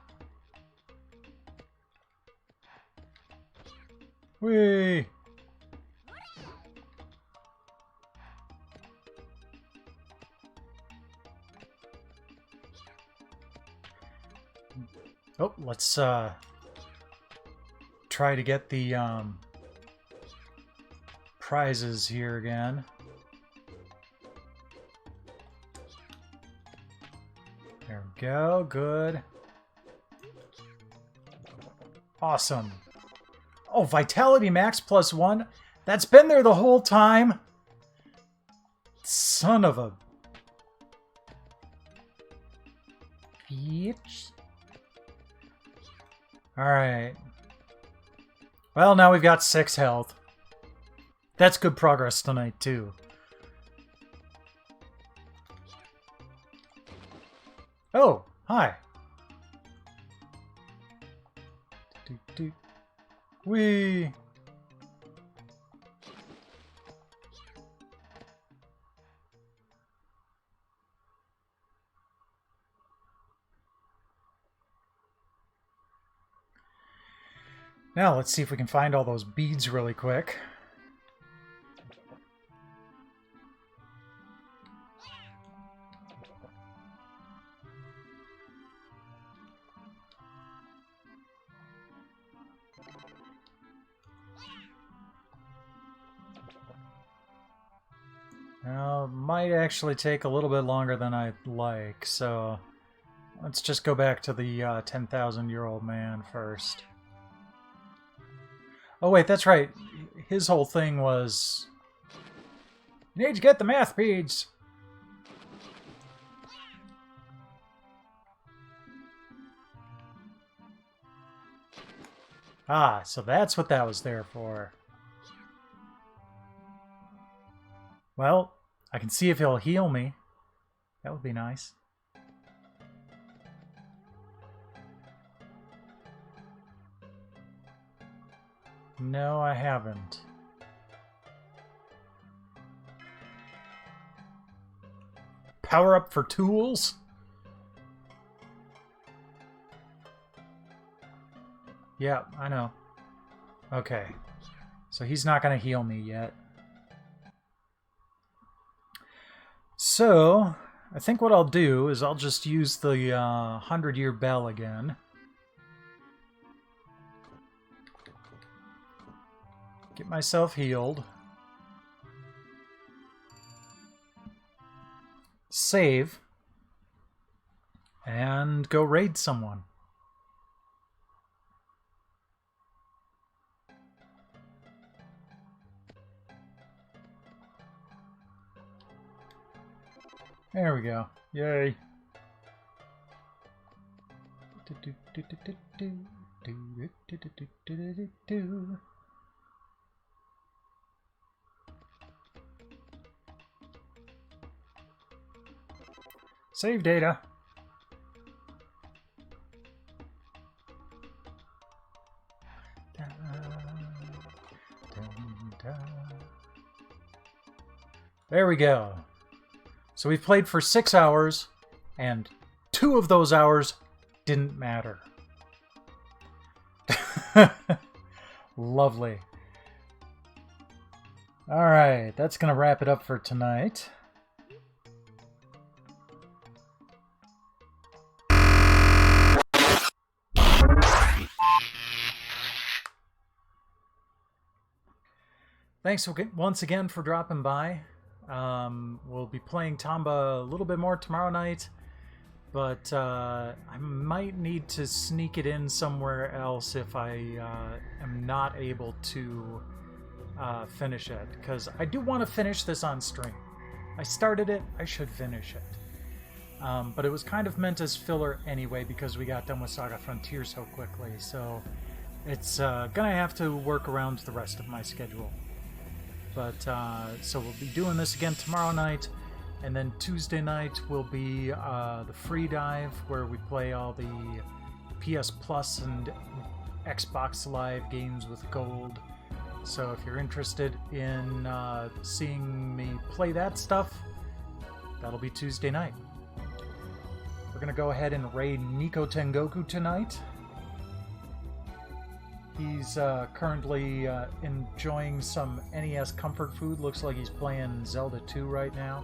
Whee! Oh, let's try to get the prizes here again. There we go, good. Awesome. Oh, Vitality Max +1? That's been there the whole time? Son of a... bitch. Alright. Well, now we've got 6 health. That's good progress tonight, too. Oh, hi. Whee! Now, let's see if we can find all those beads really quick. Now, might actually take a little bit longer than I'd like, so let's just go back to the 10,000-year-old man first. Oh wait, that's right. His whole thing was... you need to get the math beads! Ah, so that's what that was there for. Well, I can see if he'll heal me. That would be nice. No, I haven't. Power up for tools? Yeah, I know. Okay. So he's not going to heal me yet. So, I think what I'll do is I'll just use the 100-year bell again. Get myself healed. Save. And go raid someone. There we go. Yay. Save data. There we go. So we've played for 6 hours, and 2 of those hours didn't matter. Lovely. Alright, that's going to wrap it up for tonight. Thanks once again for dropping by. We'll be playing Tomba a little bit more tomorrow night, but I might need to sneak it in somewhere else if I am not able to finish it, because I do want to finish this on stream. I started it, I should finish it. But it was kind of meant as filler anyway because we got done with Saga Frontier so quickly, so it's gonna have to work around the rest of my schedule. But so we'll be doing this again tomorrow night, and then Tuesday night will be the free dive where we play all the PS Plus and Xbox Live games with gold. So if you're interested in seeing me play that stuff, that'll be Tuesday night. We're gonna go ahead and raid Nico Tengoku tonight. He's currently enjoying some NES comfort food. Looks like he's playing Zelda 2 right now.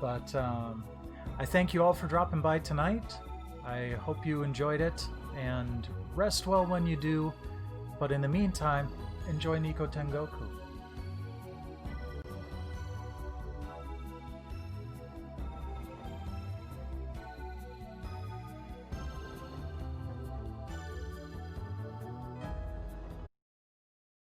But I thank you all for dropping by tonight. I hope you enjoyed it, and rest well when you do. But in the meantime, enjoy Nico Tengoku.